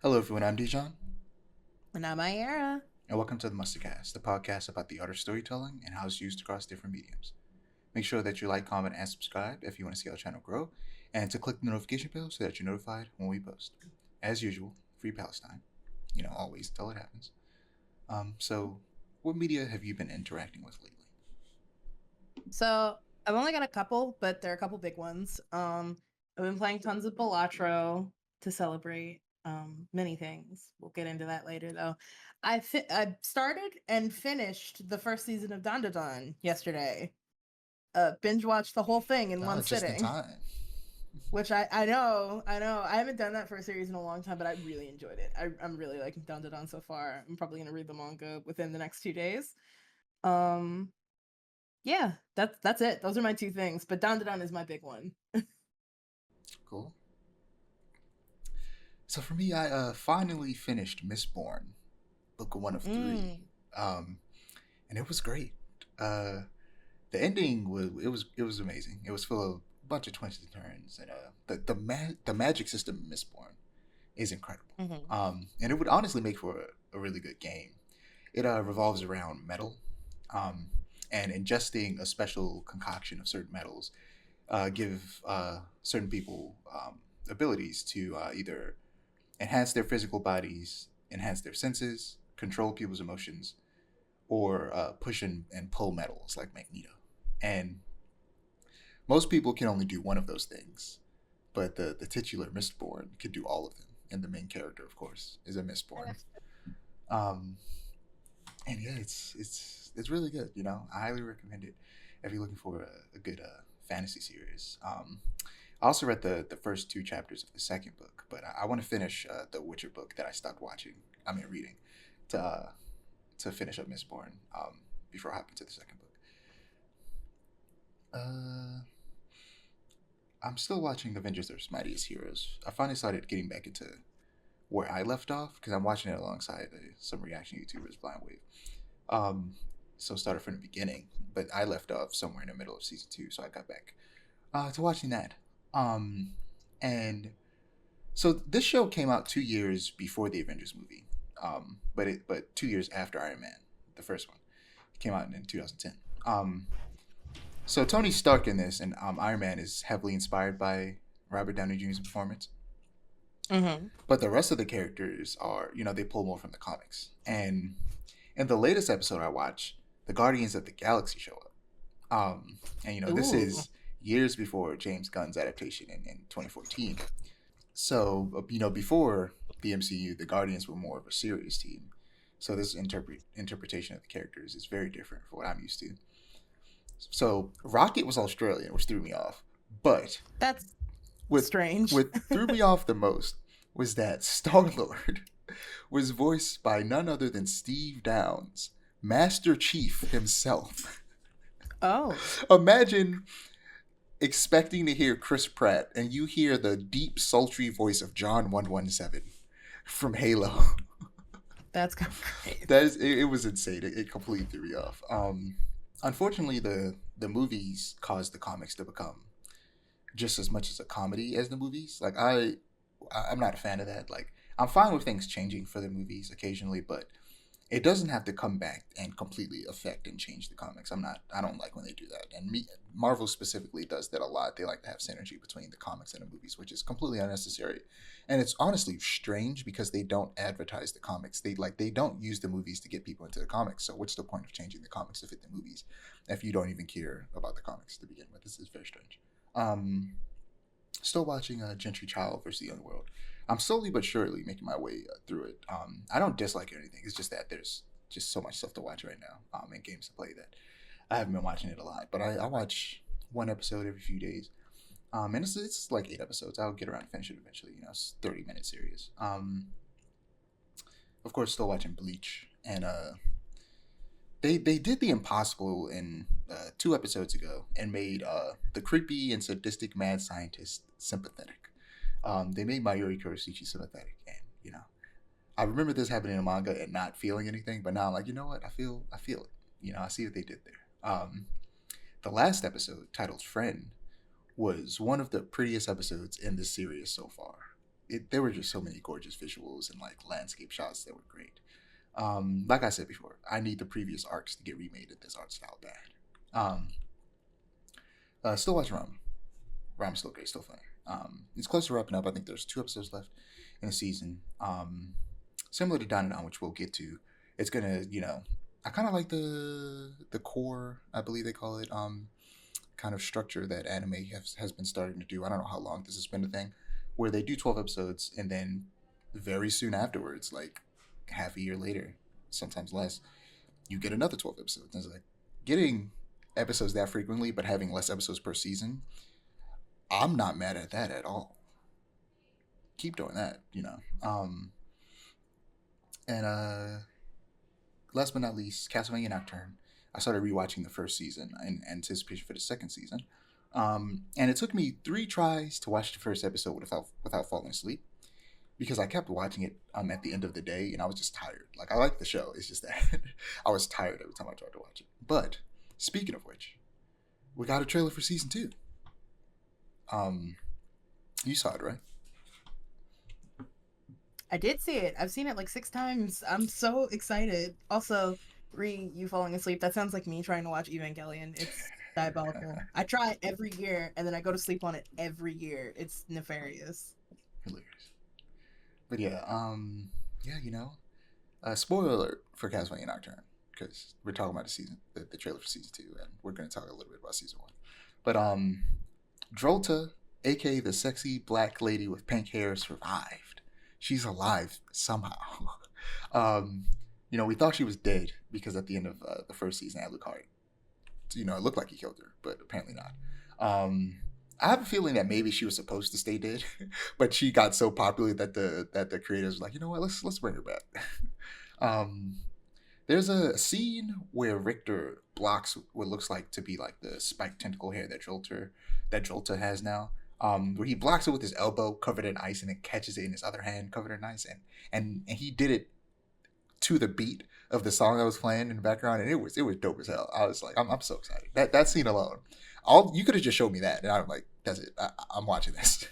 Hello, everyone. I'm Dijon, And I'm Aiara. and welcome to the Mustardcast, the podcast about the art of storytelling and how it's used across different mediums. Make sure that you like, comment, and subscribe if you want to see our channel grow, and to click the notification bell so that you're notified when we post. As usual, free Palestine. Always until it happens. So, what media have you been interacting with lately? So I've only got a couple, but they're a couple big ones. I've been playing tons of Balatro to celebrate many things. We'll get into that later, though. I started and finished the first season of Dandadan yesterday. Binge watched the whole thing in one Just in sitting, time. which I know. I haven't done that for a series in a long time, but I really enjoyed it. I'm really liking Dandadan so far. I'm probably gonna read the manga within the next 2 days. Um, Yeah, that's it. Those are my two things. But Dandadan is my big one. Cool. So for me, I finally finished Mistborn, book one of three, Mm. um, and it was great. Uh, the ending was amazing. It was full of a bunch of twists and turns, and the magic system in Mistborn is incredible. Hmm. And it would honestly make for a really good game. It revolves around metal, um, and ingesting a special concoction of certain metals give certain people abilities to either enhance their physical bodies, enhance their senses, control people's emotions, or push and pull metals like Magneto. And most people can only do one of those things, but the titular Mistborn can do all of them. And the main character, of course, is a Mistborn. Um, and yeah, it's really good. I highly recommend it if you're looking for a good fantasy series. I also read the first two chapters of the second book, but I want to finish the Witcher book that I stopped watching. I mean, reading to finish up Mistborn before I hop into the second book. Uh, I'm still watching Avengers: Earth's Mightiest Heroes. I finally started getting back into where I left off because I'm watching it alongside some reaction YouTubers, Blind Wave. Um, so started from the beginning, but I left off somewhere in the middle of season two, so I got back to watching that. Um, and so this show came out 2 years before the Avengers movie, but 2 years after Iron Man, the first one, it came out in 2010. So Tony Stark in this and Iron Man is heavily inspired by Robert Downey Jr.'s performance, Hmm. but the rest of the characters are, they pull more from the comics. And in the latest episode I watched, the Guardians of the Galaxy show up. And this Ooh. is years before James Gunn's adaptation in 2014. So before the MCU, the Guardians were more of a serious team. So this interpretation of the characters is very different from what I'm used to. So Rocket was Australian, which threw me off. But That's what strange. what threw me off the most was that Star Lord was voiced by none other than Steve Downes, Master Chief himself. Oh, Imagine expecting to hear Chris Pratt and you hear the deep, sultry voice of John 117 from Halo. that's kind of great. It was insane. It completely threw me off. Unfortunately, the movies caused the comics to become just as much as a comedy as the movies. Like I'm not a fan of that. Like I'm fine with things changing for the movies occasionally, but it doesn't have to come back and completely affect and change the comics. I don't like when they do that. And Marvel specifically does that a lot. They like to have synergy between the comics and the movies, which is completely unnecessary. And it's honestly strange because they don't advertise the comics. They don't use the movies to get people into the comics. So what's the point of changing the comics to fit the movies if you don't even care about the comics to begin with? This is very strange. Um, Still watching Gentry Child versus the Underworld. I'm slowly but surely making my way through it. I don't dislike it or anything. It's just that there's just so much stuff to watch right now and games to play that I haven't been watching it a lot. But I watch one episode every few days. And it's like 8 episodes. I'll get around to finish it eventually. It's 30-minute series. Of course, still watching Bleach. And they did the impossible in 2 episodes ago and made the creepy and sadistic mad scientist sympathetic. They made Mayuri Kuroshichi sympathetic, and I remember this happening in a manga and not feeling anything, but now I'm like, you know what? I feel it. I see what they did there. The last episode, titled "Friend," was one of the prettiest episodes in this series so far. there were just so many gorgeous visuals and like landscape shots that were great. Like I said before, I need the previous arcs to get remade in this art style bad. Um, Still watch Rum. Rum's still great, still funny. It's close to wrapping up. I think there's 2 episodes left in the season. Similar to Don, which we'll get to. It's gonna, I kind of like the core, I believe they call it, kind of structure that anime has been starting to do. I don't know how long this has been a thing, where they do 12 episodes and then very soon afterwards, like half a year later, sometimes less, you get another 12 episodes. And it's like getting episodes that frequently, but having less episodes per season. I'm not mad at that at all. Keep doing that. And last but not least, Castlevania Nocturne. I started rewatching the first season in anticipation for the second season. And it took me 3 tries to watch the first episode without falling asleep because I kept watching it at the end of the day and I was just tired. Like, I like the show. It's just that I was tired every time I tried to watch it. But speaking of which, we got a trailer for season 2. You saw it, right? I did see it. I've seen it like 6 times. I'm so excited. Also, you falling asleep. That sounds like me trying to watch Evangelion. It's diabolical. I try it every year, and then I go to sleep on it every year. It's nefarious. Hilarious. But yeah, spoiler alert for Castlevania Nocturne, because we're talking about the trailer for season 2, and we're going to talk a little bit about season 1. But Drolta, aka the sexy black lady with pink hair, survived. She's alive somehow. We thought she was dead because at the end of the first season, Alucard, it looked like he killed her, but apparently not. I have a feeling that maybe she was supposed to stay dead, but she got so popular that the creators were like, you know what, let's bring her back. There's a scene where Richter blocks what looks like to be like the spiked tentacle hair that Jolta has now. Where he blocks it with his elbow covered in ice and then catches it in his other hand covered in ice, and he did it to the beat of the song that was playing in the background, and it was dope as hell. I was like, I'm so excited. That scene alone, you could have just showed me that, and I'm like, that's it. I'm watching this.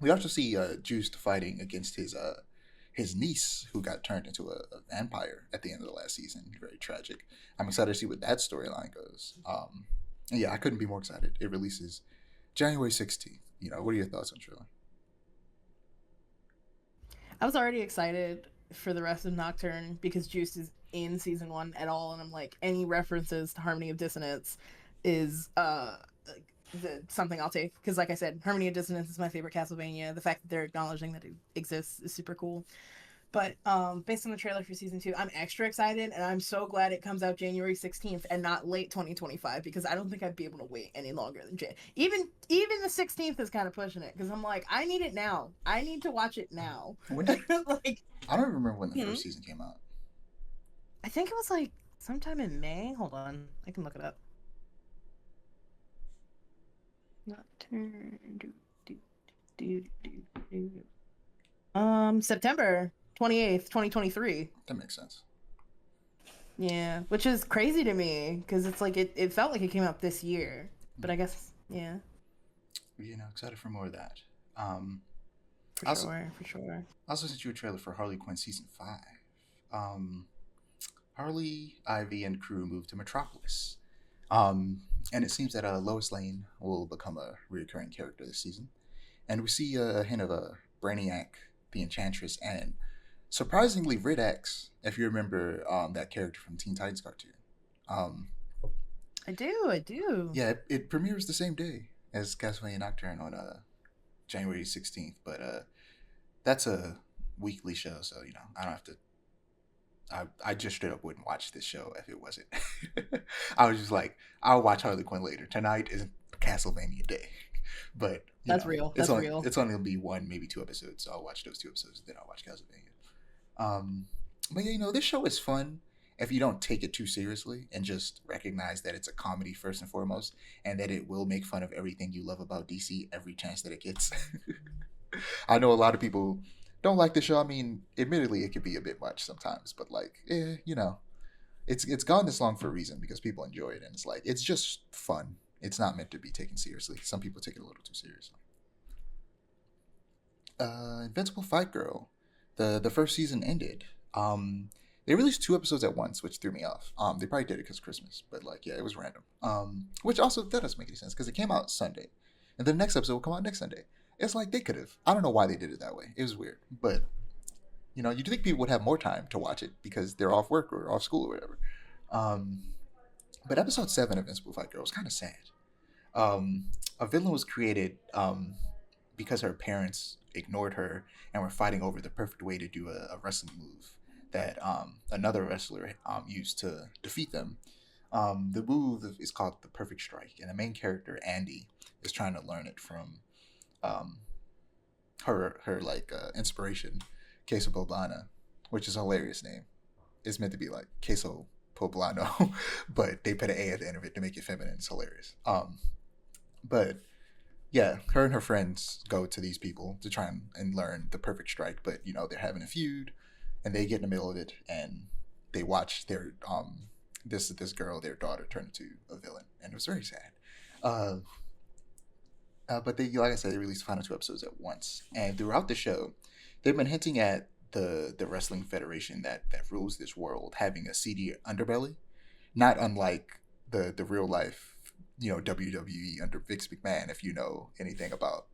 We also see Juiced fighting against his niece, who got turned into a vampire at the end of the last season. Very tragic. I'm excited to see what that storyline goes. Yeah, I couldn't be more excited. It releases January 16th. What are your thoughts on trailer? I was already excited for the rest of Nocturne because Juice is in season 1 at all, and I'm like, any references to Harmony of Dissonance is something I'll take, because like I said, Harmony of Dissonance is my favorite Castlevania. The fact that they're acknowledging that it exists is super cool. But based on the trailer for season 2, I'm extra excited, and I'm so glad it comes out January 16th and not late 2025, because I don't think I'd be able to wait any longer than even the 16th is kind of pushing it, because I'm like, I need it now. I need to watch it now. Like, I don't remember when the first season came out. I think it was like sometime in May. Hold on, I can look it up. September 28th, 2023. That makes sense. Yeah, which is crazy to me because it's like it felt like it came out this year, but I guess yeah. Excited for more of that. For sure. I also sent you a trailer for Harley Quinn season 5. Harley, Ivy, and crew move to Metropolis. And it seems that Lois Lane will become a recurring character this season. And we see a hint of a Brainiac, the Enchantress, and surprisingly Red X, if you remember that character from Teen Titans cartoon. I do. Yeah, it premieres the same day as Castlevania Nocturne on January 16th, but that's a weekly show, so I don't have to. I just straight up wouldn't watch this show if it wasn't. I was just like, I'll watch Harley Quinn later. Tonight is Castlevania day, but that's real. It's only gonna be 1, maybe 2 episodes. So I'll watch those 2 episodes, then I'll watch Castlevania. But yeah, this show is fun if you don't take it too seriously and just recognize that it's a comedy first and foremost, and that it will make fun of everything you love about DC every chance that it gets. I know a lot of people don't like the show. I mean, admittedly, it could be a bit much sometimes, but it's gone this long for a reason, because people enjoy it, and it's just fun. It's not meant to be taken seriously. Some people take it a little too seriously. Invincible Fight Girl. The first season ended. They released two episodes at once, which threw me off. They probably did it because Christmas, but like, yeah, it was random. Which also that doesn't make any sense because it came out Sunday, and the next episode will come out next Sunday. It's like they could have. I don't know why they did it that way. It was weird, but you'd think people would have more time to watch it because they're off work or off school or whatever. Um, but episode 7 of Invincible Fight Girl was kind of sad. A villain was created because her parents ignored her and were fighting over the perfect way to do a wrestling move that another wrestler used to defeat them. The move is called the Perfect Strike, and the main character Andy is trying to learn it from um, her like inspiration, Queso Poblana, which is a hilarious name. It's meant to be like Queso Poblano, but they put an A at the end of it to make it feminine. It's hilarious. But yeah, her and her friends go to these people to try and learn the perfect strike, but they're having a feud, and they get in the middle of it, and they watch their this girl, their daughter, turn into a villain, and it was very sad. Uh, but they, like I said, they released the final two episodes at once, and throughout the show, they've been hinting at the wrestling federation that rules this world having a seedy underbelly, not unlike the real life WWE under Vince McMahon. If you know anything about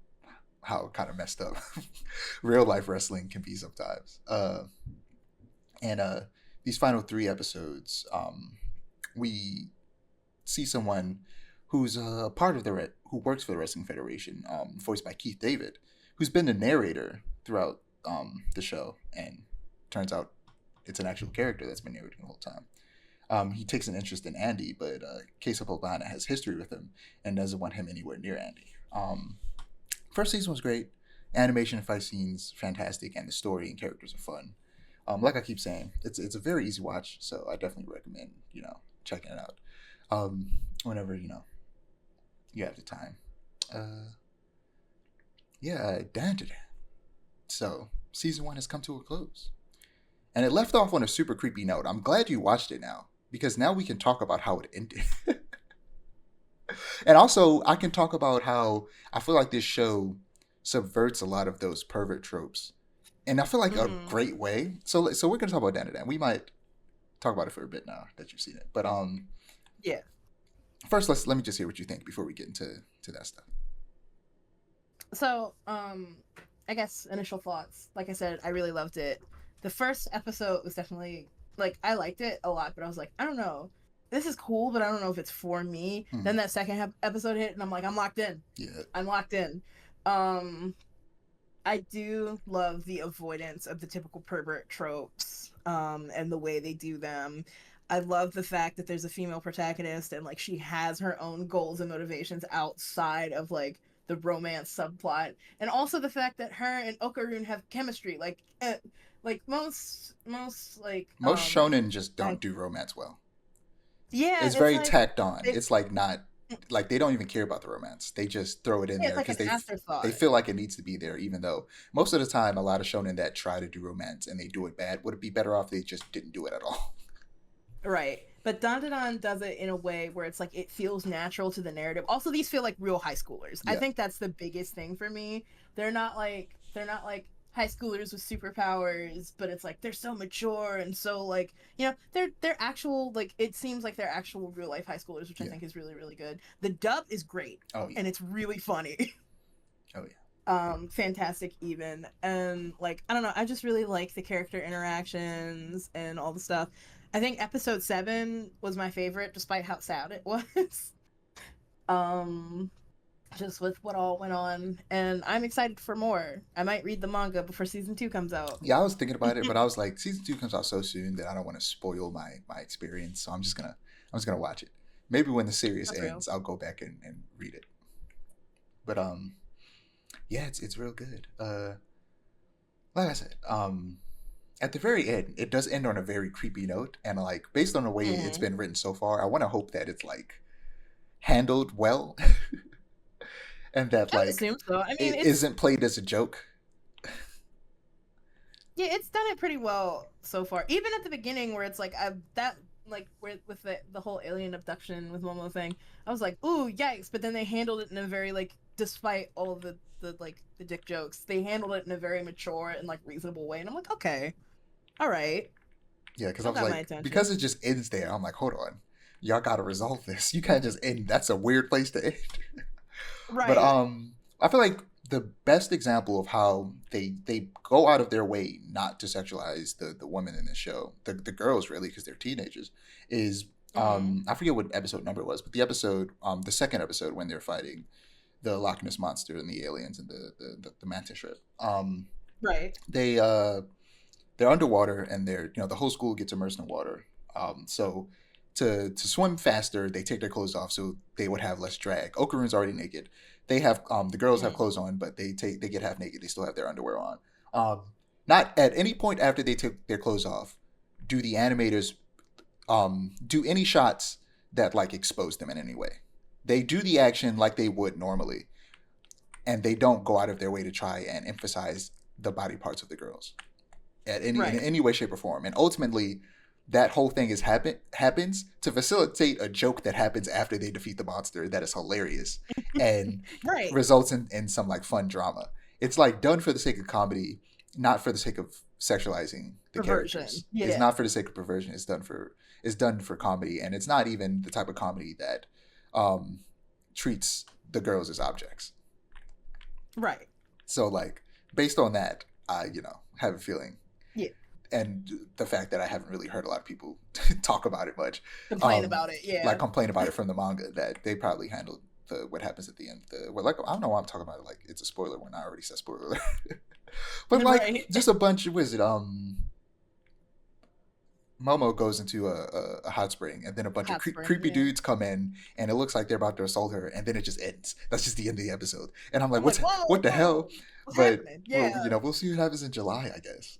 how kind of messed up real life wrestling can be sometimes. And these final three episodes, we see someone who's a part of who works for the Wrestling Federation, voiced by Keith David, who's been the narrator throughout the show, and turns out it's an actual character that's been narrating the whole time. He takes an interest in Andy, but Queso Poblana has history with him and doesn't want him anywhere near Andy. First season was great. Animation and fight scenes fantastic, and the story and characters are fun. Like I keep saying, it's a very easy watch, so I definitely recommend checking it out whenever you have the time. Yeah, Dan. So season 1 has come to a close, and it left off on a super creepy note. I'm glad you watched it now, because now we can talk about how it ended. And also, I can talk about how I feel like this show subverts a lot of those pervert tropes, and I feel like a great way. So we're gonna talk about Dan. We might talk about it for a bit now that you've seen it, but yeah. First, let me just hear what you think before we get into that stuff. So, I guess initial thoughts. Like I said, I really loved it. The first episode was definitely like I liked it a lot, but I was like, I don't know. This is cool, but I don't know if it's for me. Then that second episode hit, and I'm like, I'm locked in. Yeah. I'm locked in. I do love the avoidance of the typical pervert tropes, and the way they do them. I love the fact that there's a female protagonist, and like she has her own goals and motivations outside of like the romance subplot, and also the fact that her and Okarun have chemistry. Like most like most shonen just don't do romance well. Yeah, it's very like, tacked on. It's like not like they don't even care about the romance. They just throw it in there because they feel like it needs to be there, even though most of the time a lot of shonen that try to do romance and they do it bad, would it be better off they just didn't do it at all? Right. But Dandadan does it in a way where it's like it feels natural to the narrative. Also, these feel like real high schoolers. Yeah. I think that's the biggest thing for me. They're not like high schoolers with superpowers, but it's like they're so mature and so like they're actual, like it seems like they're actual real life high schoolers, which I think is really, really good. The dub is great. Oh yeah. And it's really funny. Oh yeah. Fantastic even. And like I don't know, I just really like the character interactions and all the stuff. I think episode 7 was my favorite, despite how sad it was. Just with what all went on, and I'm excited for more. I might read the manga before season 2 comes out. Yeah, I was thinking about it, but I was like, season 2 comes out so soon that I don't want to spoil my experience, so I'm just gonna watch it. Maybe when the series ends, I'll go back and read it. But yeah, it's real good. Like I said, at the very end, it does end on a very creepy note, and like based on the way it's been written so far, I want to hope that it's like handled well. And that like assume so. I mean, it isn't played as a joke. Yeah, it's done it pretty well so far. Even at the beginning, where it's like with the whole alien abduction with Momo thing, I was like, ooh, yikes! But then they handled it in a very like despite all the like the dick jokes, they handled it in a very mature and like reasonable way, and I'm like, okay, all right, Yeah, because I still was got my like, because attention. it just ends there. I'm like, hold on, y'all got to resolve this. You can't just end. That's a weird place to end. But Right. I feel like the best example of how they go out of their way not to sexualize the women in the show, the girls really, because they're teenagers, is Mm-hmm. I forget what episode number it was, but the episode the second episode when they're fighting the Loch Ness monster and the aliens and the mantis shrimp. Right. They they're underwater and they're the whole school gets immersed in water. So to swim faster, they take their clothes off so they would have less drag. Okarin's already naked. They have the girls have Mm-hmm. clothes on, but they get half naked. They still have their underwear on. Um, Not at any point after they took their clothes off do the animators do any shots that like expose them in any way. They do the action like they would normally, and they don't go out of their way to try and emphasize the body parts of the girls at in Right. any way, shape, or form. And ultimately, that whole thing happens to facilitate a joke that happens after they defeat the monster that is hilarious and Right. results in some like fun drama. It's like done for the sake of comedy, not for the sake of sexualizing the Perversion. characters. It's Yeah. not for the sake of perversion. It's done for comedy, and it's not even the type of comedy that um, treats the girls as objects. Right. So like based on that, I have a feeling, Yeah. and the fact that I haven't really heard a lot of people talk about it much, Complain um, about it. like Yeah. complain about it from the manga, that they probably handled what happens at the end. Well, like I don't know why I'm talking about it like it's a spoiler when I already said spoiler alert. But like Right. just a bunch of was it Momo goes into a hot spring, and then a bunch of Hot spring. creepy Yeah. dudes come in, and it looks like they're about to assault her, and then it just ends. That's just the end of the episode, and I'm like, I'm like, what whoa, the hell? whoa, what's But happening? well, Yeah. we'll see what happens in July, I guess.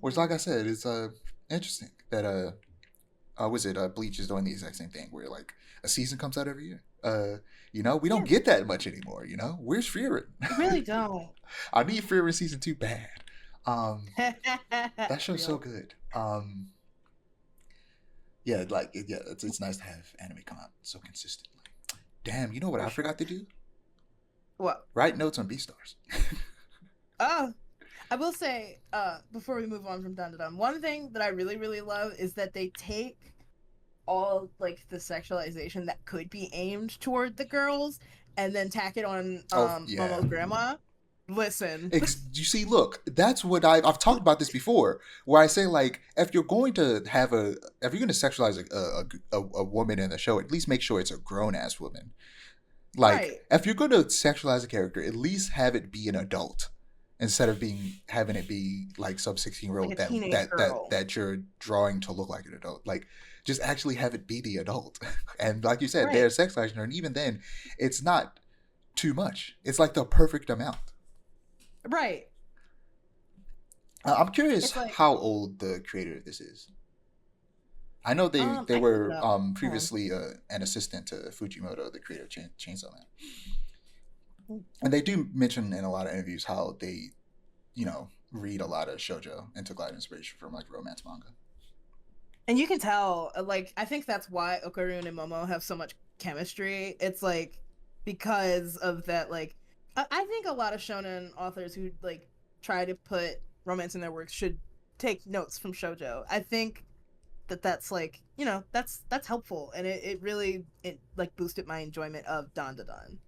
Which, like Mm-hmm. I said, is interesting that was it Bleach is doing the exact same thing where like a season comes out every year. We don't Yeah. get that much anymore. Where's Frieren? I really don't. I need Frieren season 2 bad. Um, that show's so Real. good. Yeah, like yeah, it's nice to have anime come out so consistently. Damn, you know what For I sure. forgot to do? What? Write notes on Beastars. Oh, I will say, before we move on from Dun Dun Dun, one thing that I really, really love is that they take all like the sexualization that could be aimed toward the girls and then tack it on Oh yeah. Momo's grandma. Listen. You see, look, that's what I've talked about this before, where I say like, if you're going to sexualize a woman in the show, at least make sure it's a grown ass woman. Like, Right. if you're going to sexualize a character, at least have it be an adult instead of having it be like some 16-year Like old a teenage girl. that you're drawing to look like an adult. Like, just actually have it be the adult. And like you said, they're Right. sexualizing her, and even then, it's not too much. It's like the perfect amount. Right. I'm curious It's like, how old the creator of this is. I know they I can look it were up. Hold on. previously an assistant to Fujimoto, the creator of Chainsaw Man, Mm. and they do mention in a lot of interviews how they, read a lot of shojo and took a lot of inspiration from like romance manga. And you can tell, like, I think that's why Okarun and Momo have so much chemistry. It's like because of that, like, I think a lot of shonen authors who like try to put romance in their works should take notes from shojo. I think that's like, that's helpful, and it really it like boosted my enjoyment of Don Da Don.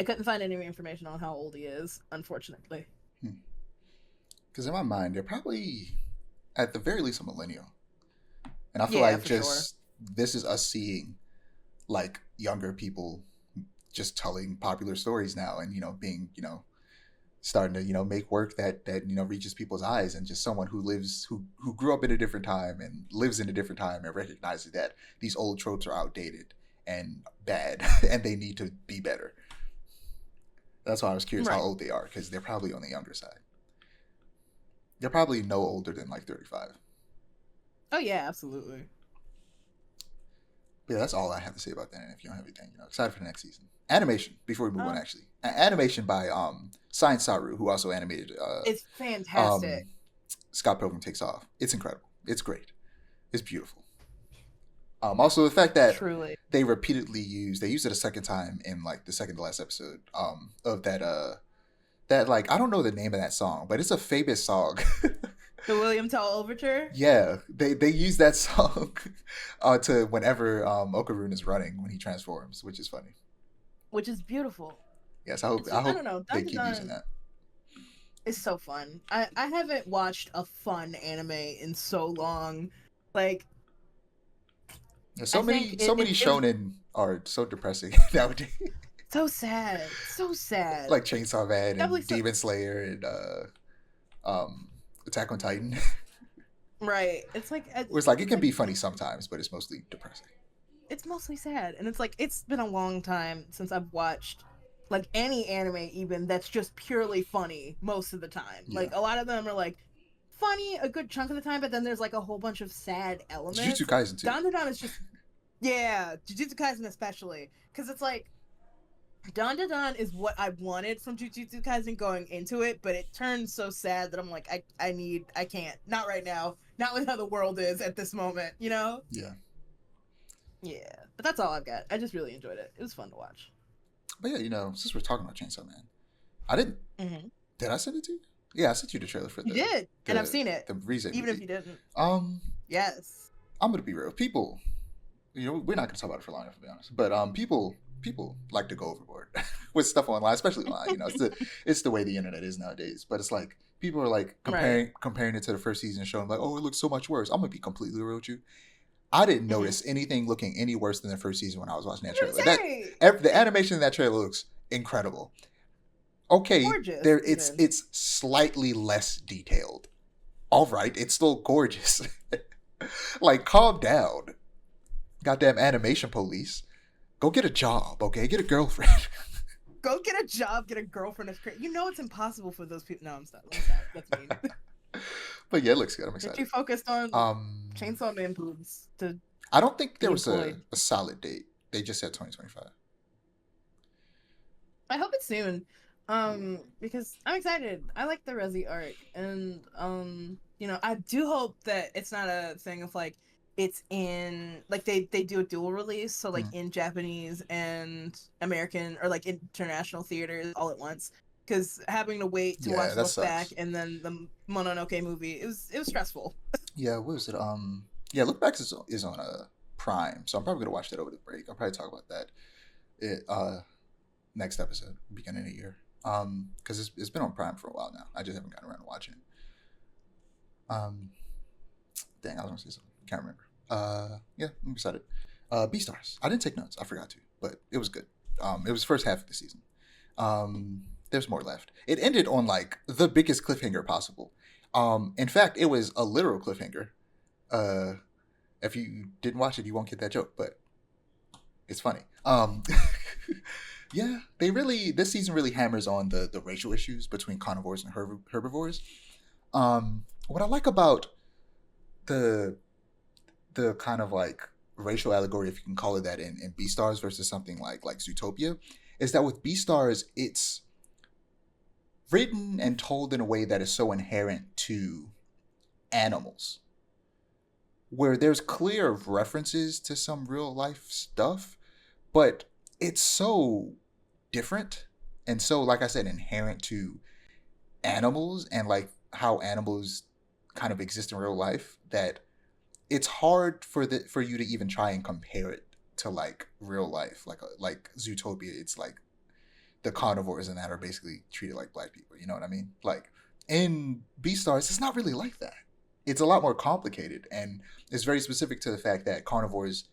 I couldn't find any information on how old he is, unfortunately. Because in my mind, they're probably at the very least a millennial, and I feel Yeah, like for sure. just this is us seeing like younger people just telling popular stories now, and being starting to make work that reaches people's eyes, and just someone who grew up in a different time and lives in a different time and recognizes that these old tropes are outdated and bad and they need to be better. That's why I was curious how Right. old they are, because they're probably on the younger side. They're probably no older than like 35. Oh yeah, absolutely. But yeah, that's all I have to say about that. And if you don't have anything, excited for the next season. Animation. Before we move on, Um, actually, animation by Science Saru, who also animated it's fantastic. Scott Pilgrim Takes Off. It's incredible. It's great. It's beautiful. Also, the fact that Truly. they used it a second time in like the second to last episode of that like I don't know the name of that song, but it's a famous song. The William Tell Overture, Yeah, they use that song to whenever Okarun is running when he transforms, which is funny. which is beautiful. Yes, It's I just, I hope don't know. they Dun Dun keep using Dun that. is so fun. I haven't watched a fun anime in so long. Like, Yeah, I think so many it was shonen are so depressing nowadays. so sad. So sad. Like Chainsaw Man Definitely and so Demon Slayer and Attack on Titan. right. It's like Where it's like it it's can like be funny sometimes, but it's mostly depressing. it's mostly sad. And it's like it's been a long time since I've watched like any anime even that's just purely funny most of the time. Yeah, Like a lot of them are like funny a good chunk of the time, but then there's like a whole bunch of sad Jujutsu elements. Kaisen too. Don is just yeah, Jujutsu Kaisen especially because it's like Don is what I wanted from Jujutsu Kaisen going into it, but it turned so sad that I'm like, I can't, not right now, not with how the world is at this moment, you know? Yeah, Yeah, but that's all I've got. I just really enjoyed it. It was fun to watch. but yeah, you know, since we're talking about Chainsaw Man, I didn't. Mm-hmm. Did I send it to you? Yeah, I sent you the trailer for You did, and I've seen it, the Rize even if movie. you didn't. Um, Yes. I'm gonna be real. People, you know, we're not gonna talk about it for long enough to be honest. But people like to go overboard with stuff online, especially online. You know, it's the way the internet is nowadays. But it's like people are like Right. comparing it to the first season, showing like, oh, it looks so much worse. I'm gonna be completely real with you. I didn't Mm-hmm. notice anything looking any worse than the first season when I was watching that I'm trailer. gonna say The animation in that trailer looks incredible. Okay, gorgeous. Even. it's slightly less detailed. All right, it's still gorgeous. Like, calm down, goddamn animation police. Go get a job, okay? Get a girlfriend. Go get a job, get a girlfriend. It's crazy. You know it's impossible for those people. No, I'm stop. That's mean. But yeah, it looks good. I'm They're excited. too focused on Um, Chainsaw Man boobs to I don't think be there was employed. a solid date. They just said 2025. I hope it's soon. Because I'm excited. I like the Resi arc, and you know, I do hope that it's not a thing of like it's in like they do a dual release, so like Hmm. in Japanese and American or like international theaters all at once. Because having to wait to Yeah, watch that Look Back sucks. and then the Mononoke movie, it was stressful. Yeah, what was it? Yeah, Look Back is on a Prime, so I'm probably gonna watch that over the break. I'll probably talk about that next episode, beginning of the year. Because it's been on Prime for a while now. I just haven't gotten around to watching it. Dang, I was gonna say something. Can't remember. Yeah, I'm excited. Beastars. I didn't take notes. I forgot to, but it was good. It was the first half of the season. There's more left. It ended on like the biggest cliffhanger possible. In fact, it was a literal cliffhanger. Uh, if you didn't watch it, you won't get that joke, but it's funny. Yeah, this season really hammers on the racial issues between carnivores and herbivores. What I like about the the kind of like racial allegory, if you can call it that, in Beastars versus something like Zootopia, is that with Beastars, it's written and told in a way that is so inherent to animals, where there's clear references to some real life stuff, but it's so different and so, like I said, inherent to animals and like how animals kind of exist in real life that it's hard for you to even try and compare it to like real life, like Zootopia. It's like the carnivores in that are basically treated like black people. You know what I mean? Like in Beastars, it's not really like that. It's a lot more complicated, and it's very specific to the fact that carnivores,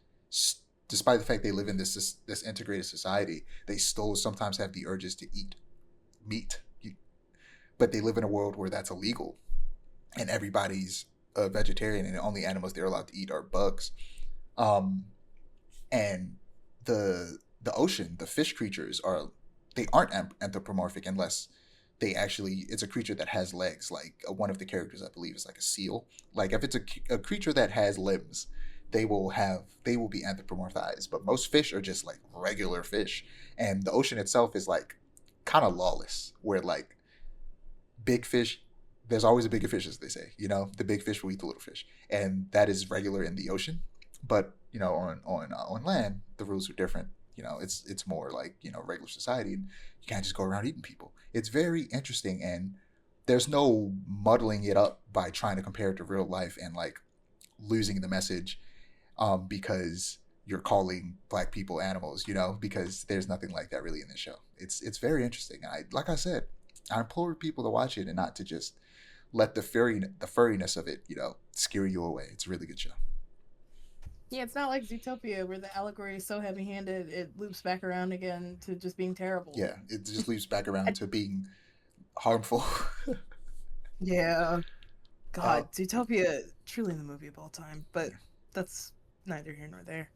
despite the fact they live in this integrated society, they still sometimes have the urges to eat meat. But they live in a world where that's illegal, and everybody's a vegetarian, and the only animals they're allowed to eat are bugs. Um, and the ocean, the fish creatures they aren't anthropomorphic unless they actually it's a creature that has legs. Like one of the characters I believe is like a seal. Like if it's a creature that has limbs, they will be anthropomorphized. But most fish are just like regular fish, and the ocean itself is like kind of lawless, where like big fish. There's always a bigger fish, as they say. You know, the big fish will eat the little fish, and that is regular in the ocean. But on land, the rules are different. It's more like regular society, and you can't just go around eating people. It's very interesting, and there's no muddling it up by trying to compare it to real life and like losing the message because you're calling black people animals, because there's nothing like that really in this show. It's very interesting. Like I said, I implore people to watch it and not to just let the furriness of it, scare you away. It's a really good show. Yeah, it's not like Zootopia where the allegory is so heavy-handed it loops back around again to just being terrible. Yeah, it just leaps back I, around to being harmful. yeah, uh, God, Zootopia truly the movie of all time, but yeah. that's neither here nor there.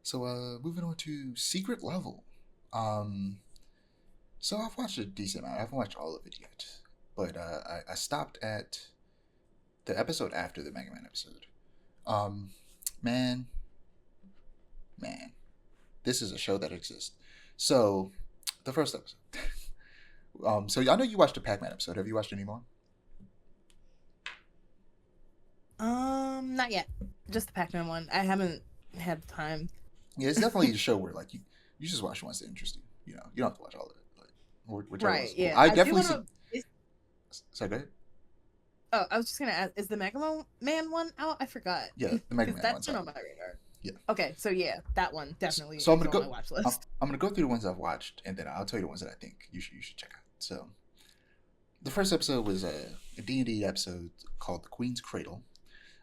So moving on to Secret Level. Um, so I've watched a decent amount. I haven't watched all of it yet, but I stopped at the episode after the Mega Man episode. Um, man, man, this is a show that exists. So the first episode. So I know you watched the Pac-Man episode. Have you watched any more? Not yet. Just the Pac-Man one. I haven't had the time. Yeah, it's definitely a show where like you just watch ones that interest you. You don't have to watch all of it. Like whichever Right, one's cool. yeah. I I do definitely want see. to. So go ahead. Oh, I was just gonna ask: is the Mega Man one out? I forgot Yeah, the Mega because Man that's one's been out. on my radar. Yeah. Okay, so yeah, that one definitely So I'm is gonna on my go. watch I'm, list. I'm gonna go through the ones I've watched, and then I'll tell you the ones that I think you should check out. So the first episode was a D&D episode called "The Queen's Cradle."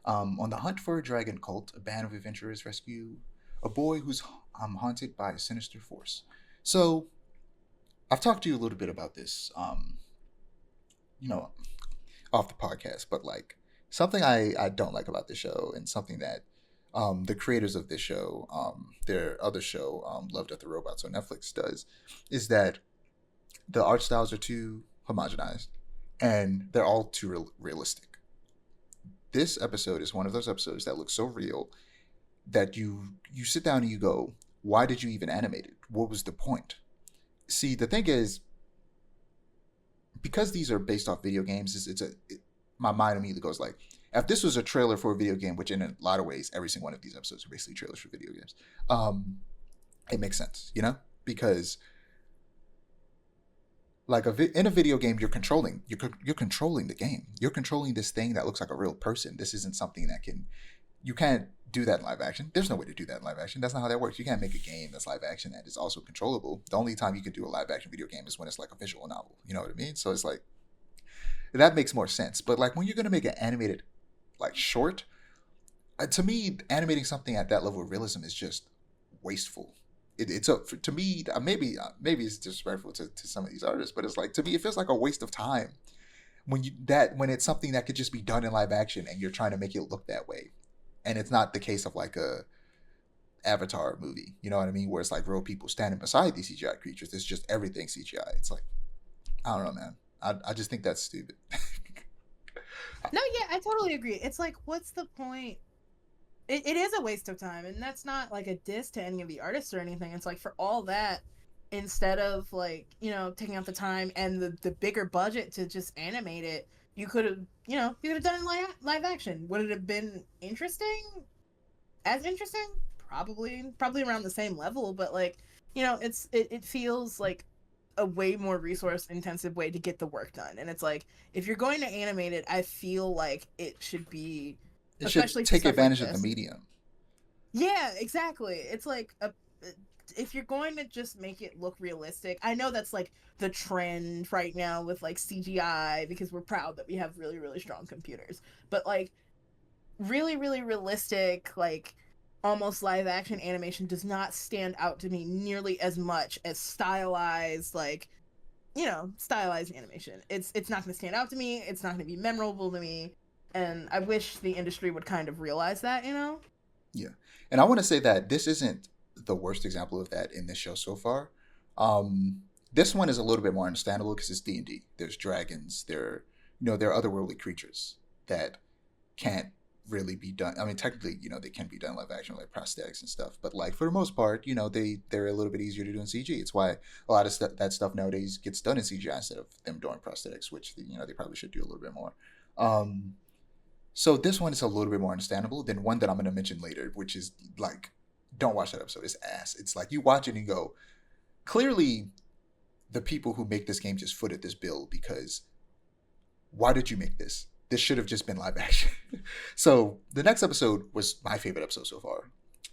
On the hunt for a dragon cult, a band of adventurers rescue a boy who's haunted by a sinister force. So I've talked to you a little bit about this, you know, off the podcast, but like something I don't like about the show, and something that the creators of this show, their other show, Love, Death, the Robots on Netflix does, is that the art styles are too homogenized and they're all too realistic. This episode is one of those episodes that looks so real that you sit down and you go, why did you even animate it? What was the point? See, the thing is, because these are based off video games, my mind immediately goes like, if this was a trailer for a video game, which in a lot of ways, every single one of these episodes are basically trailers for video games, it makes sense, because like in a video game, you're controlling the game. You're controlling this thing that looks like a real person. This isn't something that you can't do that in live action. There's no way to do that in live action. That's not how that works. You can't make a game that's live action that is also controllable. The only time you can do a live action video game is when it's like a visual novel. You know what I mean? So it's like that makes more sense. But like when you're gonna make an animated like short, to me, animating something at that level of realism is just wasteful. It's to me, maybe it's disrespectful to some of these artists, but it's like, to me it feels like a waste of time when it's something that could just be done in live action and you're trying to make it look that way, and it's not the case of like a Avatar movie, you know what I mean, where it's like real people standing beside these CGI creatures. It's just everything CGI. It's like, I don't know, man. I just think that's stupid. No, yeah, I totally agree. It's like, what's the point? It is a waste of time, and that's not like a diss to any of the artists or anything. It's like, for all that, instead of like, taking out the time and the bigger budget to just animate it, you could have, done it in live action. Would it have been interesting? As interesting? Probably around the same level, but like, it feels like a way more resource intensive way to get the work done. And it's like, if you're going to animate it, I feel like it should be, It should especially for take stuff like advantage of the this. medium. Yeah, exactly. It's like if you're going to just make it look realistic, I know that's like the trend right now with like CGI because we're proud that we have really, really strong computers. But like really, really realistic, like almost live action animation does not stand out to me nearly as much as stylized, like, stylized animation. It's not going to stand out to me. It's not going to be memorable to me. And I wish the industry would kind of realize that. Yeah, and I want to say that this isn't the worst example of that in this show so far. This one is a little bit more understandable because it's D&D. There's dragons. There are otherworldly creatures that can't really be done. I mean, technically, they can be done live action, like prosthetics and stuff. But like for the most part, they're a little bit easier to do in CG. It's why a lot of that stuff nowadays gets done in CGI instead of them doing prosthetics, which they probably should do a little bit more. Um, So this one is a little bit more understandable than one that I'm going to mention later, which is like, don't watch that episode. It's ass. It's like you watch it and you go, clearly the people who make this game just footed this bill because why did you make this? This should have just been live action. So the next episode was my favorite episode so far.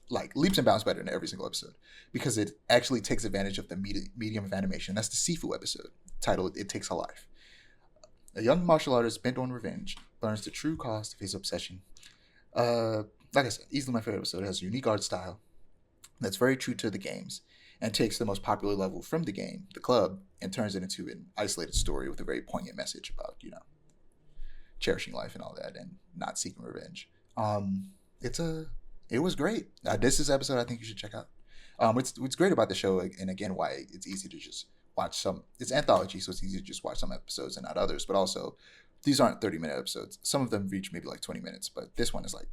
Like leaps and bounds better than every single episode because it actually takes advantage of the medium of animation. That's the Sifu episode titled "It Takes a Life." A young martial artist bent on revenge learns the true cost of his obsession. Uh, like I said, easily my favorite episode. It has a unique art style that's very true to the games and takes the most popular level from the game, the club, and turns it into an isolated story with a very poignant message about, cherishing life and all that and not seeking revenge. It's a it was great. This is an episode I think you should check out. What's great about the show, and again, why it's easy to just watch some. It's anthology, so it's easy to just watch some episodes and not others. But also, these aren't 30-minute episodes. Some of them reach maybe like 20 minutes, but this one is like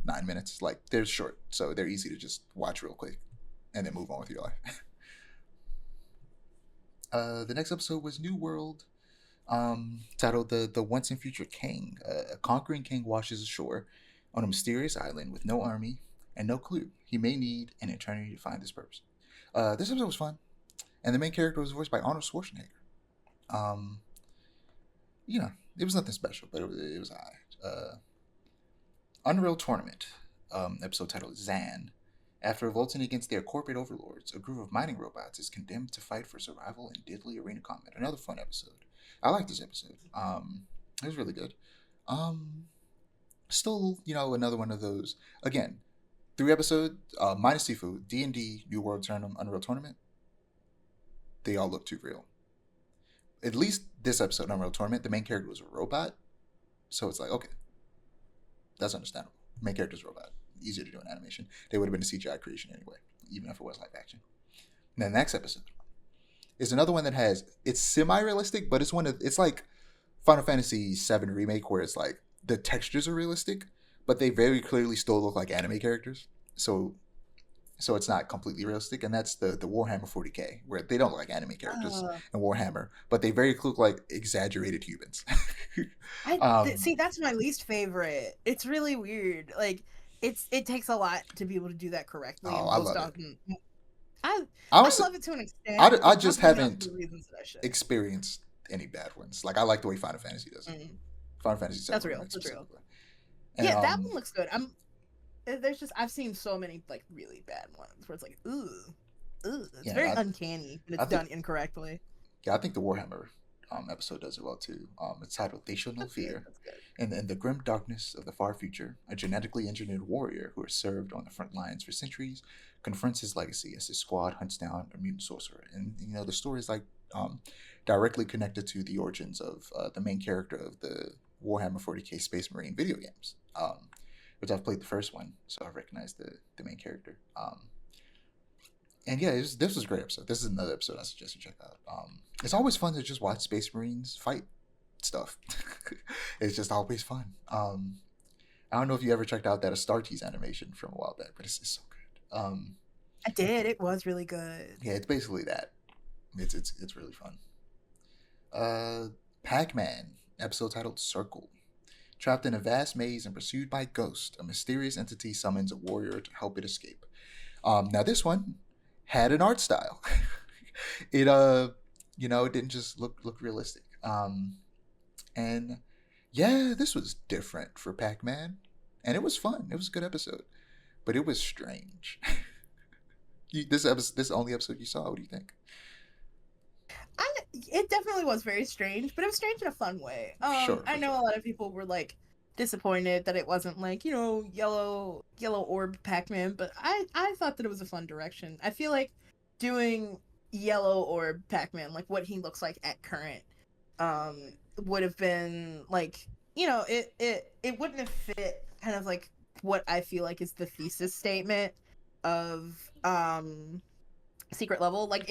9 minutes. Like they're short, so they're easy to just watch real quick and then move on with your life. The next episode was New World, titled "The Once and Future King." A conquering king washes ashore on a mysterious island with no army and no clue. He may need an eternity to find his purpose. This episode was fun, and the main character was voiced by Arnold Schwarzenegger. Um, it was nothing special, but it was alright. Unreal Tournament, episode titled Zan. After revolting against their corporate overlords, a group of mining robots is condemned to fight for survival in deadly arena combat. Another fun episode. I like this episode. It was really good. Um, Still, another one of those. Again, 3 episodes, minus Sifu, D&D, New World Tournament, Unreal Tournament. They all look too real. At least this episode, Unreal Tournament, the main character was a robot. So it's like, okay, that's understandable. The main character's a robot. Easier to do in animation. They would have been a CGI creation anyway, even if it was live action. And the next episode is another one that it's semi-realistic, but it's like Final Fantasy VII Remake, where it's like the textures are realistic, but they very clearly still look like anime characters. So it's not completely realistic, and that's the Warhammer 40k, where they don't look like anime characters in Warhammer, but they very look like exaggerated humans. See, that's my least favorite. It's really weird. Like it takes a lot to be able to do that correctly. Oh, And I most love it. often, I Honestly, love it to an extent. I But just probably not haven't for the reasons that I should. experienced any bad ones. Like I like the way Final Fantasy does it. Mm, Final Fantasy VII that's real. Remake That's real. specifically. And Yeah, that one looks good. There's just I've seen so many like really bad ones where it's like it's yeah, very uncanny when it's done incorrectly. Yeah, I think the Warhammer episode does it well too. It's titled "They Show No That's Fear." good. That's good. And in the grim darkness of the far future, a genetically engineered warrior who has served on the front lines for centuries confronts his legacy as his squad hunts down a mutant sorcerer. And the story is like directly connected to the origins of the main character of the Warhammer 40k Space Marine video games, which I've played the first one, so I recognize the main character. And yeah, this was a great episode. This is another episode I suggest you check out. It's always fun to just watch Space Marines fight stuff. It's just always fun. I don't know if you ever checked out that Astartes animation from a while back, but it's so good. I did. It was really good. Yeah, it's basically that. It's really fun. Pac-Man episode titled Circle. Trapped in a vast maze and pursued by ghosts, a mysterious entity summons a warrior to help it escape. Now this one had an art style. It it didn't just look realistic. And yeah, this was different for Pac-Man, and it was fun. It was a good episode, but it was strange. This only episode you saw. What do you think? It definitely was very strange, but it was strange in a fun way. Sure, I know sure. a lot of people were like disappointed that it wasn't like yellow orb Pac-Man, but I thought that it was a fun direction. I feel like doing yellow orb Pac-Man, like what he looks like at current, would have been like it wouldn't have fit kind of like what I feel like is the thesis statement of secret level. Like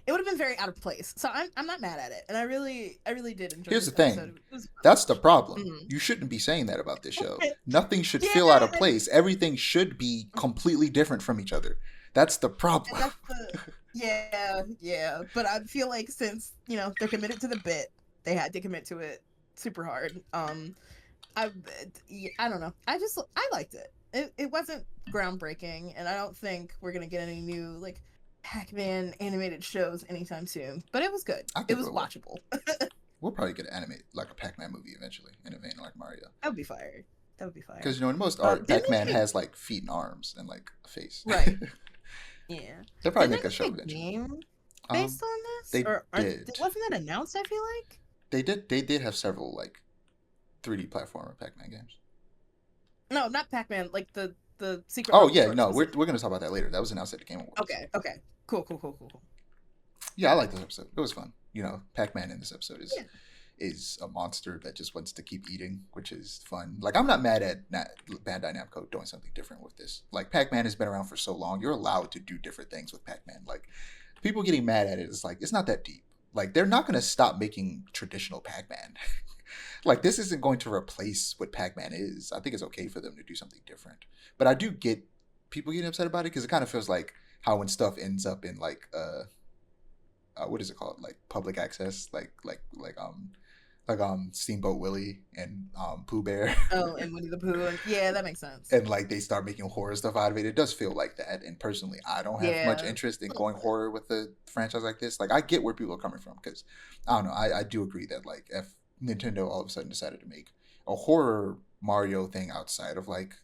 it would have been very out of place. So I'm not mad at it, and I really did enjoy. Here's the this thing. episode. It was That's the problem. Mhm. You shouldn't be saying that about this show. Nothing should feel out of place. Everything should be completely different from each other. That's the problem. Yeah. But I feel like since they're committed to the bit, they had to commit to it super hard. I don't know. I liked it. It wasn't groundbreaking, and I don't think we're gonna get any new like Pac-Man animated shows anytime soon. But it was good. I It think we was will. watchable. We'll probably get an animate like a Pac-Man movie eventually in a vein like Mario. That would be fire. That would be Because fire. in most art, Didn't Pac-Man they make has like feet and arms and like a face. right? Yeah. They'll probably Didn't they make a show make a eventually. game Um, based on this, they or did. wasn't that announced? I feel like They did have several like 3D platformer Pac-Man games. no, not Pac-Man. Like the Secret Oh Bubble yeah, store no, we're specifically. gonna talk about that later. That was announced at the Game Awards. Okay. Okay. Cool. Cool. Cool. Cool. Cool. Yeah, I like this episode. It was fun. Pac-Man in this episode Yeah. is a monster that just wants to keep eating, which is fun. Like I'm not mad at Bandai Namco doing something different with this. Like Pac-Man has been around for so long, you're allowed to do different things with Pac-Man. Like people getting mad at it is like it's not that deep. Like they're not going to stop making traditional Pac-Man. Like this isn't going to replace what Pac-Man is. I think it's okay for them to do something different. But I do get people getting upset about it because it kind of feels like how when stuff ends up in like what is it called, like public access, like Steamboat Willie and Pooh Bear. Oh, and Winnie the Pooh. And, yeah, that makes sense. And like they start making horror stuff out of it. It does feel like that. And personally, I don't have much Yeah. interest in going horror with a franchise like this. Like I get where people are coming from because I don't know. I do agree that like if Nintendo all of a sudden decided to make a horror Mario thing outside of like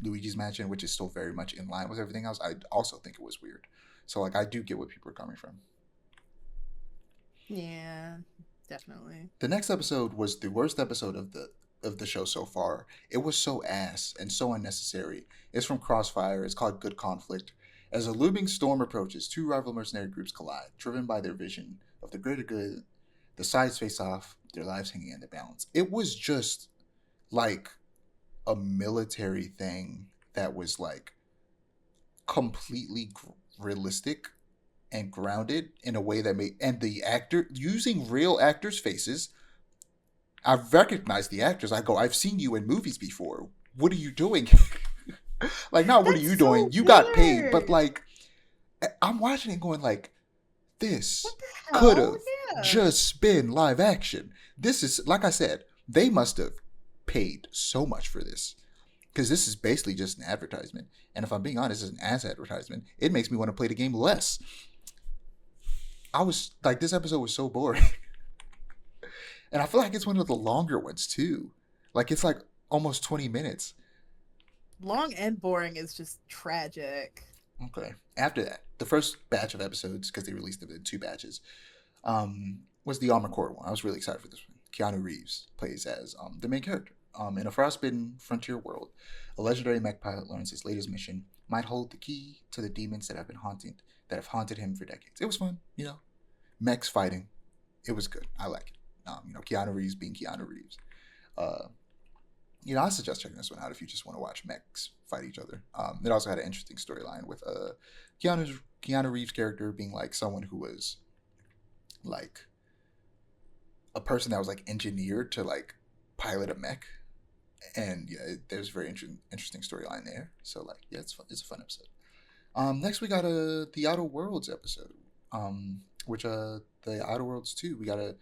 Luigi's Mansion, which is still very much in line with everything else, I also think it was weird. So like I do get where people are coming from. Yeah, definitely. The next episode was the worst episode of the show so far. It was so ass and so unnecessary. It's from Crossfire. It's called Good Conflict. As a looming storm approaches, two rival mercenary groups collide, driven by their vision of the greater good. The sides face off, their lives hanging in the balance. It was just like a military thing that was like completely realistic and grounded in a way that made, and the actor using real actors' faces. I've recognized the actors. I go, I've seen you in movies before. What are you doing? Like, not what are That's you doing? so You got paid, but weird. like, I'm watching it going like, What this the could hell? have Yeah. just been live action. This is like I said, they must have paid so much for this because this is basically just an advertisement. And if I'm being honest, as an ass advertisement, it makes me want to play the game less. I was like, this episode was so boring. And I feel like it's one of the longer ones too. Like it's like almost 20 minutes. Long and boring is just tragic. Okay. After that, the first batch of episodes, because they released them in two batches, was the Armored Core one. I was really excited for this one. Keanu Reeves plays as the main character. In a frostbitten frontier world, a legendary mech pilot learns his latest mission might hold the key to the demons that have haunted him for decades. It was fun, mechs fighting. It was good. I like it. Keanu Reeves being Keanu Reeves. Uh, I suggest checking this one out if you just want to watch mechs fight each other. It also had an interesting storyline with Keanu Reeves' character being like someone who was like a person that was like engineered to like pilot a mech, and yeah, there's a very interesting storyline there. So like, yeah, it's fun. It's a fun episode. Next we got the Outer Worlds episode, which the Outer Worlds 2. We got a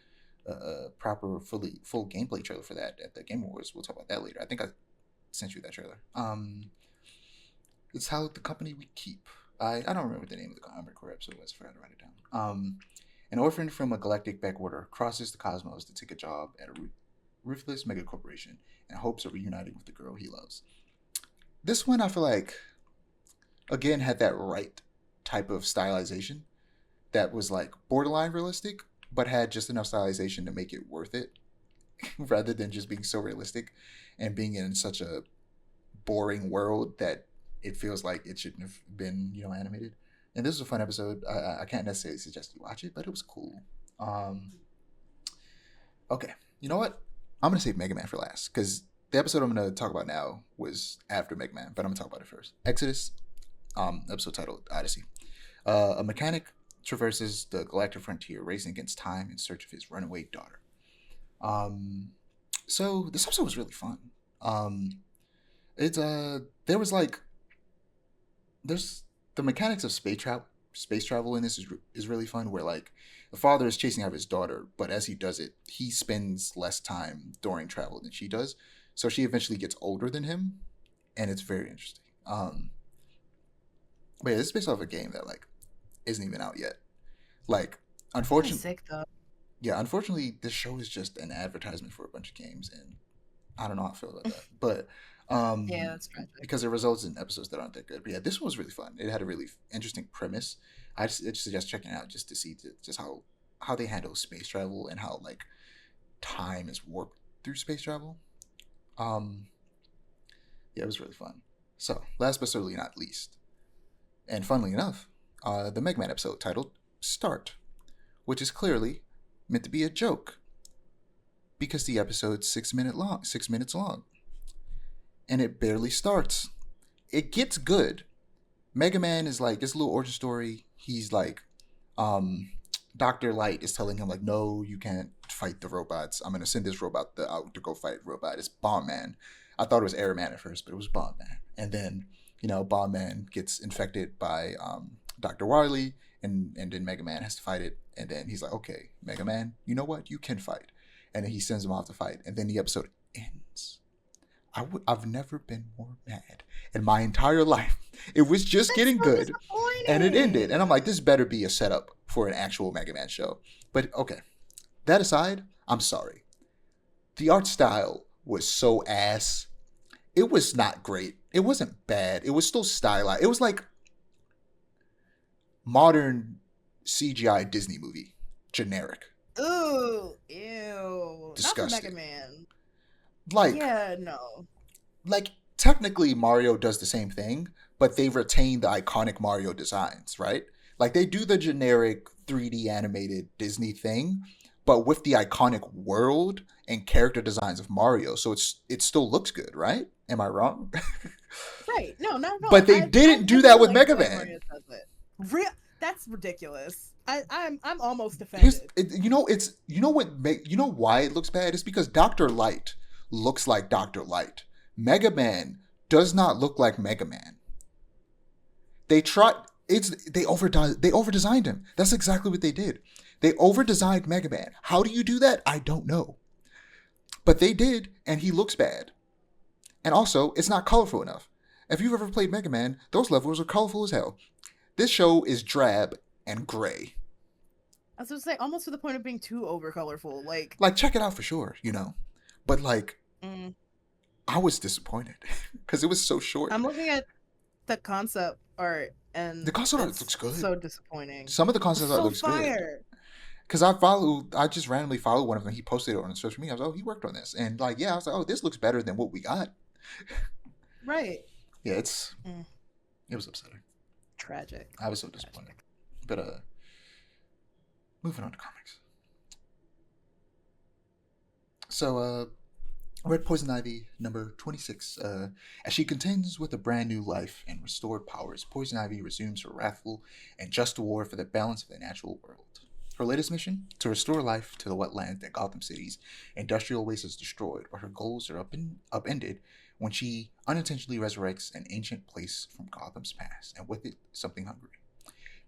proper full gameplay trailer for that at the Game Awards. We'll talk about that later. I think I sent you that trailer. It's how the company we keep. I don't remember what the name of the Armored Core episode was. I forgot to write it down. An orphan from a galactic backwater crosses the cosmos to take a job at a ruthless megacorporation in hopes of reuniting with the girl he loves. This one I feel like again had that right type of stylization that was like borderline realistic, but had just enough stylization to make it worth it, rather than just being so realistic and being in such a boring world that it feels like it shouldn't have been, animated. And this was a fun episode. I can't necessarily suggest you watch it, but it was cool. Um, okay, you know what? I'm gonna save Mega Man for last because the episode I'm gonna talk about now was after Mega Man, but I'm gonna talk about it first. Exodus, episode titled Odyssey. A mechanic traverses the galactic frontier, racing against time in search of his runaway daughter. Um, so this episode was really fun. It's there was like there's the mechanics of space travel in this is really fun. Where like The father is chasing after his daughter, but as he does it, he spends less time during travel than she does. So she eventually gets older than him, and it's very interesting. But yeah, this is based off a game that like isn't even out yet. Like, Kind of unfortunately, sick though. yeah, unfortunately, this show is just an advertisement for a bunch of games, and I don't know how I feel about that. But Yeah, that's tragic. because it results in episodes that aren't that good. But yeah, this one was really fun. It had a really interesting premise. I just suggest checking it out just to see just how they handle space travel and how like time is warped through space travel. Um, yeah, it was really fun. So last but certainly not least, and funnily enough, the Mega Man episode titled "Start," which is clearly meant to be a joke because the episode's 6 minutes long, and it barely starts. It gets good. Mega Man is like, it's a little origin story. He's like, um, Dr. Light is telling him like, no, you can't fight the robots. I'm gonna send this robot out to go fight robot. It's Bomb Man. I thought it was Air Man at first, but it was Bomb Man. And then, Bomb Man gets infected by Dr. Wily, and then Mega Man has to fight it. And then he's like, okay, Mega Man, you know what? You can fight. And then he sends him off to fight. And then the episode ends. I've never been more mad in my entire life. It was just That's getting so good, and it ended. And I'm like, disappointing. this better be a setup for an actual Mega Man show. But okay, that aside, I'm sorry. The art style was so ass. It was not great. It wasn't bad. It was still stylized. It was like modern CGI Disney movie. Generic. Ooh, ew. Not for Mega Disgusting. Man. Like, Yeah, no. like technically Mario does the same thing, but they retain the iconic Mario designs, right? Like they do the generic 3D animated Disney thing, but with the iconic world and character designs of Mario. So it still looks good, right? Am I wrong? Right. No, not at all. But they I didn't do that really with like Mega the way Man. Mario does it. That's ridiculous. I'm almost Here's offended. you know why it looks bad? It's because Dr. Light looks like Dr. Light. Mega Man does not look like Mega Man. They tried. They over designed him. That's exactly what they did. They over designed Mega Man. How do you do that? I don't know. But they did, and he looks bad. And also, it's not colorful enough. If you've ever played Mega Man, those levels are colorful as hell. This show is drab and gray. I was gonna say almost to the point of being too over colorful. Like, check it out for sure. But like, Mm. I was disappointed because it was so short. I'm looking at the concept art The and concept art it's looks good. so disappointing. Some of the concept art So looks good. fire. Because I just randomly followed one of them. He posted it on social media. I was like, oh, he worked on this. And like, yeah, I was like, oh, this looks better than what we got. Right. Yeah, Mm. it was upsetting. Tragic. I was so disappointed. Tragic. But moving on to comics. So Red Poison Ivy number 26. As she contends with a brand new life and restored powers, Poison Ivy resumes her wrathful and just war for the balance of the natural world. Her latest mission? To restore life to the wetlands that Gotham City's industrial waste has destroyed, but her goals are upended when she unintentionally resurrects an ancient place from Gotham's past, and with it, something hungry.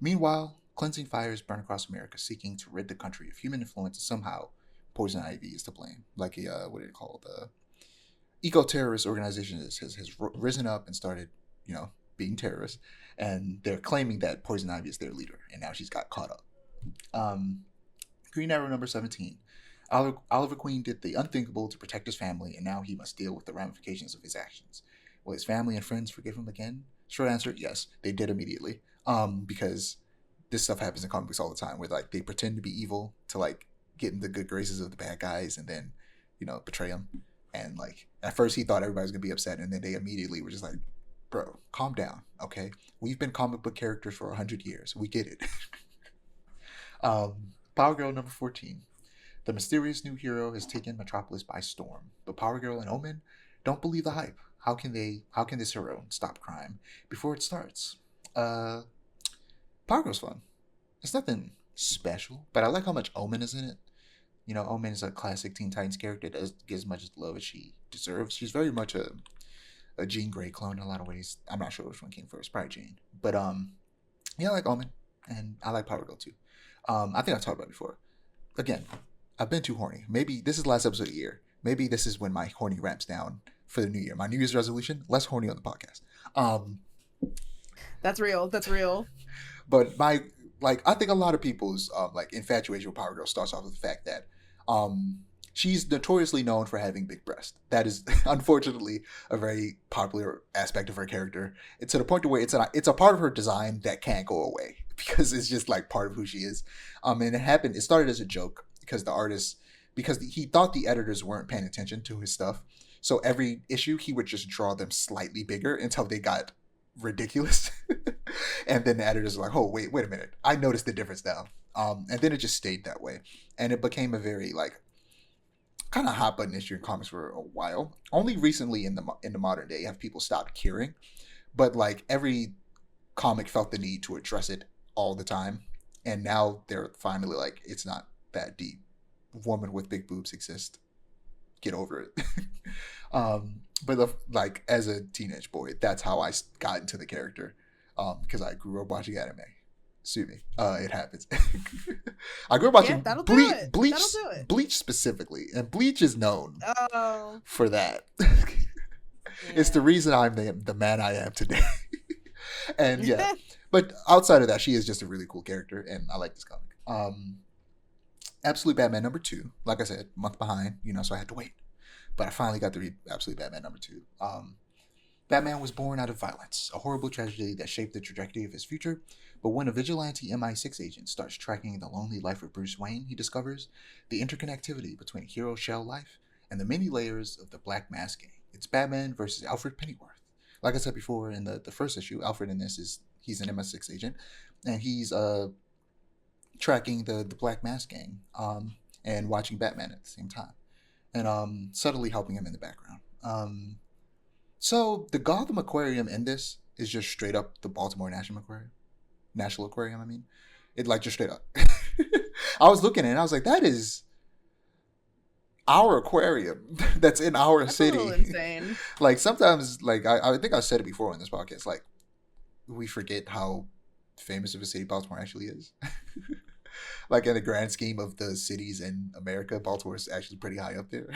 Meanwhile, cleansing fires burn across America, seeking to rid the country of human influence, and somehow Poison Ivy is to blame. Like a, what do you call it? Eco-terrorist organization has risen up and started, being terrorists, and they're claiming that Poison Ivy is their leader, and now she's got caught up. Um, Green Arrow number 17. Oliver Queen did the unthinkable to protect his family, and now he must deal with the ramifications of his actions. Will his family and friends forgive him again? Short answer, yes, they did immediately. Because this stuff happens in comics all the time, where like they pretend to be evil to like get in the good graces of the bad guys, and then betray them. And like at first he thought everybody was gonna be upset, and then they immediately were just like, "Bro, calm down, okay? We've been comic book characters for 100 years. We get it." Power Girl number 14. The mysterious new hero has taken Metropolis by storm, but Power Girl and Omen don't believe the hype. How can this hero stop crime before it starts? Uh, Power Girl's fun. It's nothing special, but I like how much Omen is in it. Omen is a classic Teen Titans character that doesn't get as much love as she deserves. She's very much a Jean Grey clone in a lot of ways. I'm not sure which one came first, probably Jean. But yeah, I like Omen, and I like Power Girl too. I think I've talked about it before. Again, I've been too horny. Maybe this is the last episode of the year. Maybe this is when my horny ramps down for the new year. My New Year's resolution: less horny on the podcast. Um, That's real. That's real. but my like, I think a lot of people's like infatuation with Power Girl starts off with the fact that um, she's notoriously known for having big breasts. That is unfortunately a very popular aspect of her character. It's to the point to where it's a part of her design that can't go away because it's just like part of who she is. And it happened. It started as a joke because the artist, because he thought the editors weren't paying attention to his stuff. So every issue he would just draw them slightly bigger until they got ridiculous. And then the editors were like, oh, wait a minute. I noticed the difference now. And then it just stayed that way. And it became a very like kind of hot button issue in comics for a while. Only recently in the modern day have people stopped caring. But like every comic felt the need to address it all the time. And now they're finally like, it's not that deep. Woman with big boobs exist. Get over it. But like as a teenage boy, that's how I got into the character. Because I grew up watching anime. Sue me. It happens. I grew up watching that'll do it. Bleach. That'll do it. Bleach specifically, and Bleach is known for that. It's the reason I'm the man I am today. And yeah, but outside of that, she is just a really cool character, and I like this comic. Absolute Batman #2. Like I said, month behind, so I had to wait. But I finally got to read Absolute Batman #2. Batman was born out of violence, a horrible tragedy that shaped the trajectory of his future. But when a vigilante MI6 agent starts tracking the lonely life of Bruce Wayne, he discovers the interconnectivity between a hero's shell life and the many layers of the Black Mask gang. It's Batman versus Alfred Pennyworth. Like I said before in the first issue, Alfred in this he's an MI6 agent, and he's tracking the Black Mask gang and watching Batman at the same time, and subtly helping him in the background. So the Gotham Aquarium in this is just straight up the Baltimore National Aquarium. I mean, it like just straight up. I was looking at it and I was like, that is our aquarium that's in our city. A little insane. Like sometimes, like I think I said it before in this podcast, like we forget how famous of a city Baltimore actually is. Like in the grand scheme of the cities in America, Baltimore is actually pretty high up there.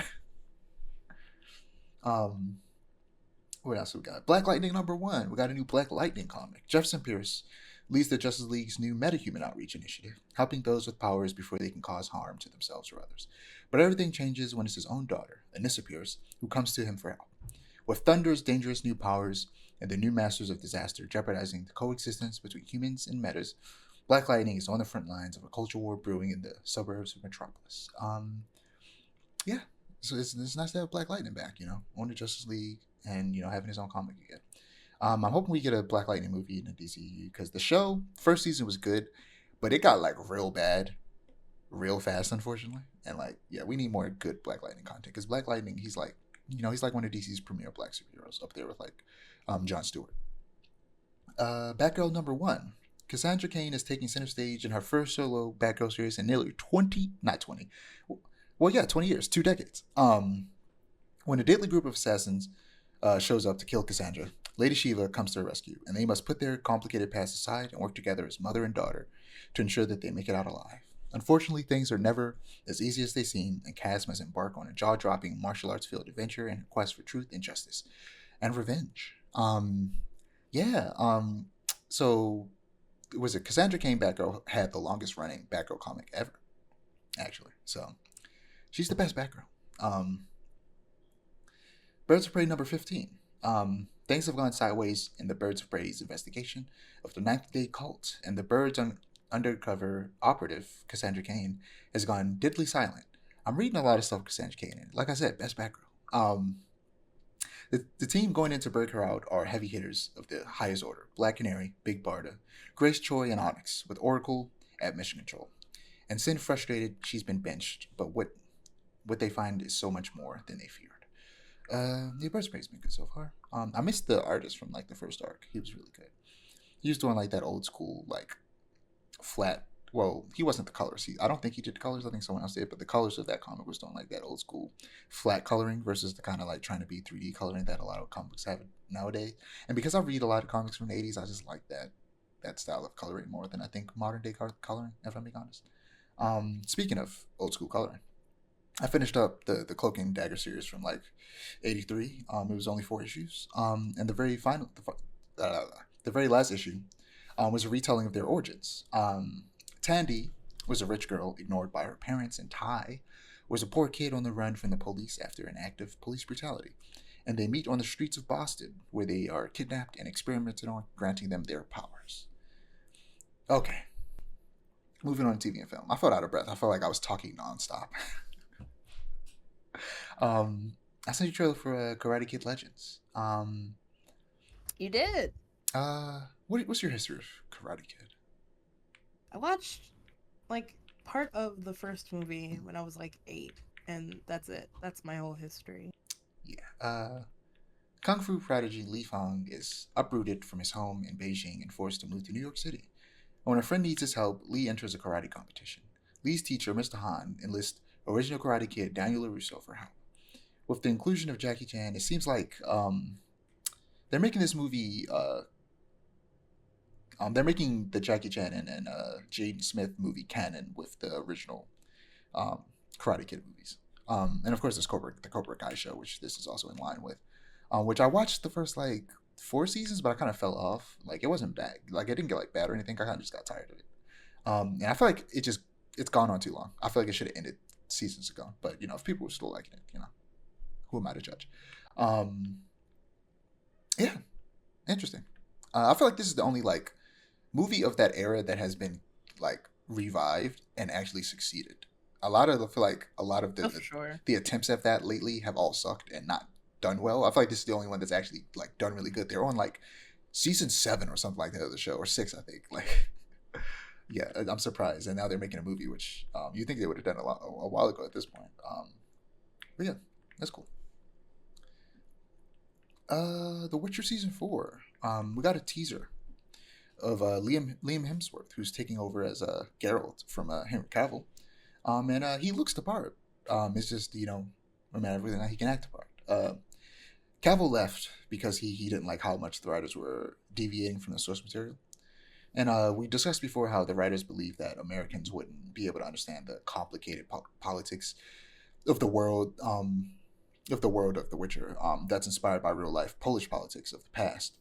What else we got? Black Lightning #1. We got a new Black Lightning comic. Jefferson Pierce leads the Justice League's new metahuman outreach initiative, helping those with powers before they can cause harm to themselves or others. But everything changes when it's his own daughter, Anissa Pierce, who comes to him for help. With Thunder's dangerous new powers and the new Masters of Disaster jeopardizing the coexistence between humans and metas, Black Lightning is on the front lines of a culture war brewing in the suburbs of Metropolis. Yeah, so it's nice to have Black Lightning back, on the Justice League and, having his own comic again. I'm hoping we get a Black Lightning movie in the DCU because the show, first season was good, but it got like real bad real fast, unfortunately. And like, yeah, we need more good Black Lightning content because Black Lightning, he's like one of DC's premier black superheroes up there with like Jon Stewart. Batgirl #1. Cassandra Cain is taking center stage in her first solo Batgirl series in nearly 20 years, 2 decades. When a deadly group of assassins shows up to kill Cassandra, Lady Shiva comes to her rescue, and they must put their complicated past aside and work together as mother and daughter to ensure that they make it out alive. Unfortunately, things are never as easy as they seem, and Cass must embark on a jaw-dropping martial arts-filled adventure in her quest for truth and justice and revenge. So was it Cassandra Cain Batgirl had the longest running Batgirl comic ever, actually. So she's the best Batgirl. Birds of Prey #15. Things have gone sideways in the Birds of Prey's investigation of the Ninth Day cult, and the Birds undercover operative, Cassandra Cain, has gone deadly silent. I'm reading a lot of stuff with Cassandra Cain in it. Like I said, best Batgirl. The team going in to break her out are heavy hitters of the highest order: Black Canary, Big Barda, Grace Choi, and Onyx, with Oracle at mission control. And Sin frustrated, she's been benched, but what they find is so much more than they feared. The Birds of Prey's been good so far. I missed the artist from like the first arc. He was really good. He was doing like that old school like flat. Well, he wasn't the colors. I don't think he did the colors. I think someone else did. But the colors of that comic was doing like that old school flat coloring versus the kind of like trying to be 3D coloring that a lot of comics have nowadays. And because I read a lot of comics from the 80s, I just like that that style of coloring more than I think modern day coloring, if I'm being honest. Speaking of old school coloring, I finished up the Cloak and Dagger series from like '83. It was only 4 issues. And the very last issue, was a retelling of their origins. Tandy was a rich girl ignored by her parents, and Tai was a poor kid on the run from the police after an act of police brutality. And they meet on the streets of Boston, where they are kidnapped and experimented on, granting them their powers. Okay, moving on to TV and film. I felt out of breath. I felt like I was talking nonstop. I sent you a trailer for Karate Kid Legends. You did. What's your history of Karate Kid? I watched like part of the first movie when I was like 8, and that's it. That's my whole history. Yeah. Kung Fu prodigy Li Fang is uprooted from his home in Beijing and forced to move to New York City. When a friend needs his help, Li enters a karate competition. Li's teacher, Mr. Han, enlists original Karate Kid Daniel LaRusso for help. With the inclusion of Jackie Chan, it seems like they're making this movie. They're making the Jackie Chan and Jaden Smith movie canon with the original Karate Kid movies. And of course, there's the Cobra Kai show, which this is also in line with. Which I watched the first like 4 seasons, but I kind of fell off. Like it wasn't bad. Like it didn't get like bad or anything. I kind of just got tired of it. And I feel like it's gone on too long. I feel like it should have ended seasons ago. But if people were still liking it, who am I to judge? Yeah, interesting. I feel like this is the only like movie of that era that has been like revived and actually succeeded. I feel like a lot of the attempts at that lately have all sucked and not done well. I feel like this is the only one that's actually like done really good. They're on like season 7 or something like that of the show, or 6, I think. Like, yeah, I'm surprised. And now they're making a movie, which you think they would have done a while ago at this point. But yeah, that's cool. The Witcher season 4. We got a teaser of Liam Hemsworth, who's taking over as Geralt from Henry Cavill. And he looks the part. It's just no matter whether or not he can act the part. Cavill left because he didn't like how much the writers were deviating from the source material. And we discussed before how the writers believe that Americans wouldn't be able to understand the complicated politics of the world of The Witcher that's inspired by real life Polish politics of the past.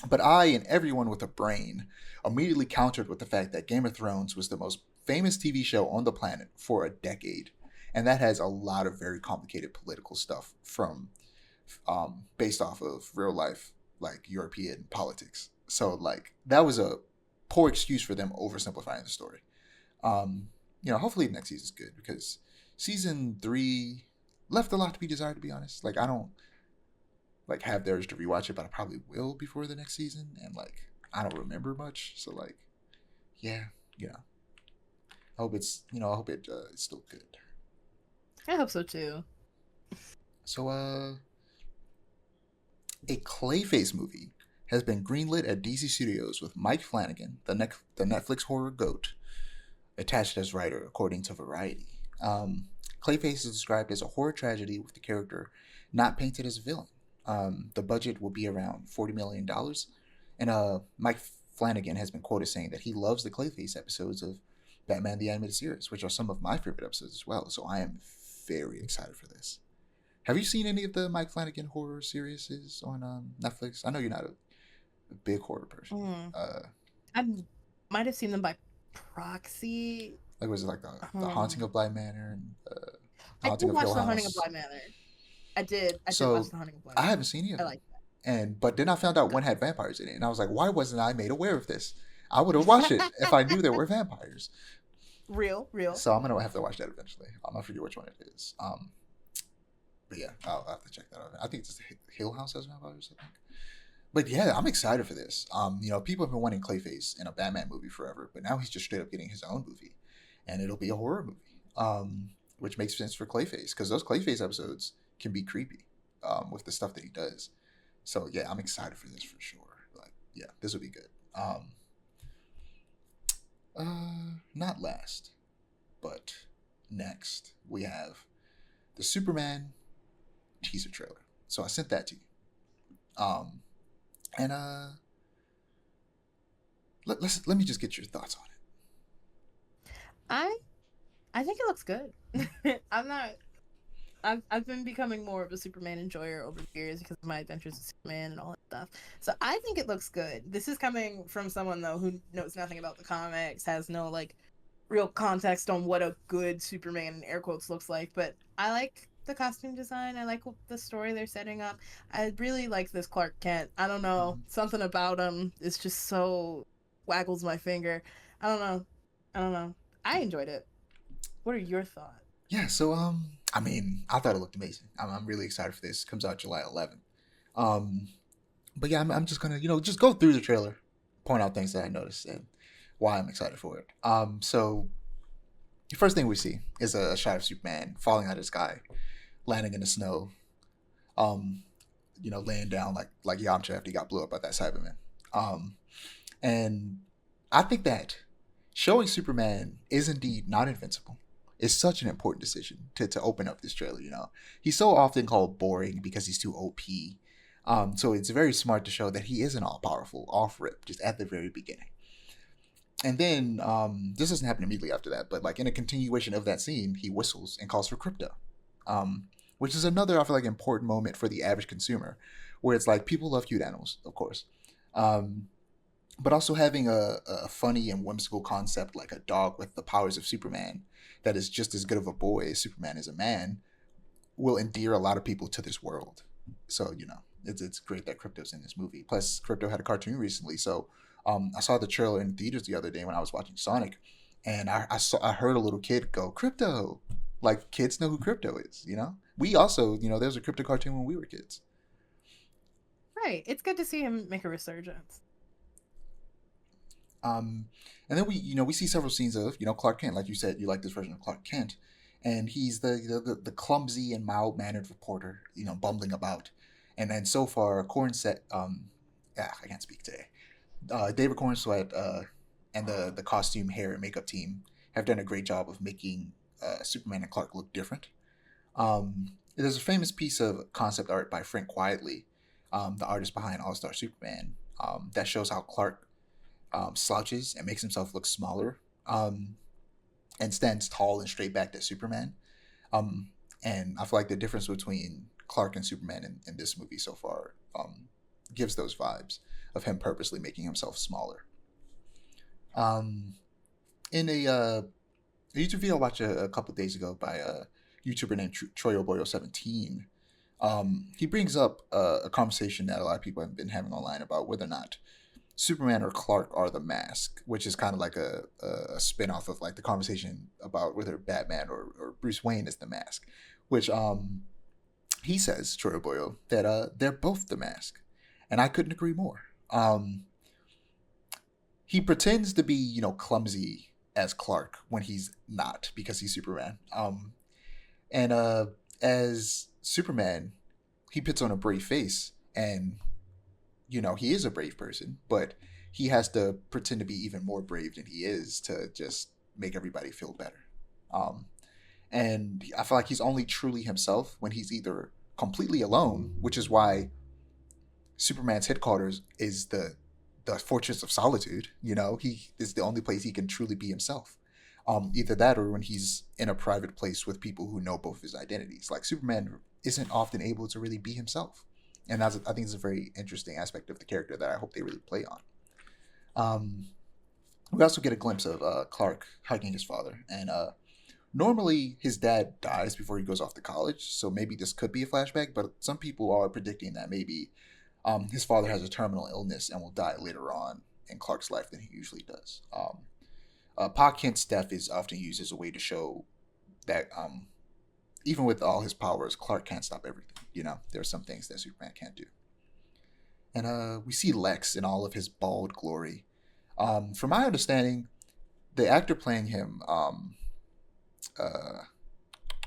But I and everyone with a brain immediately countered with the fact that Game of Thrones was the most famous TV show on the planet for a decade, and that has a lot of very complicated political stuff from based off of real life like European politics. So like that was a poor excuse for them oversimplifying the story. Hopefully next season's good because season 3 left a lot to be desired. To be honest, like I don't like have the urge to rewatch it, but I probably will before the next season. And like I don't remember much, so like yeah. I hope it's it's still good. I hope so too. So a Clayface movie has been greenlit at DC Studios with Mike Flanagan, the Netflix horror goat, attached as writer, according to Variety. Clayface is described as a horror tragedy with the character not painted as a villain. The budget will be around $40 million. And Mike Flanagan has been quoted saying that he loves the Clayface episodes of Batman the Animated Series, which are some of my favorite episodes as well. So I am very excited for this. Have you seen any of the Mike Flanagan horror series on Netflix? I know you're not a big horror person. I might have seen them by proxy. Like was it like the Haunting of Bly Manor and I did watch The Haunting of Bly Manor. I did watch The Haunting of Bly Manor. I haven't seen any of them. I like that. But then I found out one had vampires in it, and I was like, why wasn't I made aware of this? I would have watched it if I knew there were vampires. Real. So I'm gonna have to watch that eventually. I forget which one it is. But yeah, I'll have to check that out. I think it's Hill House has vampires, I think. But yeah, I'm excited for this. People have been wanting Clayface in a Batman movie forever, but now he's just straight up getting his own movie, and it'll be a horror movie, which makes sense for Clayface because those Clayface episodes can be creepy with the stuff that he does. So yeah, I'm excited for this for sure. Like, yeah, this will be good. Not last, but next we have the Superman teaser trailer. So I sent that to you. And let me just get your thoughts on I I think it looks good. I'm not. I've been becoming more of a Superman enjoyer over the years because of my adventures with Superman and all that stuff. So I think it looks good. This is coming from someone though who knows nothing about the comics, has no like real context on what a good Superman in air quotes looks like. But I like the costume design. I like the story they're setting up. I really like this Clark Kent. I don't it. know, something about him is just so waggles my finger. I don't know. I don't know. I enjoyed it. What are your thoughts? Yeah, so I mean, I thought it looked amazing. I'm really excited for this. It comes out July 11th. Um, but yeah, I'm just gonna just go through the trailer, point out things that I noticed and why I'm excited for it. So the first thing we see is a shot of Superman falling out of the sky, landing in the snow. Um, laying down like Yamcha after he got blew up by that Cyberman. Um, and I think that showing Superman is indeed not invincible is such an important decision to open up this trailer. He's so often called boring because he's too OP. So it's very smart to show that he isn't all powerful off rip, just at the very beginning. And then this doesn't happen immediately after that, but like in a continuation of that scene, he whistles and calls for crypto, which is another I feel like important moment for the average consumer, where it's like people love cute animals, of course, um, but also having a funny and whimsical concept like a dog with the powers of Superman that is just as good of a boy as Superman is a man will endear a lot of people to this world. So it's great that Crypto's in this movie. Plus, Crypto had a cartoon recently, so I saw the trailer in theaters the other day when I was watching Sonic, and I heard a little kid go Crypto. Like kids know who Crypto is. We also there was a Crypto cartoon when we were kids. Right. It's good to see him make a resurgence. Um, and then we see several scenes of Clark Kent, like you said, you like this version of Clark Kent, and he's the clumsy and mild mannered reporter, bumbling about, and then so far, I can't speak today. David Cornsweet and the costume, hair, and makeup team have done a great job of making Superman and Clark look different. There's a famous piece of concept art by Frank Quietly, the artist behind All Star Superman, that shows how Clark slouches and makes himself look smaller, and stands tall and straight backed as Superman. Um, and I feel like the difference between Clark and Superman in this movie so far gives those vibes of him purposely making himself smaller. Um, in a YouTube video I watched a couple days ago by a YouTuber named Troyoboyo17, he brings up a conversation that a lot of people have been having online about whether or not Superman or Clark are the mask, which is kind of like a spin off of like the conversation about whether Batman or Bruce Wayne is the mask, which he says, Troy Boyle, that they're both the mask. And I couldn't agree more. He pretends to be, clumsy as Clark when he's not because he's Superman. And as Superman, he puts on a brave face and he is a brave person, but he has to pretend to be even more brave than he is to just make everybody feel better. Um, and I feel like he's only truly himself when he's either completely alone, which is why Superman's headquarters is the Fortress of Solitude. He is the only place he can truly be himself. Either that or when he's in a private place with people who know both his identities. Like Superman isn't often able to really be himself, and I think it's a very interesting aspect of the character that I hope they really play on. Um, we also get a glimpse of Clark hugging his father, and normally his dad dies before he goes off to college, so maybe this could be a flashback. But some people are predicting that maybe his father has a terminal illness and will die later on in Clark's life than he usually does. Pa Kent's death is often used as a way to show that even with all his powers, Clark can't stop everything. There are some things that Superman can't do. And we see Lex in all of his bald glory. From my understanding, the actor playing him, uh,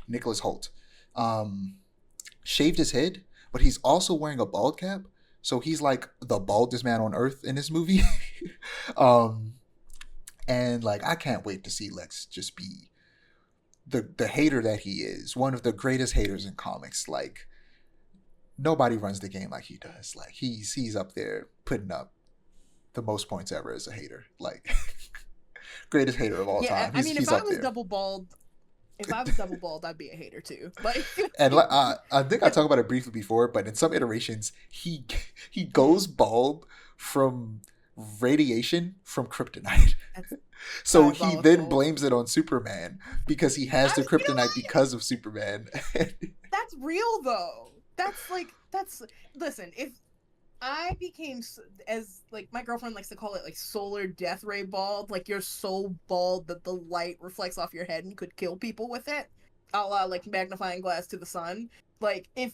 Nicholas Holt, um, shaved his head, but he's also wearing a bald cap. So he's like the baldest man on earth in this movie. um, and like I can't wait to see Lex just be the hater that he is, one of the greatest haters in comics. Like nobody runs the game like he does. Like he's up there putting up the most points ever as a hater. Like greatest hater of all Yeah, time. I mean, He's up there. if I was double bald, I'd be a hater too. Like, And I think I talked about it briefly before, but in some iterations, he goes bald from radiation from kryptonite. that's So he then diabolical. blames it on Superman because he has the You know kryptonite what? because of Superman. That's real though. That's listen. If I became as like my girlfriend likes to call it like solar death ray bald, like you're so bald that the light reflects off your head and could kill people with it, a la like magnifying glass to the sun. Like if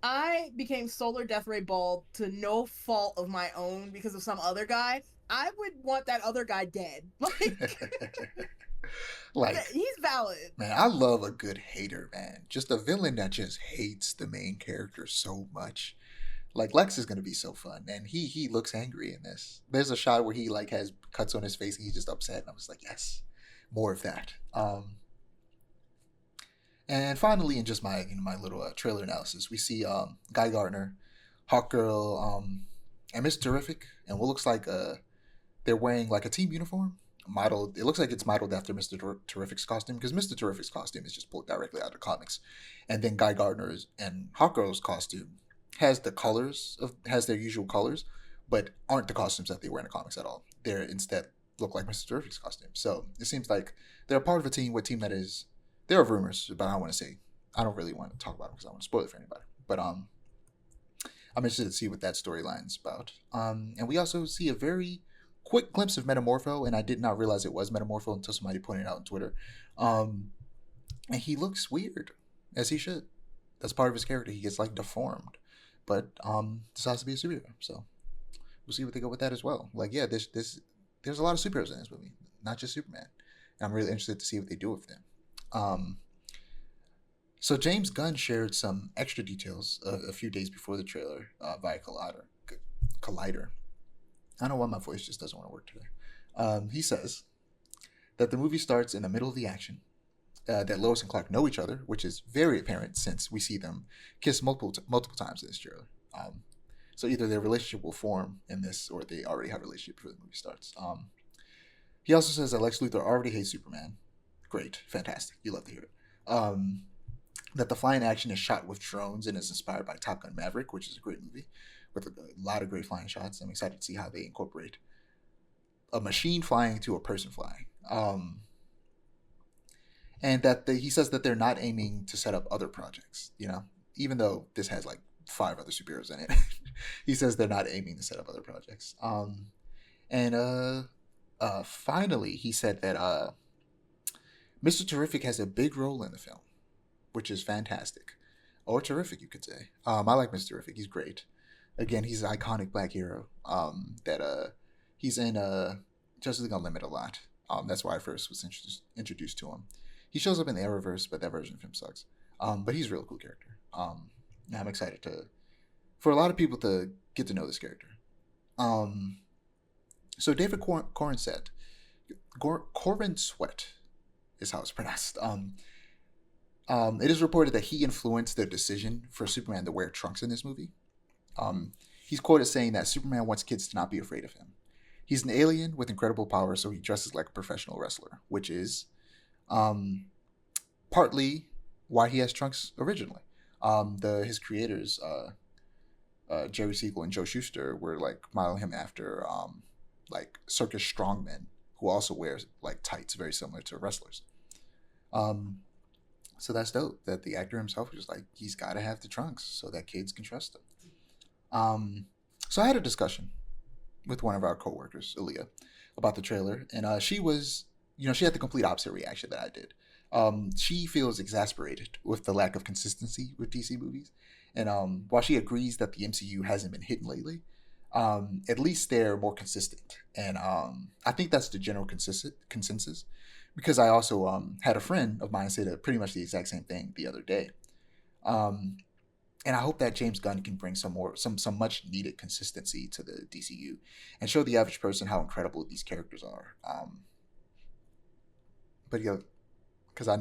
I became solar death ray bald to no fault of my own because of some other guy, I would want that other guy dead. Like Like, he's valid. man, I love a good hater, man. Just a villain that just hates the main character so much. Like Lex is gonna be so fun, and he looks angry in this. There's a shot where he like has cuts on his face and he's just upset, and I was like, yes, more of that. And finally, in just my little trailer analysis, we see Guy Gardner, Hawkgirl, and Miss Terrific, and what looks like they're wearing like a team uniform. Modeled, it looks like it's modeled after Mr. Terrific's costume because Mr. Terrific's costume is just pulled directly out of the comics, and then Guy Gardner's and Hawkgirl's costume has their usual colors, but aren't the costumes that they wear in the comics at all. They're instead look like Mr. Terrific's costume. So it seems like they're a part of a team. What team that is? There are rumors, but I don't want to say. I don't really want to talk about it because I want to spoil it for anybody. But I'm interested to see what that storyline's about. And we also see a very quick glimpse of Metamorpho, and I did not realize it was Metamorpho until somebody pointed it out on Twitter. And he looks weird, as he should. That's part of his character. He gets like deformed, but decides to be a superhero. So we'll see what they go with that as well. Like, yeah, there's a lot of superheroes in this movie, not just Superman. And I'm really interested to see what they do with them. So James Gunn shared some extra details a few days before the trailer via Collider. I don't know why my voice just doesn't want to work today. He says that the movie starts in the middle of the action, that Lois and Clark know each other, which is very apparent since we see them kiss multiple times in this trailer. So either their relationship will form in this, or they already have a relationship before the movie starts. He also says that Lex Luthor already hates Superman. Great, fantastic. You love to hear it. That the flying action is shot with drones and is inspired by Top Gun Maverick, which is a great movie with a lot of great flying shots. I'm excited to see how they incorporate a machine flying to a person flying. And that he says that they're not aiming to set up other projects, even though this has like 5 other superheroes in it. He says they're not aiming to set up other projects. And finally, he said that Mr. Terrific has a big role in the film, which is fantastic. Or terrific, you could say. I like Mr. Terrific. He's great. Again, he's an iconic black hero that he's in Justice League Unlimited a lot. That's why I first was introduced to him. He shows up in the Arrowverse, but that version of him sucks. But he's a real cool character. I'm excited for a lot of people to get to know this character. So David Corn said, Corin Sweat is how it's pronounced. It is reported that he influenced the decision for Superman to wear trunks in this movie. He's quoted saying that Superman wants kids to not be afraid of him. He's an alien with incredible power, so he dresses like a professional wrestler, which is partly why he has trunks originally. His creators, Jerry Siegel and Joe Shuster, were like modeling him after like circus strongmen who also wear like tights very similar to wrestlers. So that's dope that the actor himself was like, he's got to have the trunks so that kids can trust him. So I had a discussion with one of our coworkers, Aaliyah, about the trailer, and she was, she had the complete opposite reaction that I did. She feels exasperated with the lack of consistency with DC movies, and while she agrees that the MCU hasn't been hitting lately, at least they're more consistent, and I think that's the general consensus. Because I also had a friend of mine say pretty much the exact same thing the other day, and I hope that James Gunn can bring some much needed consistency to the DCU, and show the average person how incredible these characters are. But because I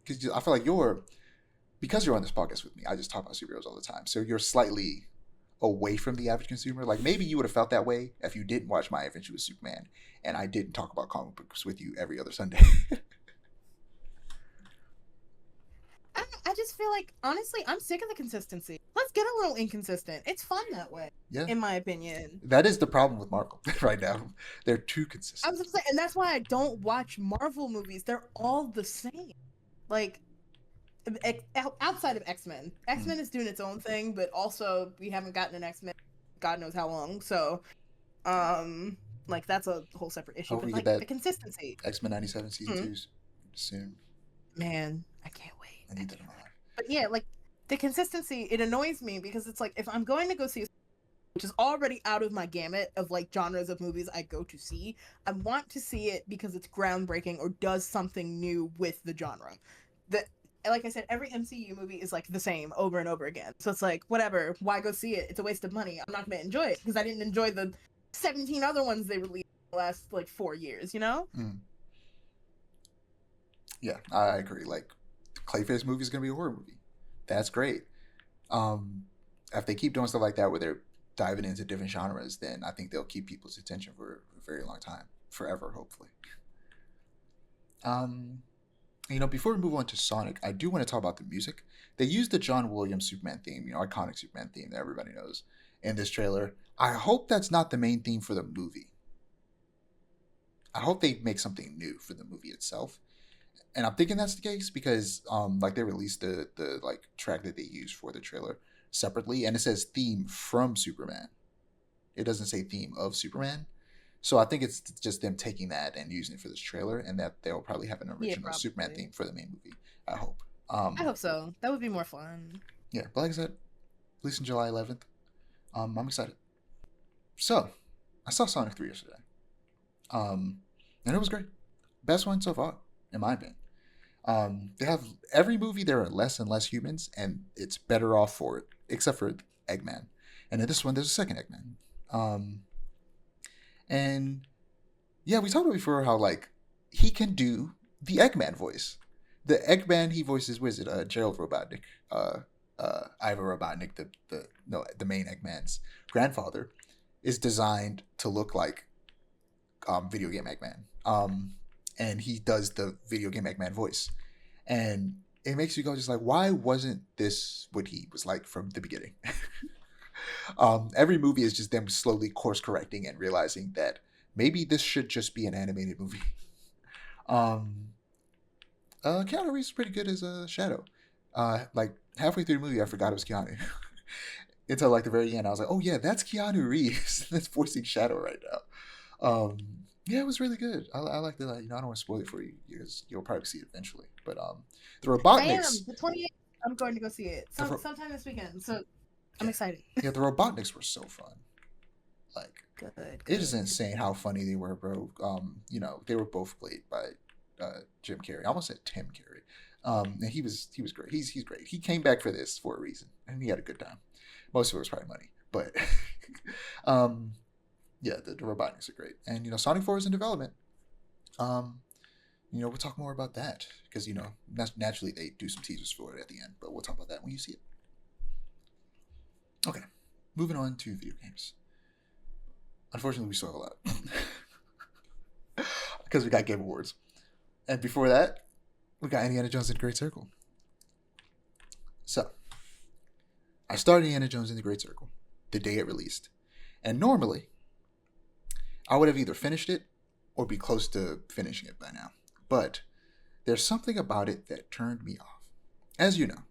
feel like because you're on this podcast with me, I just talk about superheroes all the time, so you're slightly away from the average consumer. Like maybe you would have felt that way if you didn't watch My Adventure with Superman and I didn't talk about comic books with you every other Sunday. I just feel like, honestly, I'm sick of the consistency. Let's get a little inconsistent. It's fun that way, Yeah, in my opinion. that is the problem with Marvel right now. They're too I consistent. was gonna say, and that's why I don't watch Marvel movies. They're all the same. Like, outside of X-Men. X-Men is doing its own thing, but also we haven't gotten an X-Men God knows how long. So, like that's a whole separate issue. Hopefully But we get like that the consistency. X-Men 97 season 2 soon. Man, I can't wait. I need that in my life. But yeah, like the consistency, it annoys me because it's like if I'm going to go see, which is already out of my gamut of like genres of movies I go to see, I want to see it because it's groundbreaking or does something new with the genre. The Like I said, every MCU movie is like the same over and over again. So it's like whatever, why go see it? It's a waste of money. I'm not going to enjoy it because I didn't enjoy the 17 other ones they released in the last like 4 years, you know? Yeah, I agree. Like Clayface movie is gonna be a horror movie. That's great. If they keep doing stuff like that where they're diving into different genres, then I think they'll keep people's attention for a very long time, forever, hopefully. Before we move on to Sonic, I do want to talk about the music. They used the John Williams Superman theme, iconic Superman theme that everybody knows, in this trailer. I hope that's not the main theme for the movie. I hope they make something new for the movie itself. And I'm thinking that's the case because like they released the like track that they used for the trailer separately, and it says theme from Superman. It doesn't say theme of Superman. So I think it's just them taking that and using it for this trailer, and that they'll probably have an original Superman theme for the main movie. I hope. I hope so. That would be more fun. Yeah, but like I said, released on July 11th. I'm excited. So, I saw Sonic 3 yesterday. And it was great. Best one so far, in my opinion. They have every movie there are less and less humans, and it's better off for it, except for Eggman. And in this one, there's a second Eggman. And yeah, we talked about before how like he can do the Eggman voice. The Eggman he voices, was it Gerald Robotnik, Ivor Robotnik, the main Eggman's grandfather, is designed to look like video game Eggman. And he does the video game Eggman voice. And it makes you go just like, why wasn't this what he was like from the beginning? Every movie is just them slowly course correcting and realizing that maybe this should just be an animated movie. Keanu Reeves is pretty good as a Shadow. Like halfway through the movie, I forgot it was Keanu. Until like the very end, I was like, oh yeah, that's Keanu Reeves that's voicing Shadow right now. Yeah, it was really good. I like that. I don't want to spoil it for you because you'll probably see it eventually. But the Robotniks. I am the 28th. I'm going to go see it sometime this weekend. So I'm excited. Yeah, the Robotniks were so fun. Like, good. It is insane how funny they were, bro. They were both played by Jim Carrey. I almost said Tim Carrey. And he was great. He's great. He came back for this for a reason, and he had a good time. Most of it was probably money, but yeah, the Robotniks are great. And Sonic 4 is in development. We'll talk more about that because naturally they do some teasers for it at the end, but we'll talk about that when you see it. Okay, moving on to video games. Unfortunately, we still have a lot because we got Game Awards, and before that, we got Indiana Jones and the Great Circle. So, I started Indiana Jones and the Great Circle the day it released, and normally, I would have either finished it or be close to finishing it by now. But there's something about it that turned me off. As you know,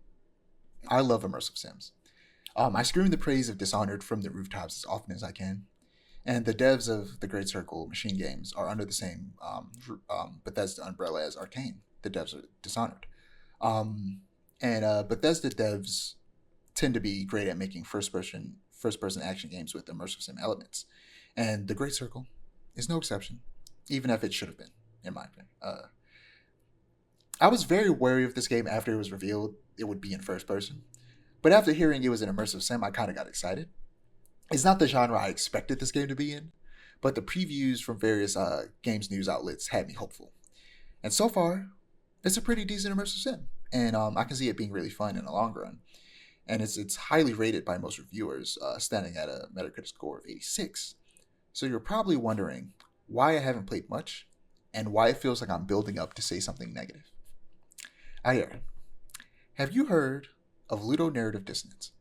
I love immersive sims. I scream the praise of Dishonored from the rooftops as often as I can. And the devs of the Great Circle Machine Games are under the same Bethesda umbrella as Arcane, the devs of Dishonored. Bethesda devs tend to be great at making first-person action games with immersive sim elements. And the Great Circle is no exception, even if it should have been, in my opinion. I was very wary of this game after it was revealed it would be in first person. But after hearing it was an immersive sim, I kind of got excited. It's not the genre I expected this game to be in, but the previews from various games news outlets had me hopeful. And so far, it's a pretty decent immersive sim. And I can see it being really fun in the long run. and it's highly rated by most reviewers, standing at a Metacritic score of 86. So you're probably wondering why I haven't played much, and why it feels like I'm building up to say something negative. Aiara, have you heard of ludonarrative dissonance?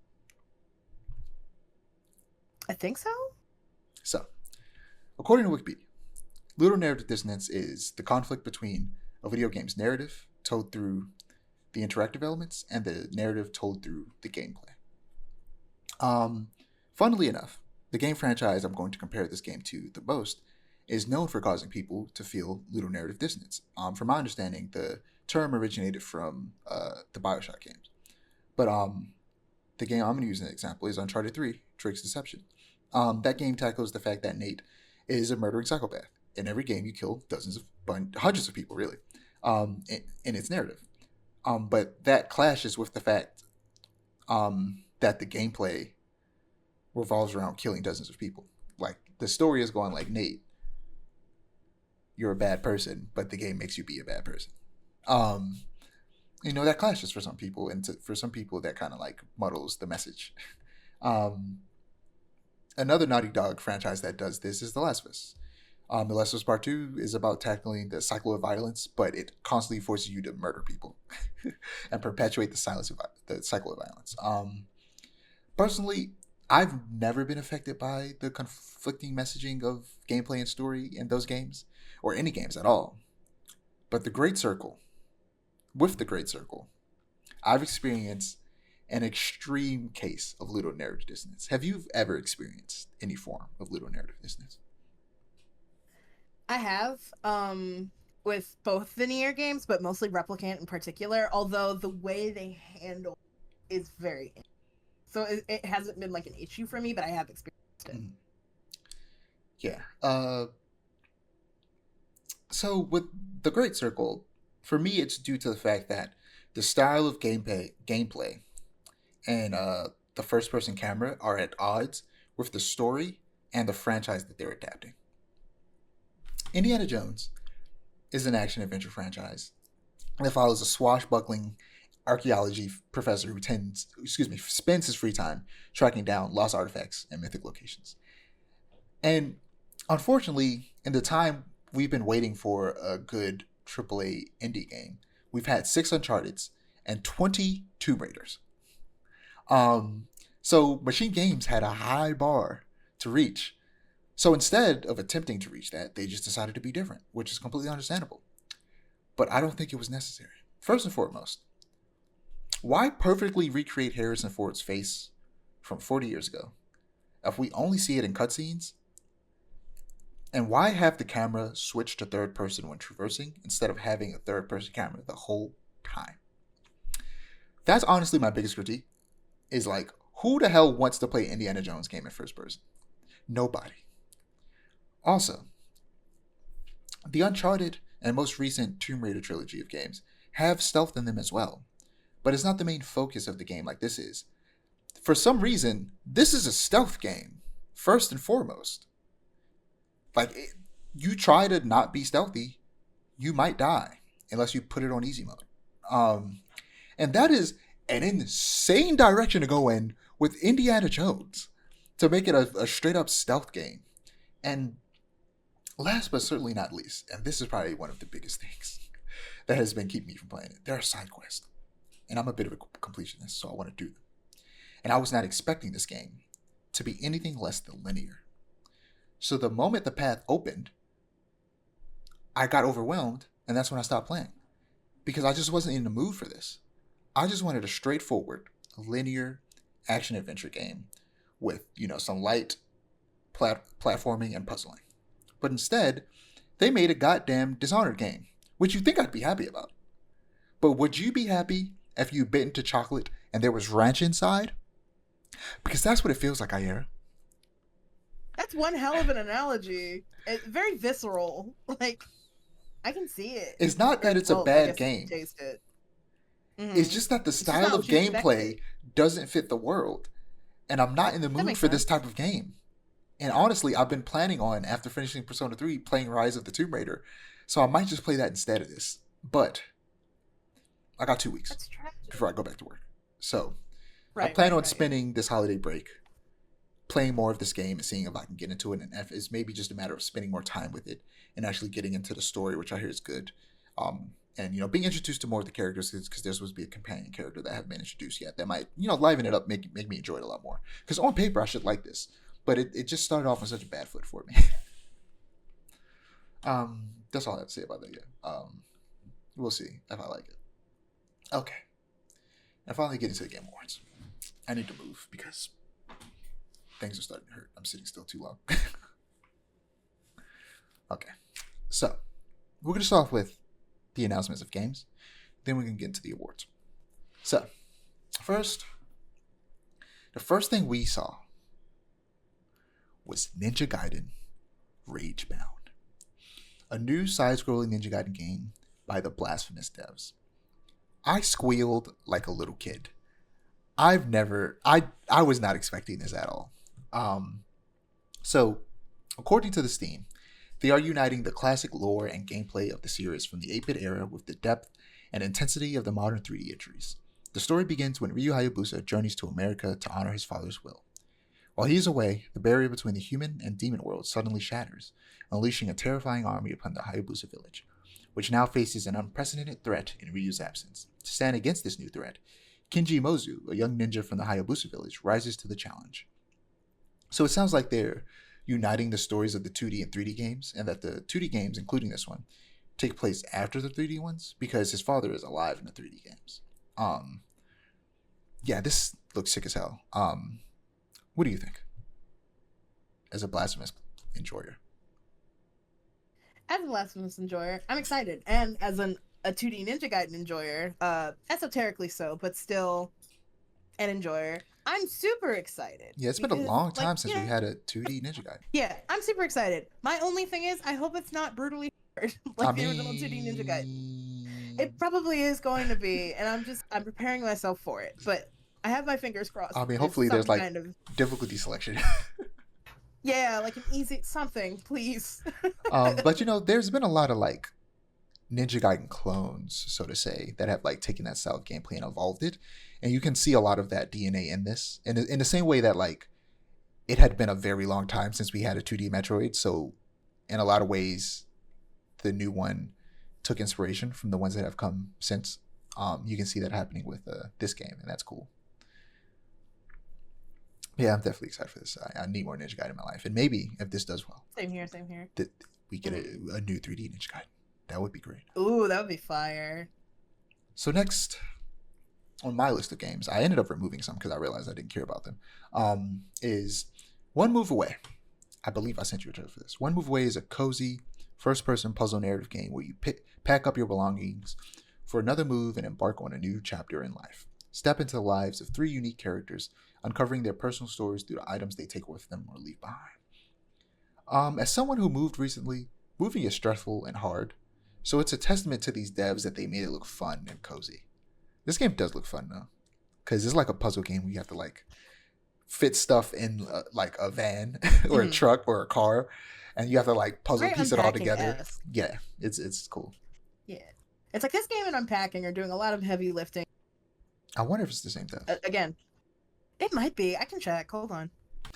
I think so. So, according to Wikipedia, ludonarrative dissonance is the conflict between a video game's narrative told through the interactive elements and the narrative told through the gameplay. Funnily enough, the game franchise I'm going to compare this game to the most is known for causing people to feel ludonarrative dissonance. From my understanding, the term originated from the Bioshock games. But the game I'm going to use as an example is Uncharted 3, Drake's Deception. That game tackles the fact that Nate is a murdering psychopath. In every game, you kill hundreds of people, really, in its narrative. But that clashes with the fact that the gameplay revolves around killing dozens of people. Like, the story is going like, Nate, you're a bad person, but the game makes you be a bad person. That clashes for some people, and for some people that kind of like muddles the message. Another Naughty Dog franchise that does this is The Last of Us. The Last of Us Part 2 is about tackling the cycle of violence, but it constantly forces you to murder people and perpetuate the cycle of violence. Personally, I've never been affected by the conflicting messaging of gameplay and story in those games, or any games at all. But with the Great Circle, I've experienced an extreme case of ludonarrative dissonance. Have you ever experienced any form of ludonarrative dissonance? I have, with both the Nier games, but mostly Replicant in particular, although the way they handle is very interesting. So it hasn't been like an issue for me, but I have experienced it. Yeah. So with the Great Circle, for me, it's due to the fact that the style of gameplay and the first-person camera are at odds with the story and the franchise that they're adapting. Indiana Jones is an action-adventure franchise that follows a swashbuckling archaeology professor who spends his free time tracking down lost artifacts and mythic locations. And unfortunately, in the time we've been waiting for a good AAA indie game, we've had 6 Uncharted's and 20 Tomb Raiders. So Machine Games had a high bar to reach. So instead of attempting to reach that, they just decided to be different, which is completely understandable. But I don't think it was necessary. First and foremost, why perfectly recreate Harrison Ford's face from 40 years ago if we only see it in cutscenes? And why have the camera switch to third person when traversing instead of having a third person camera the whole time? That's honestly my biggest critique. Is like, who the hell wants to play Indiana Jones game in first person? Nobody. Also, the Uncharted and most recent Tomb Raider trilogy of games have stealth in them as well, but it's not the main focus of the game like this is. For some reason, this is a stealth game, first and foremost. Like, you try to not be stealthy, you might die, unless you put it on easy mode. And that is an insane direction to go in with Indiana Jones, to make it a straight-up stealth game. And last but certainly not least, and this is probably one of the biggest things that has been keeping me from playing it, there are side quests. And I'm a bit of a completionist, so I want to do them. And I was not expecting this game to be anything less than linear. So the moment the path opened, I got overwhelmed, and that's when I stopped playing. Because I just wasn't in the mood for this. I just wanted a straightforward, linear action-adventure game with, some light platforming and puzzling. But instead, they made a goddamn Dishonored game, which you'd think I'd be happy about. But would you be happy if you bit into chocolate and there was ranch inside? Because that's what it feels like, Aiara. That's one hell of an analogy. It's very visceral. Like, I can see it. It's not that it's a bad game. Taste it. Mm-hmm. It's just that the style of gameplay doesn't fit the world. And I'm not in the mood for this type of game. And honestly, I've been planning on, after finishing Persona 3, playing Rise of the Tomb Raider. So I might just play that instead of this. But I got 2 weeks before I go back to work. So I Right, plan right, on right. spending this holiday break playing more of this game and seeing if I can get into it. And if it's maybe just a matter of spending more time with it and actually getting into the story, which I hear is good. And being introduced to more of the characters because there's supposed to be a companion character that haven't been introduced yet that might liven it up, make me enjoy it a lot more. Because on paper I should like this, but it just started off on such a bad foot for me. That's all I have to say about that. Yeah. We'll see if I like it. Okay. And finally get into the Game Awards. I need to move because things are starting to hurt. I'm sitting still too long. Okay. So, we're going to start off with the announcements of games. Then we can get into the awards. So, the first thing we saw was Ninja Gaiden Ragebound, a new side-scrolling Ninja Gaiden game by the Blasphemous devs. I squealed like a little kid. I was not expecting this at all. So, according to the Steam, they are uniting the classic lore and gameplay of the series from the 8-bit era with the depth and intensity of the modern 3D entries. The story begins when Ryu Hayabusa journeys to America to honor his father's will. While he is away, the barrier between the human and demon world suddenly shatters, unleashing a terrifying army upon the Hayabusa village, which now faces an unprecedented threat in Ryu's absence. To stand against this new threat, Kinji Mozu, a young ninja from the Hayabusa village, rises to the challenge. So it sounds like they're uniting the stories of the 2D and 3D games, and that the 2D games, including this one, take place after the 3D ones because his father is alive in the 3D games. Yeah, this looks sick as hell. What do you think? As a Blasphemous enjoyer. As a Blasphemous enjoyer, I'm excited. And as a 2D Ninja Gaiden enjoyer, esoterically so, but still an enjoyer, I'm super excited. Yeah, it's been a long time since we had a 2D Ninja Gaiden. Yeah, I'm super excited. My only thing is, I hope it's not brutally hard like the original 2D Ninja Gaiden. It probably is going to be, and I'm preparing myself for it. But I have my fingers crossed. I mean, hopefully there's like kind of difficulty selection. Yeah, like an easy something, please. But there's been a lot of like Ninja Gaiden clones, so to say, that have like taken that style of gameplay and evolved it, and you can see a lot of that DNA in this. And in the same way that like it had been a very long time since we had a 2D Metroid, so in a lot of ways, the new one took inspiration from the ones that have come since. You can see that happening with this game, and that's cool. Yeah, I'm definitely excited for this. I need more Ninja Gaiden in my life, and maybe if this does well, Same here. that we get a new 3D Ninja Gaiden. That would be great. Ooh, that would be fire. So next on my list of games, I ended up removing some because I realized I didn't care about them. Is One Move Away. I believe I sent you a trailer for this. One Move Away is a cozy first-person puzzle narrative game where you pack up your belongings for another move and embark on a new chapter in life. Step into the lives of 3 unique characters, uncovering their personal stories through the items they take with them or leave behind. As someone who moved recently, moving is stressful and hard, so it's a testament to these devs that they made it look fun and cozy. This game does look fun though, because it's like a puzzle game where you have to like fit stuff in like a van or a truck or a car, and you have to like puzzle piece it all together. Yeah, it's cool. Yeah, it's like this game and unpacking are doing a lot of heavy lifting. I wonder if it's the same devs. Again, it might be. I can check. Hold on.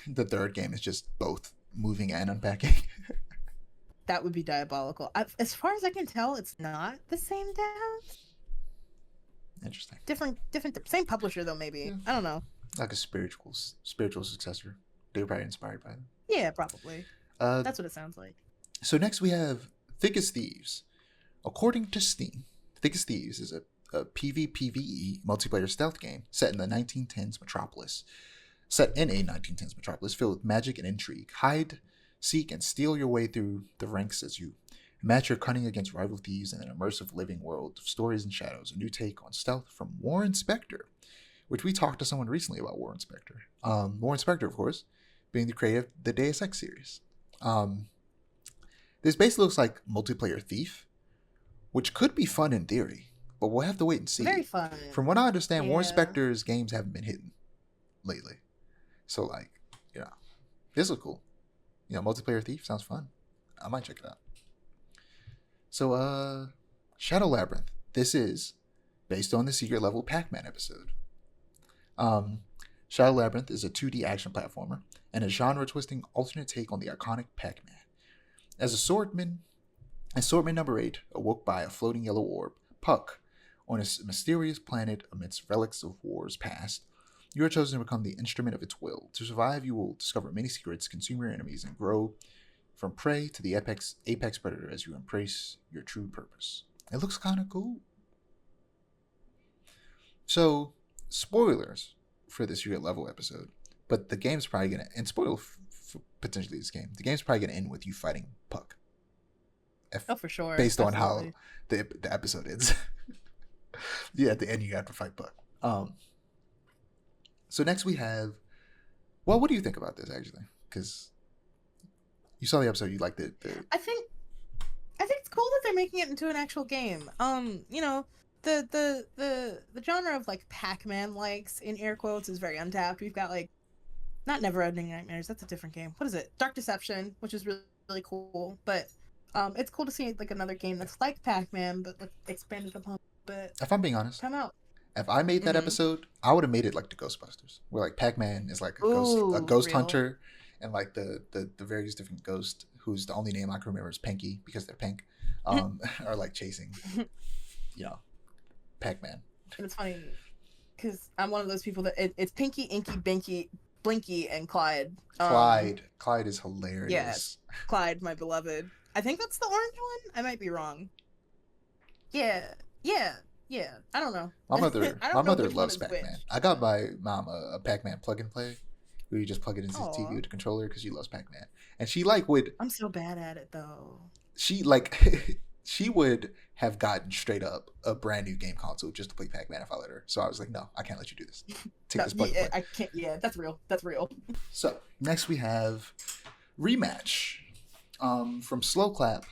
The third game is just both moving and unpacking. That would be diabolical. As far as I can tell, it's not the same devs. Interesting. Different, same publisher though. Maybe yeah. I don't know. Like a spiritual successor. They were probably inspired by them. Yeah, probably. That's what it sounds like. So next we have Thick as Thieves. According to Steam, Thick as Thieves is a PvPvE multiplayer stealth game set in a 1910s metropolis filled with magic and intrigue. Hide, seek, and steal your way through the ranks as you match your cunning against rival thieves in an immersive living world of stories and shadows. A new take on stealth from Warren Spector, which we talked to someone recently about Warren Spector. Warren Spector, of course, being the creator of the Deus Ex series. This basically looks like multiplayer Thief, which could be fun in theory, but we'll have to wait and see. Very fun. From what I understand, Warren Spector's games haven't been hitting lately. So, like, this looks cool. Multiplayer Thief sounds fun. I might check it out. So, Shadow Labyrinth. This is based on the Secret Level Pac-Man episode. Um, Shadow Labyrinth is a 2D action platformer and a genre-twisting alternate take on the iconic Pac-Man. As a Assortment number 8, awoke by a floating yellow orb, Puck, on a mysterious planet amidst relics of wars past. You are chosen to become the instrument of its will. To survive, you will discover many secrets, consume your enemies, and grow from prey to the apex predator as you embrace your true purpose. It looks kind of cool. So, spoilers for this year level episode, but the game's probably gonna and spoil potentially this game. The game's probably gonna end with you fighting Puck. Oh, for sure. Based on Absolutely. how the episode ends. Yeah, at the end you have to fight Puck. So next we have. Well, what do you think about this actually? Because you saw the episode, you liked it. I think it's cool that they're making it into an actual game. You know, the genre of like Pac-Man likes in air quotes is very untapped. We've got like not Never-Ending Nightmares. That's a different game. What is it? Dark Deception, which is really really cool. But it's cool to see like another game that's like Pac-Man but like expanded upon. But if I'm being honest, come out. if I made that episode, I would have made it like the Ghostbusters, where like Pac-Man is like a ghost real? hunter, and like the various different ghosts, whose the only name I can remember is Pinky because they're pink, are like chasing, you know, Pac-Man. And it's funny because I'm one of those people that it's Pinky, Inky, Binky, Blinky, and Clyde. Clyde is hilarious. Yes, Clyde, my beloved. I think that's the orange one. I might be wrong. Yeah. I don't know. My mother loves Pac-Man. Which. I got my mom a Pac-Man plug and play, where you just plug it into the TV with the controller because she loves Pac-Man, and she like would. I'm so bad at it though. She like she would have gotten straight up a brand new game console just to play Pac-Man if I let her. So I was like, no, I can't let you do this. Take this plug and play. I can't. Yeah, that's real. That's real. So next we have Rematch, from Slow Clap,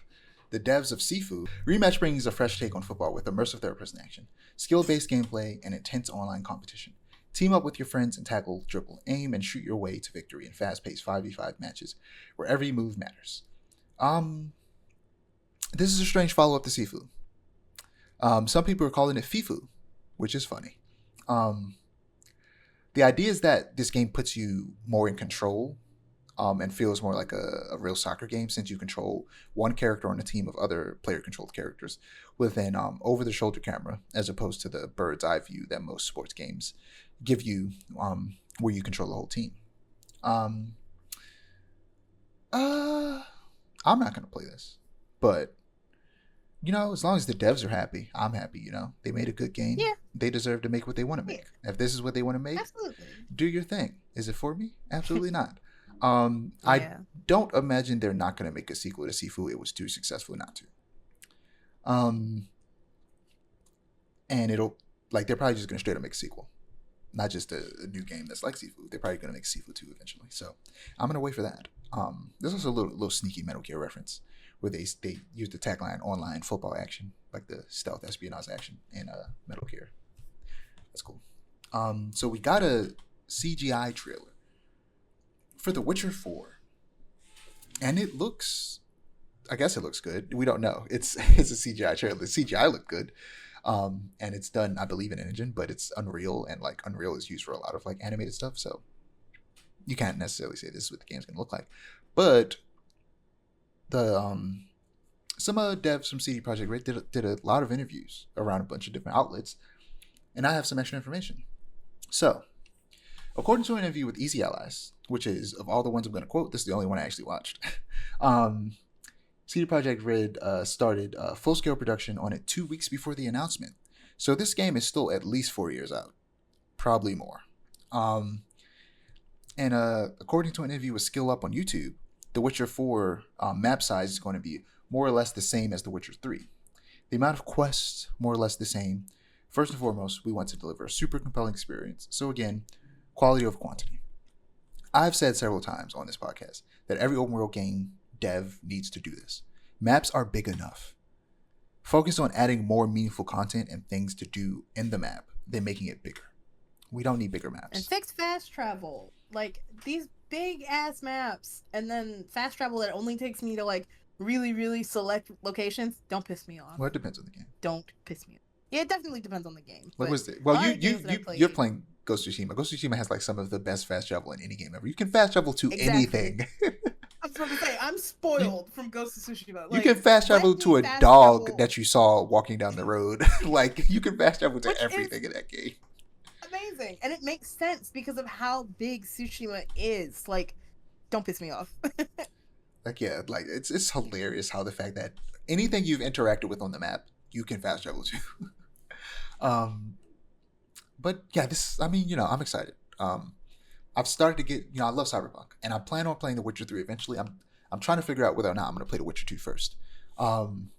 the devs of Sifu. Rematch brings a fresh take on football with immersive third-person action, skill-based gameplay, and intense online competition. Team up with your friends and tackle, dribble, aim, and shoot your way to victory in fast-paced 5v5 matches where every move matters. This is a strange follow-up to Sifu. Some people are calling it Fifu, which is funny. The idea is that this game puts you more in control, and feels more like a real soccer game since you control one character on a team of other player-controlled characters with an over-the-shoulder camera, as opposed to the bird's eye view that most sports games give you, where you control the whole team. I'm not going to play this, but you know, as long as the devs are happy, I'm happy. You know, they made a good game. Yeah. They deserve to make what they want to make. If this is what they want to make, Absolutely. do your thing. Is it for me? Absolutely not. I don't imagine they're not going to make a sequel to Sifu. It was too successful not to. And it'll like they're probably just going to straight up make a sequel, not just a new game that's like Sifu. They're probably going to make Sifu 2 eventually. So I'm going to wait for that. There's also a little sneaky Metal Gear reference where they use the tagline online football action, like the stealth espionage action in Metal Gear. That's cool. So we got a CGI trailer for The Witcher 4. And it looks, I guess it looks good. We don't know. It's a CGI trailer. The CGI looked good. And it's done, I believe, in an engine, but it's Unreal, and like Unreal is used for a lot of like animated stuff. So you can't necessarily say this is what the game's gonna look like. But the some devs from CD Projekt Red did a lot of interviews around a bunch of different outlets, and I have some extra information. So, according to an interview with Easy Allies, which is, of all the ones I'm going to quote, this is the only one I actually watched. CD Projekt Red started full-scale production on it 2 weeks before the announcement. So this game is still at least 4 years out. Probably more. And according to an interview with Skill Up on YouTube, The Witcher 4 map size is going to be more or less the same as The Witcher 3. The amount of quests, more or less the same. First and foremost, we want to deliver a super compelling experience. So again, quality over quantity. I've said several times on this podcast that every open world game dev needs to do this. Maps are big enough. Focus on adding more meaningful content and things to do in the map than making it bigger. We don't need bigger maps. And fix fast travel. Like, these big ass maps, and then fast travel that only takes me to like really, really select locations. Don't piss me off. Well, it depends on the game. Don't piss me off. Yeah, it definitely depends on the game. What was it? Well, you're playing Ghost of Tsushima. Ghost of Tsushima has like some of the best fast travel in any game ever. You can fast travel to Exactly. anything. I was about to say, I'm spoiled from Ghost of Tsushima. You can Like, fast let travel me to a fast dog travel, that you saw walking down the road. Like you can fast travel to which is everything in that game. amazing, and it makes sense because of how big Tsushima is. Like, don't piss me off. Like yeah, like it's hilarious how the fact that anything you've interacted with on the map, you can fast travel to. um, but yeah, this I mean, I'm excited. I've started to get, I love Cyberpunk, and I plan on playing The Witcher 3 eventually. I'm trying to figure out whether or not I'm going to play The Witcher 2 first. Um,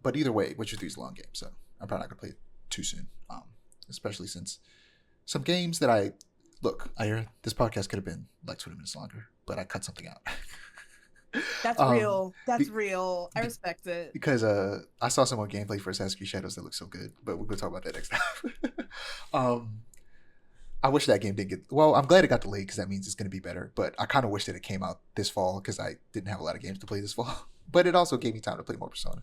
but either way, Witcher 3 is a long game, so I'm probably not going to play it too soon. Especially since some games that I hear this podcast could have been like 20 minutes longer, but I cut something out. That's um, real. That's be- real. I respect it. because I saw some more gameplay for Assassin's Creed Shadows that looks so good, but we're going to talk about that next time. um, I wish that game didn't get. Well, I'm glad it got delayed because that means it's going to be better. But I kind of wish that it came out this fall because I didn't have a lot of games to play this fall. But it also gave me time to play more Persona.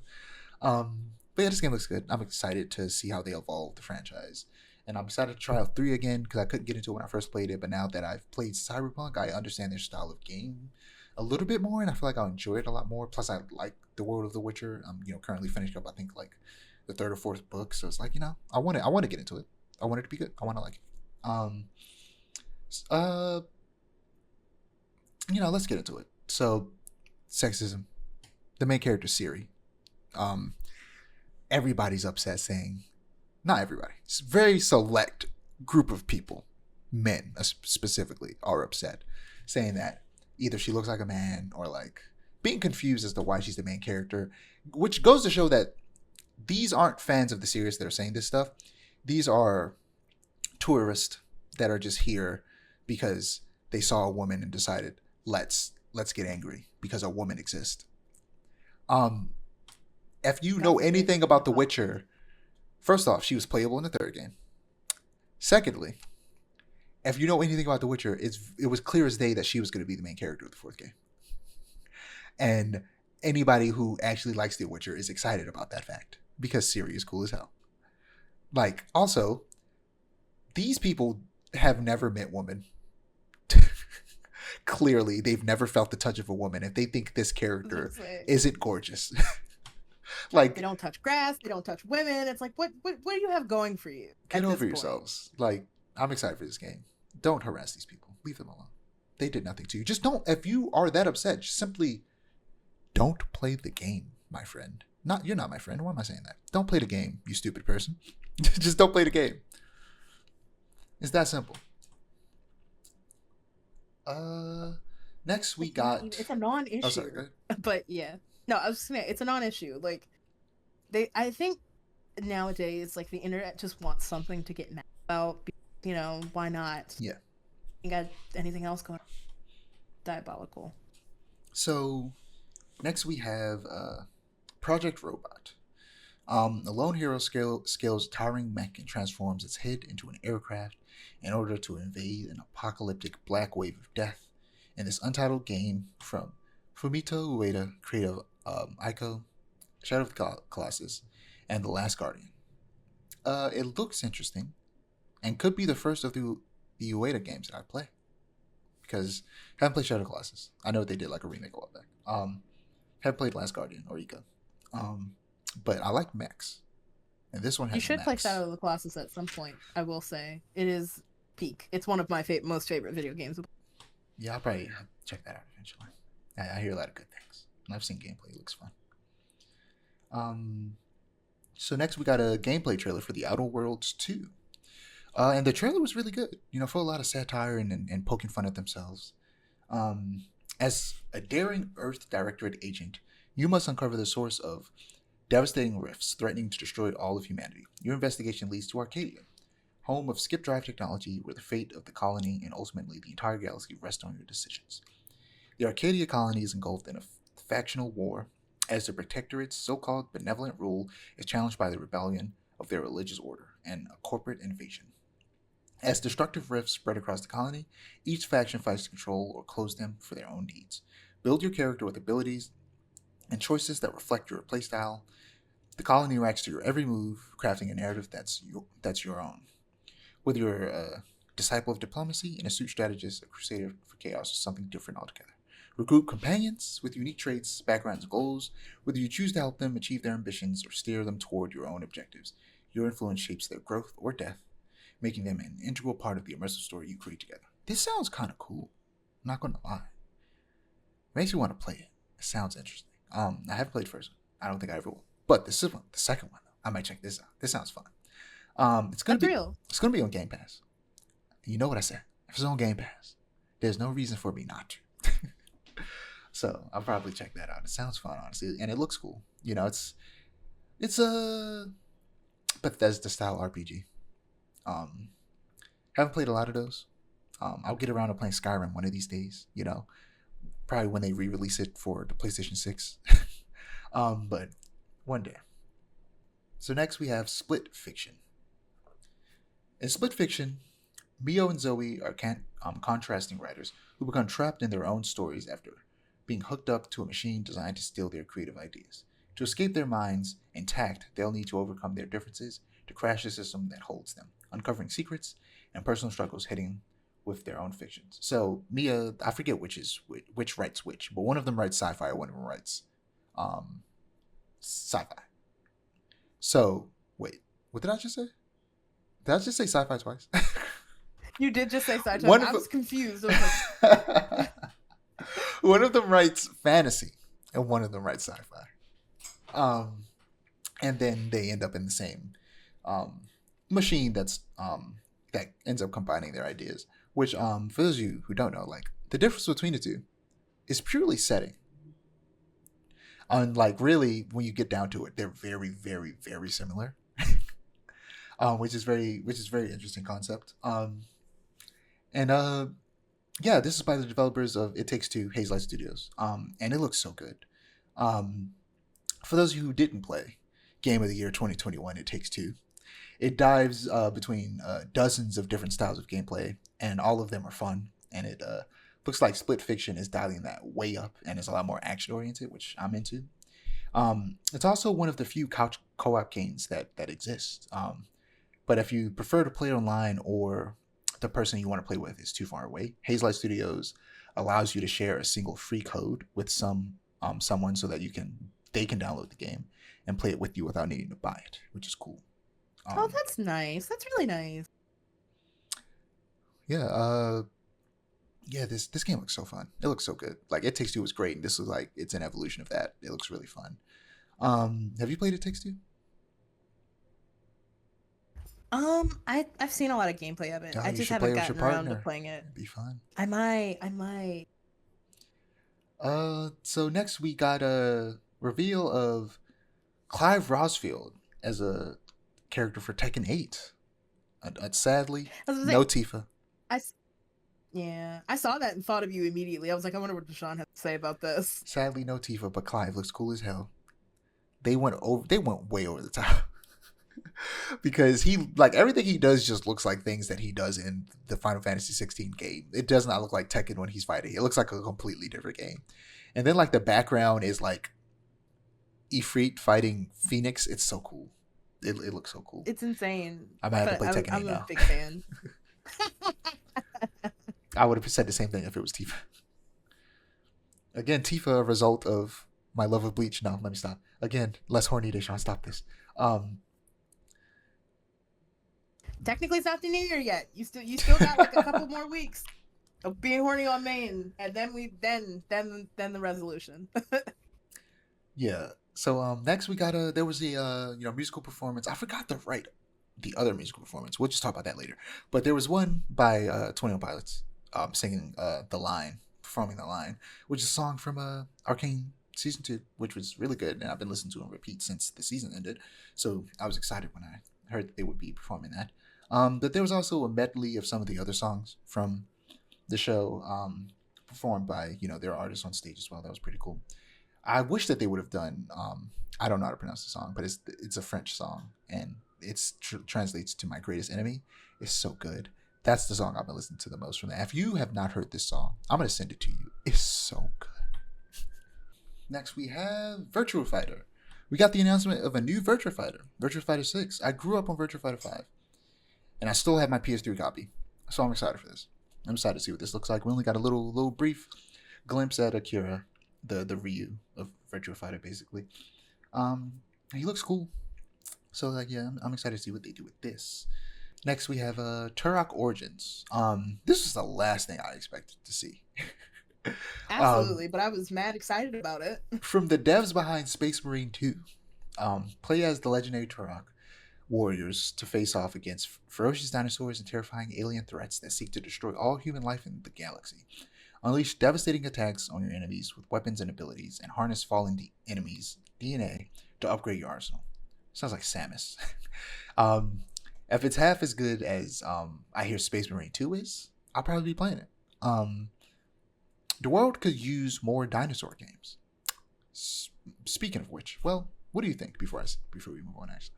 But yeah, this game looks good. I'm excited to see how they evolve the franchise, and I'm excited to try out 3 again because I couldn't get into it when I first played it. But now that I've played Cyberpunk, I understand their style of game a little bit more, and I feel like I'll enjoy it a lot more. Plus, I like the world of The Witcher. I'm currently finishing up I think like the third or fourth book, so it's like I want to get into it. I want it to be good. I want to like it. Um, uh, let's get into it. So, sexism. The main character, Siri. Um, everybody's upset saying, not everybody, it's a very select group of people, men specifically, are upset saying that either she looks like a man or like being confused as to why she's the main character, which goes to show that these aren't fans of the series that are saying this stuff. These are tourists that are just here because they saw a woman and decided let's get angry because a woman exists. If you know anything about The Witcher, first off, she was playable in the third game. Secondly, if you know anything about The Witcher, it was clear as day that she was going to be the main character of the fourth game. And anybody who actually likes The Witcher is excited about that fact because Ciri is cool as hell. Like, also, these people have never met women. Clearly, they've never felt the touch of a woman if they think this character isn't gorgeous. Like, they don't touch grass, they don't touch women. It's like, what do you have going for you? Get over yourselves. Like, I'm excited for this game. Don't harass these people. Leave them alone. They did nothing to you. Just don't. If you are that upset, just simply don't play the game, my friend. You're not my friend. Why am I saying that? Don't play the game, you stupid person. Just don't play the game. It's that simple. Next we got. It's a non-issue. Oh, sorry. Go ahead. But yeah, no, I was just saying it's a non-issue. Like, I think nowadays, like the internet just wants something to get mad about. Why not? Yeah. You got anything else going on? Diabolical. So, next we have Project Robot. A lone hero scales a towering mech and transforms its head into an aircraft in order to invade an apocalyptic black wave of death in this untitled game from Fumito Ueda, creator of Ico, Shadow of the Colossus, and The Last Guardian. It looks interesting and could be the first of the Ueda games that I play. Because I haven't played Shadow of the Colossus. I know they did like a remake a while back. Haven't played Last Guardian or Ico. But I like mechs. And this one has You should mechs. play Shadow of the Colossus at some point, I will say. It is peak. It's one of my most favorite video games. Yeah, I'll probably check that out eventually. I hear a lot of good things. And I've seen gameplay. It looks fun. So next we got a gameplay trailer for The Outer Worlds 2. And the trailer was really good. For a lot of satire and poking fun at themselves. As a daring Earth Directorate agent, you must uncover the source of devastating rifts threatening to destroy all of humanity. Your investigation leads to Arcadia, home of skip drive technology where the fate of the colony and ultimately the entire galaxy rest on your decisions. The Arcadia colony is engulfed in a factional war as the Protectorate's so-called benevolent rule is challenged by the rebellion of their religious order and a corporate invasion. As destructive rifts spread across the colony, each faction fights to control or close them for their own needs. Build your character with abilities and choices that reflect your playstyle. The colony reacts to your every move, crafting a narrative that's your own. Whether you're a disciple of diplomacy, an astute strategist, a crusader for chaos, or something different altogether. Recruit companions with unique traits, backgrounds, and goals. Whether you choose to help them achieve their ambitions or steer them toward your own objectives, your influence shapes their growth or death, making them an integral part of the immersive story you create together. This sounds kind of cool. I'm not going to lie. Makes me want to play it. It sounds interesting. I haven't played first one. I don't think I ever will. But this is one, the second one. I might check this out. This sounds fun. It's gonna That's be real. it's gonna be on Game Pass. You know what I said. If it's on Game Pass, there's no reason for me not to. So I'll probably check that out. It sounds fun, honestly, and it looks cool. You know, it's a Bethesda style RPG. Haven't played a lot of those. I'll get around to playing Skyrim one of these days. You know, probably when they re-release it for the PlayStation 6. But one day. So next we have Split Fiction. In Split Fiction, Mio and Zoe are contrasting writers who become trapped in their own stories after being hooked up to a machine designed to steal their creative ideas. To escape their minds intact, they'll need to overcome their differences to crash the system that holds them, uncovering secrets and personal struggles heading with their own fictions. So Mia, I forget which writes which, but one of them writes sci-fi, one of them writes sci-fi. So wait, what did I just say? Did I just say sci-fi twice? You did just say sci-fi. I was confused. I was like... One of them writes fantasy, and one of them writes sci-fi. And then they end up in the same machine that ends up combining their ideas. Which, for those of you who don't know, like the difference between the two is purely setting. And like really, when you get down to it, they're very, very, very similar. Which is very interesting concept. Yeah, this is by the developers of It Takes Two, Hazelight Studios. And it looks so good. For those of you who didn't play Game of the Year 2021, It Takes Two, it dives between dozens of different styles of gameplay, and all of them are fun. And it looks like Split Fiction is dialing that way up and is a lot more action oriented, which I'm into. It's also one of the few couch co-op games that exist. But if you prefer to play online or the person you want to play with is too far away, Hazelight Studios allows you to share a single free code with someone so that they can download the game and play it with you without needing to buy it, which is cool. Oh, that's nice. That's really nice. Yeah, this game looks so fun. It looks so good. Like It Takes Two was great, and this is like it's an evolution of that. It looks really fun. Have you played It Takes Two? I've seen a lot of gameplay of it. I just haven't gotten around to playing it. It'd be fun. I might. So next we got a reveal of Clive Rosfield as a character for Tekken 8. Sadly, no Tifa. I saw that and thought of you immediately. I was like, I wonder what Dijon has to say about this. Sadly, no Tifa, but Clive looks cool as hell. They went way over the top. Because he, like, everything he does just looks like things that he does in the Final Fantasy 16 game. It does not look like Tekken when he's fighting. It looks like a completely different game. And then, like, the background is, like, Ifrit fighting Phoenix. It's so cool. It looks so cool. It's insane. I might have to play Tekken 8 now. I'm a big fan. I would have said the same thing if it was Tifa. Again, Tifa, a result of my love of Bleach. No, let me stop. Again, less horny Deshaun. Stop this. Technically, it's not the new year yet. You still got like a couple more weeks of being horny on main, and then the resolution. Yeah. So next we got there was a musical performance. I forgot to write the other musical performance. We'll just talk about that later. But there was one by 21 Pilots singing performing The Line, which is a song from Arcane Season 2, which was really good, and I've been listening to on repeat since the season ended. So I was excited when I heard that they would be performing that. But there was also a medley of some of the other songs from the show performed by their artists on stage as well. That was pretty cool. I wish that they would have done I don't know how to pronounce the song, but it's a French song, and it translates to My Greatest Enemy. It's so good. That's the song I've been listening to the most from that. If you have not heard this song, I'm going to send it to you. It's so good. Next we have Virtua Fighter. We got the announcement of a new Virtua Fighter, Virtua Fighter 6. I grew up on Virtua Fighter 5. and I still have my PS3 copy, so I'm excited for this. I'm excited to see what this looks like. We only got a little brief glimpse at Akira, the Ryu of Virtua Fighter, basically. Um, he looks cool, so like yeah, I'm excited to see what they do with this. Next, we have Turok Origins. This is the last thing I expected to see. um, Absolutely, but I was mad excited about it. from the devs behind Space Marine 2, play as the legendary Turok warriors to face off against ferocious dinosaurs and terrifying alien threats that seek to destroy all human life in the galaxy. Unleash devastating attacks on your enemies with weapons and abilities, and harness fallen enemies' DNA to upgrade your arsenal. Sounds like Samus. um, if it's half as good as I hear Space Marine 2 is, I'll probably be playing it. The world could use more dinosaur games. Speaking of which, well, what do you think before we move on? Actually,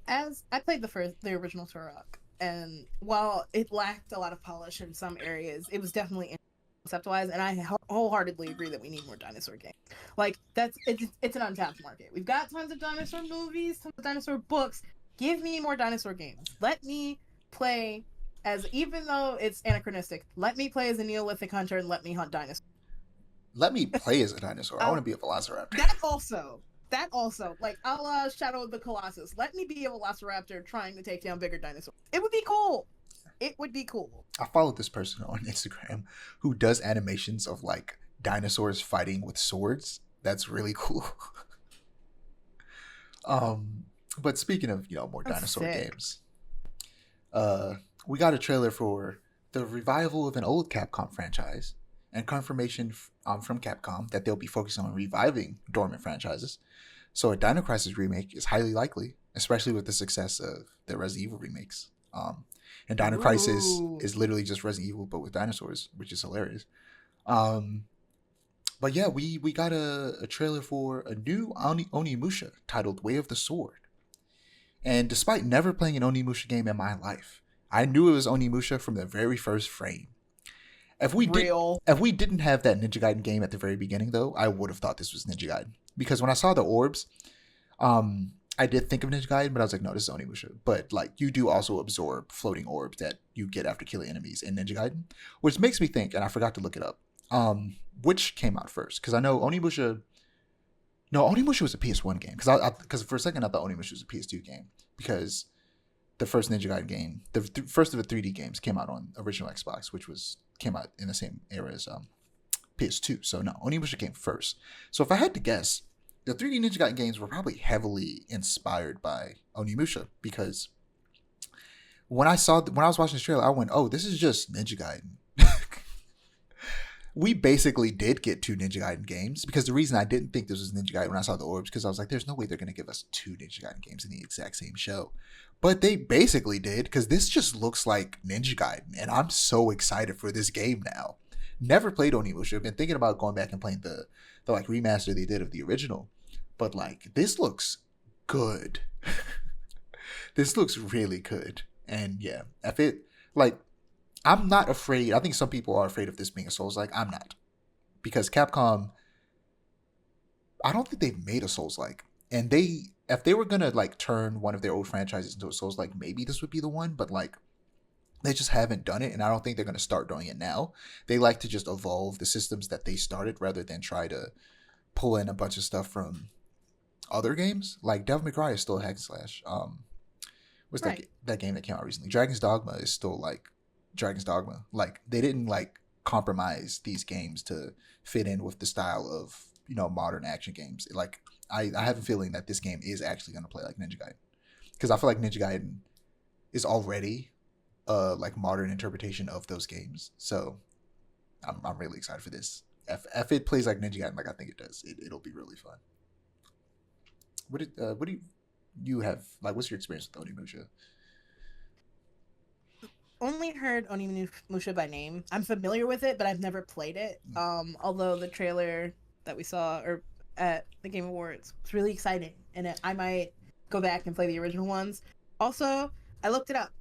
As I played the original Turok, and while it lacked a lot of polish in some areas, it was definitely concept-wise, and I wholeheartedly agree that we need more dinosaur games. Like it's an untapped market. We've got tons of dinosaur movies, tons of dinosaur books. Give me more dinosaur games. Let me play as, even though it's anachronistic, let me play as a Neolithic hunter and let me hunt dinosaurs. let me play as a dinosaur. I want to be a velociraptor. That also, like a la Shadow of the Colossus. Let me be a velociraptor trying to take down bigger dinosaurs. It would be cool. It would be cool. I followed this person on Instagram who does animations of like dinosaurs fighting with swords. That's really cool. But speaking of, more dinosaur games, we got a trailer for the revival of an old Capcom franchise and confirmation from Capcom that they'll be focusing on reviving dormant franchises. So a Dino Crisis remake is highly likely, especially with the success of the Resident Evil remakes. And Dino Crisis is literally just Resident Evil, but with dinosaurs, which is hilarious. But yeah, we got a trailer for a new Onimusha titled Way of the Sword. And despite never playing an Onimusha game in my life, I knew it was Onimusha from the very first frame. If we didn't have that Ninja Gaiden game at the very beginning, though, I would have thought this was Ninja Gaiden. Because when I saw the orbs, I did think of Ninja Gaiden, but I was like, no, this is Onimusha. But like, you do also absorb floating orbs that you get after killing enemies in Ninja Gaiden, which makes me think, and I forgot to look it up, which came out first? Because I know Onimusha was a PS1 game. Because for a second I thought Onimusha was a PS2 game, because the first Ninja Gaiden game, the first of the 3D games, came out on original Xbox, which came out in the same era as PS2. So no, Onimusha came first. So if I had to guess, the 3D Ninja Gaiden games were probably heavily inspired by Onimusha, because when I was watching this trailer, I went, "Oh, this is just Ninja Gaiden." We basically did get two Ninja Gaiden games, because the reason I didn't think this was Ninja Gaiden when I saw the orbs, because I was like, "There's no way they're going to give us two Ninja Gaiden games in the exact same show," but they basically did, because this just looks like Ninja Gaiden, and I'm so excited for this game now. Never played Onimusha. I've been thinking about going back and playing the like remaster they did of the original, but like, this looks good. This looks really good. And yeah, if it, like, I'm not afraid. I think some people are afraid of this being a Souls-like. I'm not, because Capcom, I don't think they've made a Souls-like, and if they were gonna like turn one of their old franchises into a Souls-like, maybe this would be the one. But like, they just haven't done it, and I don't think they're gonna start doing it now. They like to just evolve the systems that they started rather than try to pull in a bunch of stuff from other games. Like Devil May Cry is still a hack and slash. What's that game that came out recently? Dragon's Dogma is still like Dragon's Dogma. Like, they didn't like compromise these games to fit in with the style of, modern action games. Like, I have a feeling that this game is actually going to play like Ninja Gaiden, because I feel like Ninja Gaiden is already like modern interpretation of those games. So I'm really excited for this. If it plays like Ninja Gaiden, like I think it does, it'll be really fun. What do you have, like, what's your experience with Onimusha? Only heard Onimusha by name. I'm familiar with it, but I've never played it. Although the trailer that we saw at the Game Awards was really exciting, and I might go back and play the original ones. Also, I looked it up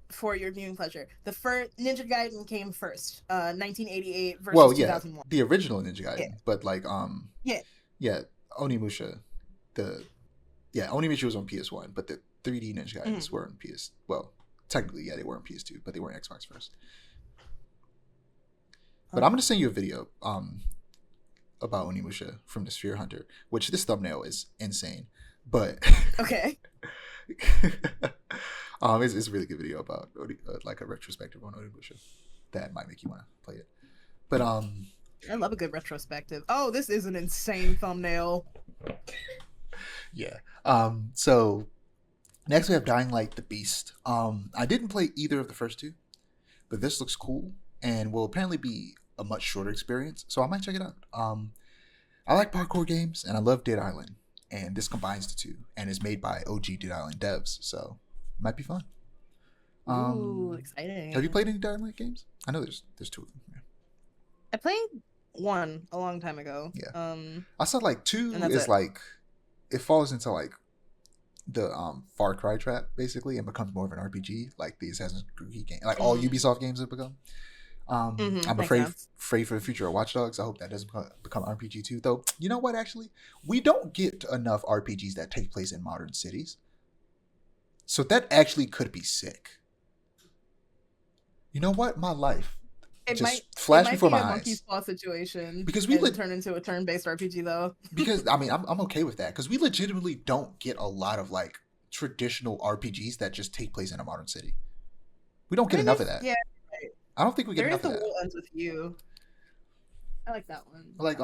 for your viewing pleasure. The first Ninja Gaiden came first, 1988 versus 2001. The original Ninja Gaiden, yeah. But like yeah, Onimusha, Onimusha was on PS1, but the 3D Ninja Gaidens were on PS. Well, technically, yeah, they were on PS2, but they weren't Xbox first. But I'm gonna send you a video about Onimusha from the Sphere Hunter, which this thumbnail is insane. But Okay. it's a really good video about like a retrospective on Onimusha that might make you want to play it. But I love a good retrospective. Oh, this is an insane thumbnail. Yeah. So next we have Dying Light the Beast. I didn't play either of the first two, but this looks cool and will apparently be a much shorter experience, so I might check it out. I like parkour games and I love Dead Island, and this combines the two and is made by OG Dead Island devs, so it might be fun. Ooh, exciting. Have you played any Dead Island games? I know there's two of them. Yeah. I played one a long time ago. Yeah. I saw like 2 is it. like it falls into like the Far Cry trap basically and becomes more of an RPG, like the Assassin's Creed game, like all Ubisoft games have become. I'm afraid for the future of Watch Dogs. I hope that doesn't become RPG too. Though, you know what? Actually, we don't get enough RPGs that take place in modern cities, so that actually could be sick. You know what? My life flashed before my eyes. Monkey's Paw situation because we turn into a turn-based RPG though. Because I mean, I'm okay with that because we legitimately don't get a lot of like traditional RPGs that just take place in a modern city. We don't get enough of that. Yeah. I don't think we get enough of that. There is The World Ends With You. I like that one. Like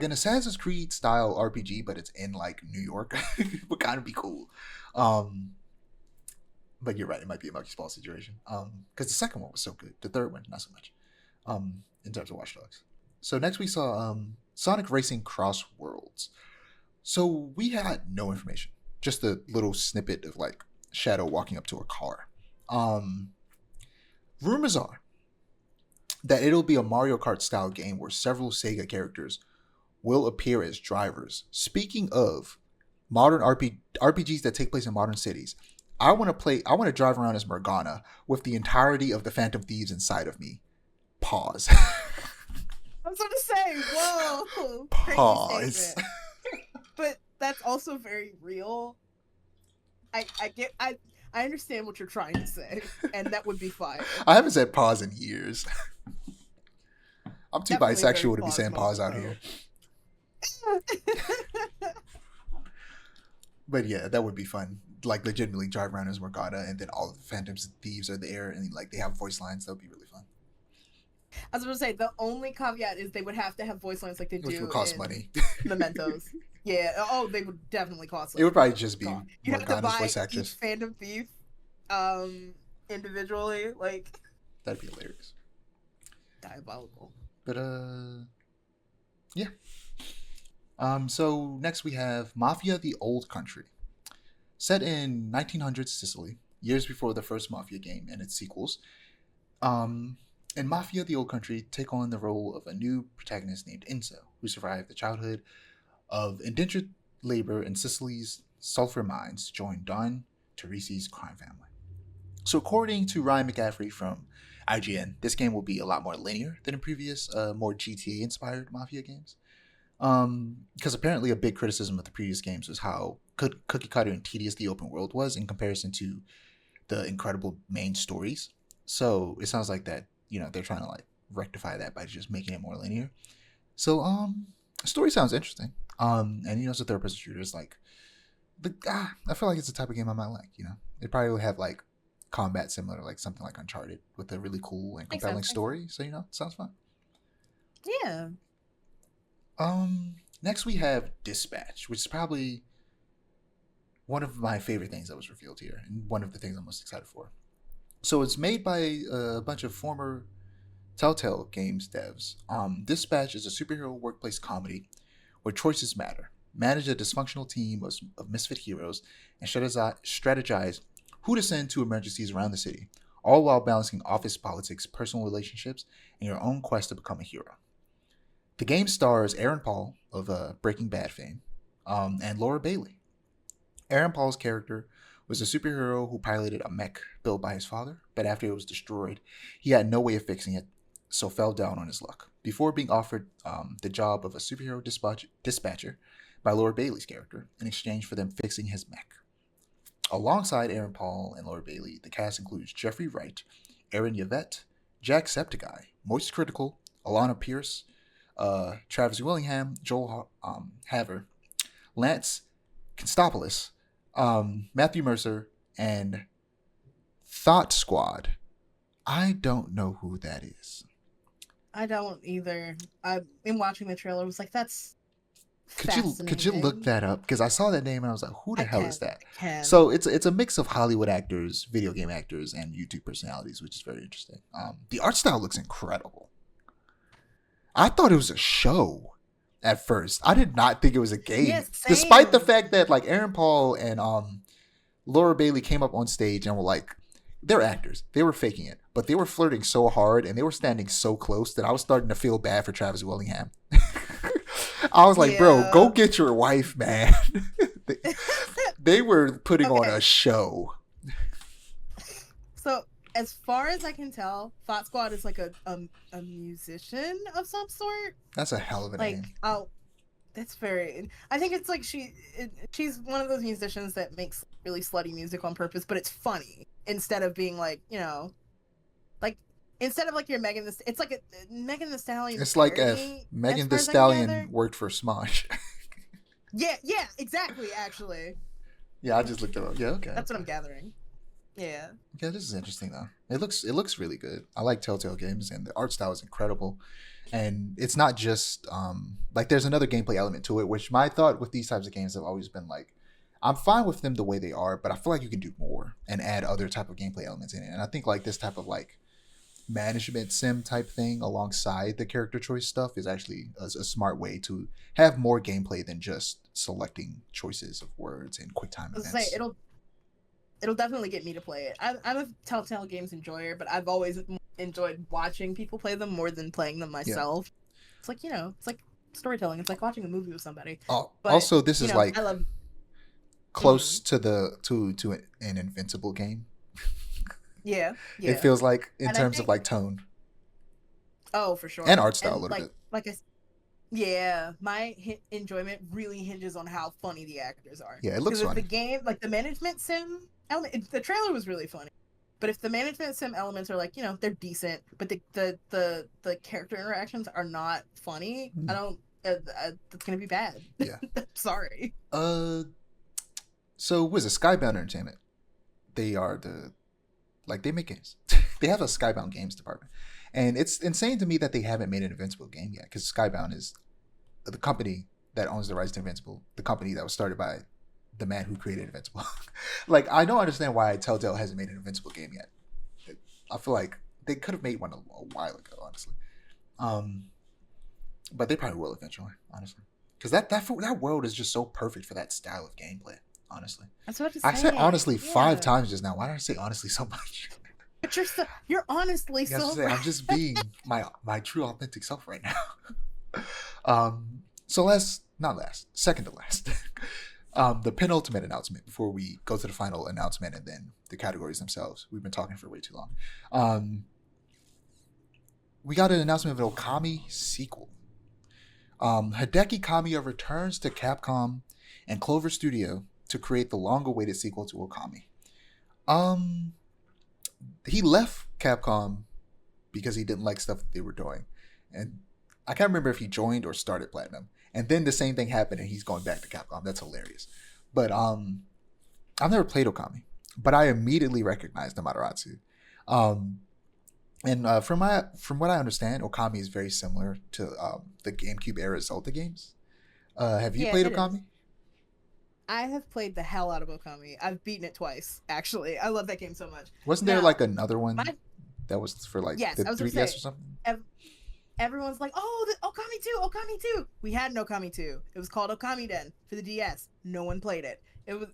an Assassin's Creed style RPG, but it's in like New York would kind of be cool. But you're right, it might be a Monkey's Paw situation. Because the second one was so good, the third one not so much. In terms of Watch Dogs. So next we saw Sonic Racing Crossworlds. So we had no information, just a little snippet of like Shadow walking up to a car. Rumors are that it'll be a Mario Kart style game where several Sega characters will appear as drivers. Speaking of modern RPGs that take place in modern cities, I want to drive around as Morgana with the entirety of the Phantom Thieves inside of me. Pause. I was going to say, whoa. Pause. But that's also very real. I understand what you're trying to say, and that would be fine. I haven't said pause in years. I'm too bisexual to be saying pause out here. But yeah, that would be fun. Like legitimately drive around as Morgana, and then all of the Phantom Thieves are there, and like they have voice lines. That would be really fun. I was going to say, the only caveat is they would have to have voice lines like they do. Which would cost money. Mementos. Yeah. Oh, they would definitely cost. It would probably just be you have to buy voice actress. Each Phantom Thief, individually. Like that'd be hilarious. Diabolical. But yeah. So next we have Mafia: The Old Country, set in 1900s Sicily, years before the first Mafia game and its sequels. In Mafia: The Old Country, take on the role of a new protagonist named Enzo, who survived the childhood of indentured labor in Sicily's sulfur mines to join Don Teresi's crime family. So according to Ryan McCaffrey from IGN, this game will be a lot more linear than in previous, more GTA-inspired Mafia games. Because apparently a big criticism of the previous games was how cookie-cutter and tedious the open world was in comparison to the incredible main stories. So it sounds like that, they're trying to like rectify that by just making it more linear. So the story sounds interesting. And it's a third-person shooter. It's like, I feel like it's the type of game I might like. It probably will have like combat similar to like something like Uncharted with a really cool and compelling story. So it sounds fun. Yeah. Next we have Dispatch, which is probably one of my favorite things that was revealed here, and one of the things I'm most excited for. So it's made by a bunch of former Telltale Games devs. Dispatch is a superhero workplace comedy where choices matter. Manage a dysfunctional team of misfit heroes and strategize who to send to emergencies around the city, all while balancing office politics, personal relationships, and your own quest to become a hero. The game stars Aaron Paul of Breaking Bad fame and Laura Bailey. Aaron Paul's character was a superhero who piloted a mech built by his father, but after it was destroyed, he had no way of fixing it, so fell down on his luck, before being offered the job of a superhero dispatcher by Laura Bailey's character in exchange for them fixing his mech. Alongside Aaron Paul and Laura Bailey, the cast includes Jeffrey Wright, Aaron Yvette, Jack Septiceye, Moist Critical, Alana Pierce, Travis Willingham, Joel Haver, Lance Constantopoulos, Matthew Mercer, and Thought Squad. I don't know who that is. I don't either. In watching the trailer, I was like, that's Could you look that up? Because I saw that name and I was like, who the hell is that? I can. So it's a mix of Hollywood actors, video game actors, and YouTube personalities, which is very interesting. The art style looks incredible. I thought it was a show at first. I did not think it was a game, despite the fact that like Aaron Paul and Laura Bailey came up on stage and were like, they're actors. They were faking it, but they were flirting so hard and they were standing so close that I was starting to feel bad for Travis Willingham. I was like, bro, go get your wife, man. they were putting on a show. So, as far as I can tell, Thought Squad is like a musician of some sort. That's a hell of a name. That's very. I think it's like she's one of those musicians that makes really slutty music on purpose, but it's funny instead of being like, like instead of like your Megan it's like a Megan Thee Stallion. It's like if Megan Thee Stallion worked for Smosh. yeah, exactly. Actually. Yeah, I just looked it up. Yeah, okay. That's what I'm gathering. Yeah. Okay, this is interesting though. It looks really good. I like Telltale games, and the art style is incredible. And it's not just like there's another gameplay element to it, which my thought with these types of games have always been like, I'm fine with them the way they are, but I feel like you can do more and add other type of gameplay elements in it. And I think like this type of like management sim type thing alongside the character choice stuff is actually a smart way to have more gameplay than just selecting choices of words and quick time events. It'll definitely get me to play it. I'm a Telltale Games enjoyer, but I've always enjoyed watching people play them more than playing them myself. Yeah. It's like, it's like storytelling. It's like watching a movie with somebody. But, also, this is like close to an Invincible game. Yeah. It feels like in terms of like tone. Oh, for sure. And art style a little bit. My enjoyment really hinges on how funny the actors are. Yeah, it looks funny. The game, like the management sim element, the trailer was really funny. But if the management sim elements are like, they're decent, but the character interactions are not funny, I don't. It's gonna be bad. Yeah. Sorry. So was it Skybound Entertainment? They are they make games. They have a Skybound Games department. And it's insane to me that they haven't made an Invincible game yet, because Skybound is the company that owns the rights to Invincible, the company that was started by the man who created Invincible. Like, I don't understand why Telltale hasn't made an Invincible game yet. I feel like they could have made one a while ago, honestly. But they probably will eventually, honestly. Because that world is just so perfect for that style of gameplay, honestly. That's what I said honestly 5 times just now. Why did I say honestly so much? But you're honestly so right. I'm just being my true authentic self right now. So second to last. The penultimate announcement before we go to the final announcement and then the categories themselves. We've been talking for way too long. We got an announcement of an Okami sequel. Hideki Kamiya returns to Capcom and Clover Studio to create the long-awaited sequel to Okami. He left Capcom because he didn't like stuff that they were doing. And I can't remember if he joined or started Platinum. And then the same thing happened and he's going back to Capcom. That's hilarious. But I've never played Okami, but I immediately recognized Amaterasu. And from what I understand, Okami is very similar to the GameCube era Zelda games. Have you played Okami? Is. I have played the hell out of Okami. I've beaten it twice, actually. I love that game so much. Wasn't there like another one that was for like the 3DS or something? Everyone's like, oh, Okami 2. We had an Okami 2. It was called Okami Den for the DS. No one played it.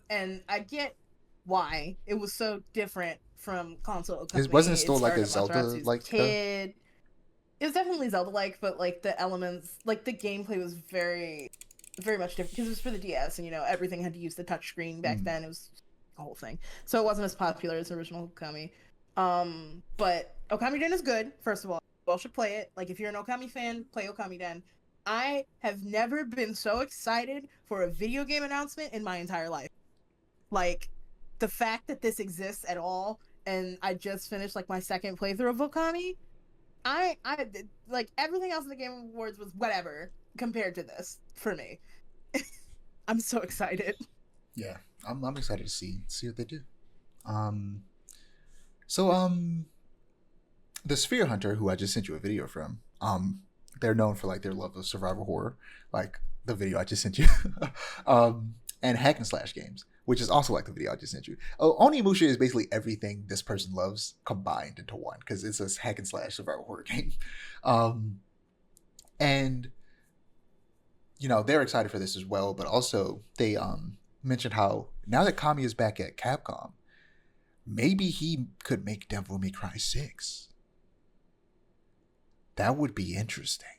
And I get why. It was so different from console Okami. Wasn't it still like a Zelda-like kid? It was definitely Zelda-like, but like the elements, like the gameplay was very, very much different because it was for the DS, and everything had to use the touchscreen back then. It was a whole thing, so it wasn't as popular as the original Okami. But Okami Den is good. First of all, you all should play it. Like, if you're an Okami fan, play Okami Den. I have never been so excited for a video game announcement in my entire life. Like, the fact that this exists at all, and I just finished like my second playthrough of Okami, I like everything else in the Game Awards was whatever compared to this for me. I'm so excited. Yeah, I'm excited to see what they do. Um, so the Sphere Hunter, who I just sent you a video from, they're known for like their love of survival horror, like the video I just sent you, and hack and slash games, which is also like the video I just sent you. Oh, Onimusha is basically everything this person loves combined into one because it's a hack and slash survival horror game, and they're excited for this as well. But also they mentioned how now that Kami is back at Capcom, maybe he could make Devil May Cry 6. That would be interesting.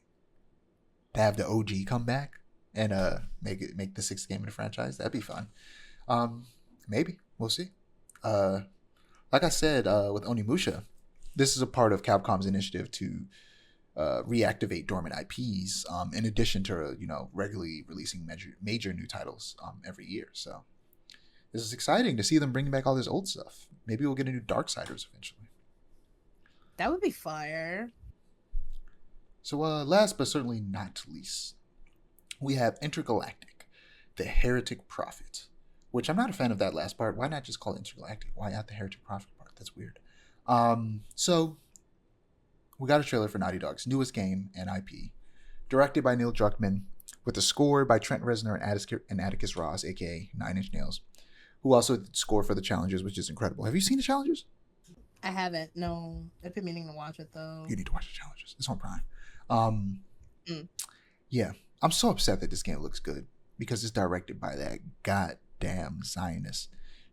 To have the OG come back and make the sixth game in the franchise. That'd be fun. Maybe. We'll see. Like I said, with Onimusha, this is a part of Capcom's initiative to reactivate dormant IPs, in addition to regularly releasing major new titles every year. So this is exciting to see them bringing back all this old stuff. Maybe we'll get a new Darksiders eventually. That would be fire. So last but certainly not least, we have Intergalactic, the Heretic Prophet, which I'm not a fan of that last part. Why not just call it Intergalactic? Why add the Heretic Prophet part? That's weird. So we got a trailer for Naughty Dog's newest game and IP, directed by Neil Druckmann, with a score by Trent Reznor and Atticus Ross, aka Nine Inch Nails, who also did the score for the Challengers, which is incredible. Have you seen the Challengers? I haven't. No, I've been meaning to watch it though. You need to watch the Challengers. It's on Prime. Yeah, I'm so upset that this game looks good because it's directed by that goddamn Zionist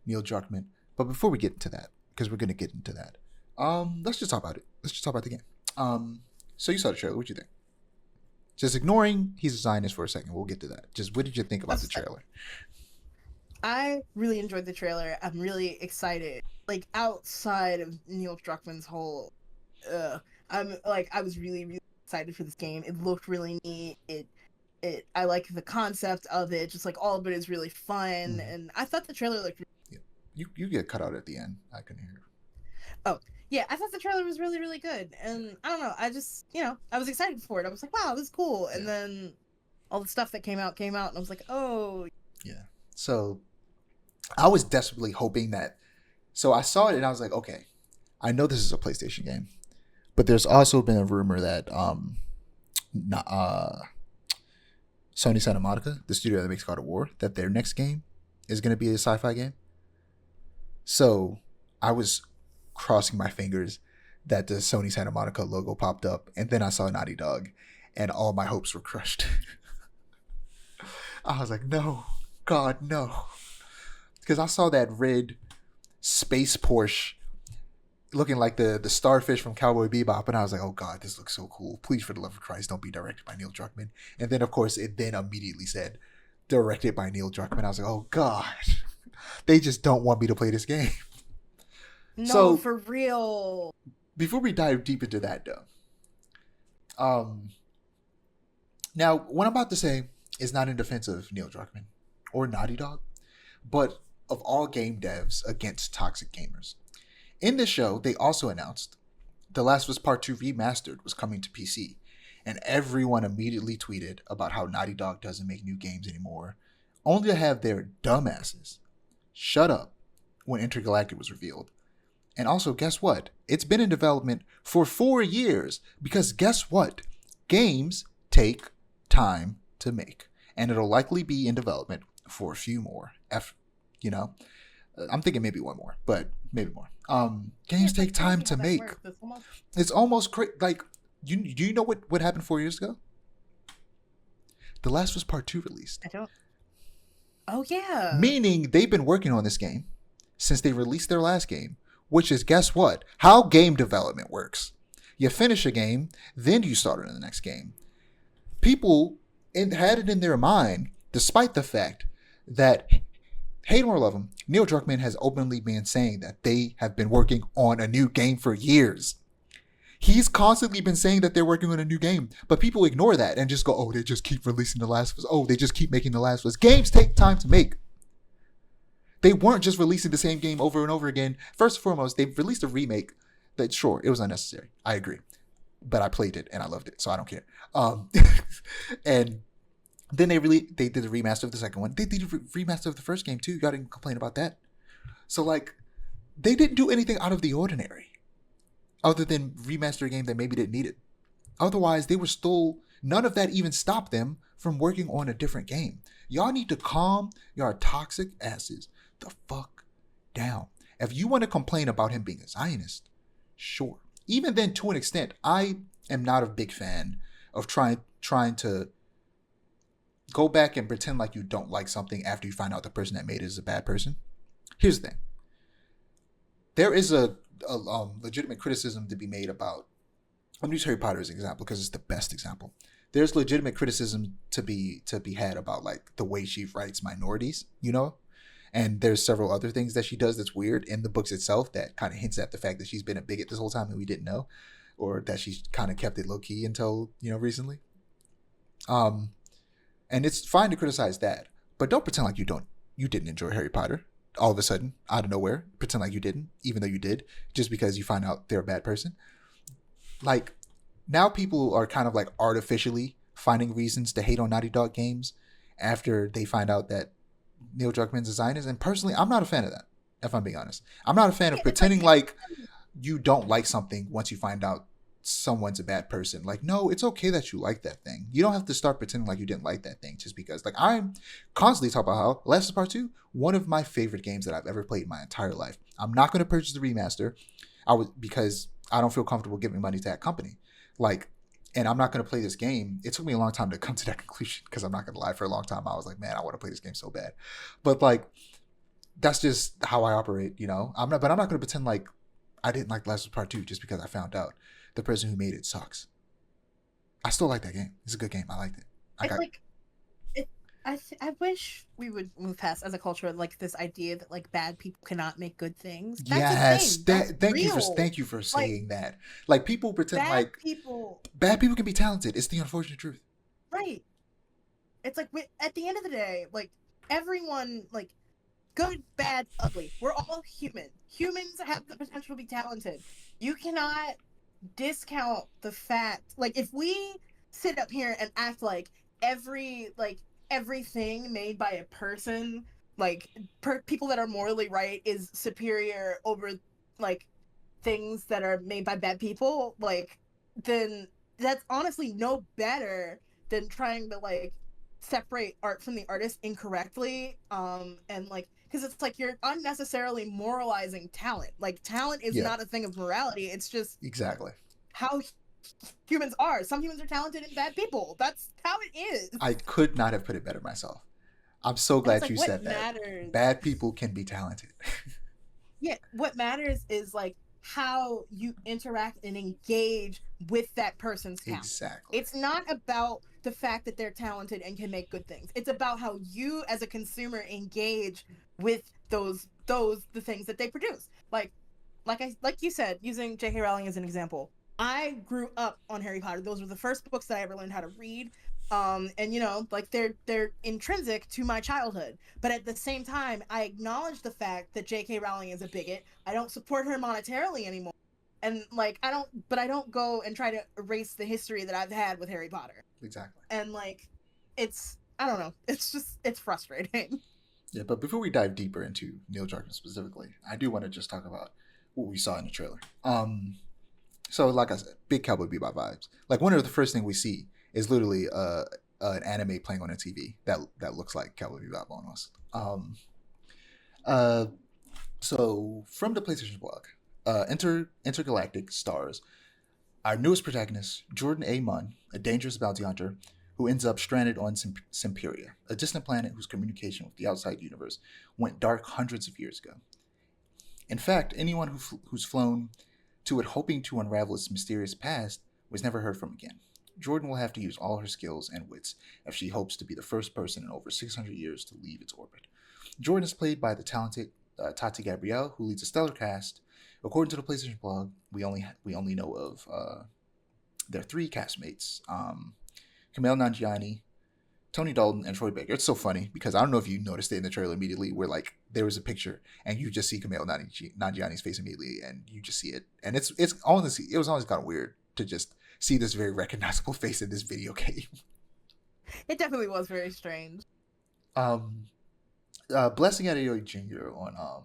Neil Druckmann. But before we get into that, because we're gonna get into that, let's just talk about it. Let's just talk about the game. So you saw the trailer. What'd you think? Just ignoring he's a Zionist for a second. We'll get to that. Just what did you think about the trailer? I really enjoyed the trailer. I'm really excited. Like outside of Neil Druckmann's whole, I was really, really excited for this game. It looked really neat. I like the concept of it. Just like all of it is really fun, and I thought the trailer looked. Yeah. You get cut out at the end. I couldn't hear. Oh yeah, I thought the trailer was really, really good, and I don't know. I just I was excited for it. I was like, wow, this is cool. And then all the stuff that came out, and I was like, oh yeah. So I was desperately hoping that. So I saw it and I was like, okay, I know this is a PlayStation game. But there's also been a rumor that Sony Santa Monica, the studio that makes God of War, that their next game is going to be a sci-fi game. So I was crossing my fingers that the Sony Santa Monica logo popped up, and then I saw Naughty Dog, and all my hopes were crushed. I was like, no, God, no. Because I saw that red space Porsche looking like the starfish from Cowboy Bebop, and I was like, oh God, this looks so cool. Please, for the love of Christ, don't be directed by Neil Druckmann. And then, of course, it then immediately said, directed by Neil Druckmann. I was like, oh God, they just don't want me to play this game. no, So, for real. Before we dive deep into that, though, now, what I'm about to say is not in defense of Neil Druckmann or Naughty Dog, but of all game devs against toxic gamers. In this show, they also announced The Last of Us Part 2 Remastered was coming to PC, and everyone immediately tweeted about how Naughty Dog doesn't make new games anymore, only to have their dumbasses shut up when Intergalactic was revealed. And also, guess what? It's been in development for 4 years, because guess what? Games take time to make, and it'll likely be in development for a few more. I'm thinking maybe one more, but maybe more. Games take time to make. It's almost crazy. Like, do you know what happened 4 years ago? The Last of Us Part 2 released. I don't. Oh yeah. Meaning they've been working on this game since they released their last game, which is, guess what? How game development works. You finish a game, then you start on the next game. People had it in their mind, despite the fact that, hate him or love him, Neil Druckmann has openly been saying that they have been working on a new game for years. He's constantly been saying that they're working on a new game, but people ignore that and just go, oh, they just keep releasing The Last of Us. Oh, they just keep making The Last of Us. Games take time to make. They weren't just releasing the same game over and over again. First and foremost, they released a remake that, sure, it was unnecessary. I agree. But I played it and I loved it, so I don't care. Um, and then they did a remaster of the second one. They did a remaster of the first game too. You got to complain about that. So like, they didn't do anything out of the ordinary, other than remaster a game that maybe didn't need it. Otherwise, they were still, none of that even stopped them from working on a different game. Y'all need to calm your toxic asses the fuck down. If you want to complain about him being a Zionist, sure. Even then, to an extent, I am not a big fan of trying to go back and pretend like you don't like something after you find out the person that made it is a bad person. Here's the thing. There is a legitimate criticism to be made about, I'm going to use Harry Potter as an example because it's the best example. There's legitimate criticism to be had about like the way she writes minorities, you know? And there's several other things that she does that's weird in the books itself that kind of hints at the fact that she's been a bigot this whole time and we didn't know, or that she's kind of kept it low key until, you know, recently. And it's fine to criticize that, but don't pretend like you didn't enjoy Harry Potter all of a sudden out of nowhere. Pretend like you didn't, even though you did, just because you find out they're a bad person. Like, now people are kind of like artificially finding reasons to hate on Naughty Dog games after they find out that Neil Druckmann's a Zionist. And personally, I'm not a fan of that, if I'm being honest. I'm not a fan of pretending like you don't like something once you find out someone's a bad person. Like, no, it's okay that you like that thing. You don't have to start pretending like you didn't like that thing just because. Like, I'm constantly talking about how Last of Us Part 2, one of my favorite games that I've ever played in my entire life. I'm not going to purchase the remaster because I don't feel comfortable giving money to that company. Like, and I'm not going to play this game. It took me a long time to come to that conclusion because I'm not going to lie. For a long time, I was like, man, I want to play this game so bad. But like, that's just how I operate, you know? I'm not going to pretend like I didn't like Last of Us Part 2 just because I found out the person who made it sucks. I still like that game. It's a good game. I liked it. I wish we would move past as a culture like this idea that like bad people cannot make good things. That's yes, a thing. thank you for saying that. Like, people pretend like bad people can be talented. It's the unfortunate truth. Right. It's like at the end of the day, like everyone, like good, bad, ugly. We're all human. Humans have the potential to be talented. You cannot discount the fact, like, if we sit up here and act like everything made by a person, like people that are morally right, is superior over like things that are made by bad people, like, then that's honestly no better than trying to like separate art from the artist incorrectly, and like, because it's like you're unnecessarily moralizing talent. Like, talent is not a thing of morality. It's just exactly how humans are. Some humans are talented and bad people. That's how it is. I could not have put it better myself. I'm so glad like, you said that. Bad people can be talented. Yeah, what matters is like how you interact and engage with that person's talent. Exactly. It's not about the fact that they're talented and can make good things. It's about how you as a consumer engage with the things that they produce. Like you said, using J.K. Rowling as an example, I grew up on Harry Potter. Those were the first books that I ever learned how to read. And you know, like, they're intrinsic to my childhood. But at the same time, I acknowledge the fact that J.K. Rowling is a bigot. I don't support her monetarily anymore. And like, I don't go and try to erase the history that I've had with Harry Potter. Exactly. And like, I don't know. It's frustrating. Yeah, but before we dive deeper into Neil Druckmann specifically, I do want to just talk about what we saw in the trailer. So like I said, big Cowboy Bebop vibes. Like, one of the first thing we see is literally an anime playing on a TV that looks like Cowboy Bebop almost. So from the PlayStation blog, Intergalactic stars our newest protagonist, Jordan A. Munn, a dangerous bounty hunter who ends up stranded on Semperia, a distant planet whose communication with the outside universe went dark hundreds of years ago. In fact, anyone who's flown to it hoping to unravel its mysterious past was never heard from again. Jordan will have to use all her skills and wits if she hopes to be the first person in over 600 years to leave its orbit. Jordan is played by the talented Tati Gabrielle, who leads a stellar cast. According to the PlayStation blog, we only know of their three castmates: Kumail Nanjiani, Tony Dalton, and Troy Baker. It's so funny because I don't know if you noticed it in the trailer immediately, where like there was a picture, and you just see Kumail Nanjiani's face immediately, and you just see it, and it was always kind of weird to just see this very recognizable face in this video game. It definitely was very strange. Blessing Adeoye Jr. on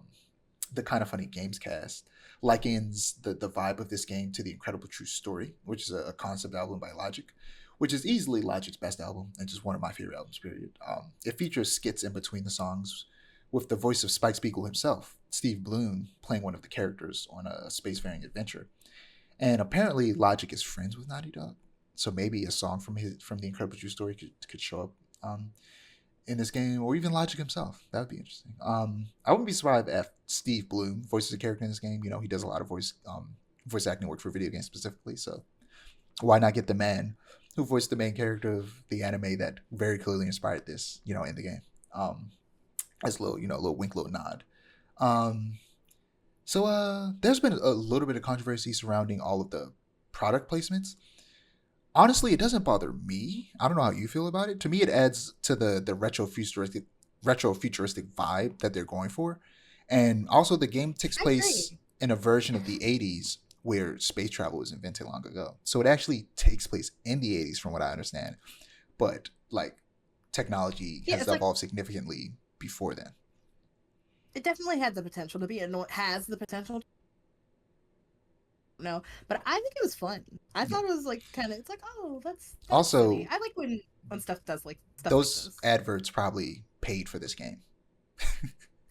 the Kind of Funny Games cast likens the vibe of this game to The Incredible True Story, which is a concept album by Logic, which is easily Logic's best album and just one of my favorite albums, period. It features skits in between the songs with the voice of Spike Spiegel himself, Steve Bloom, playing one of the characters on a spacefaring adventure. And apparently Logic is friends with Naughty Dog, so maybe a song from The Incredible True Story could show up in this game, or even Logic himself. That would be interesting. I wouldn't be surprised if Steve Bloom voices a character in this game. You know, he does a lot of voice acting work for video games specifically, so why not get the man who voiced the main character of the anime that very clearly inspired this, you know, in the game. As a little wink, little nod. So there's been a little bit of controversy surrounding all of the product placements. Honestly, it doesn't bother me. I don't know how you feel about it. To me, it adds to the retro futuristic vibe that they're going for. And also, the game takes place in a version of the 80s where space travel was invented long ago. So it actually takes place in the 80s, from what I understand. But like, technology has evolved significantly before then. It definitely had the potential to be, and it has the potential to. No, but I think it was fun. I thought it was like it's like, oh, that's also funny. I like when stuff does like stuff those like adverts probably paid for this game.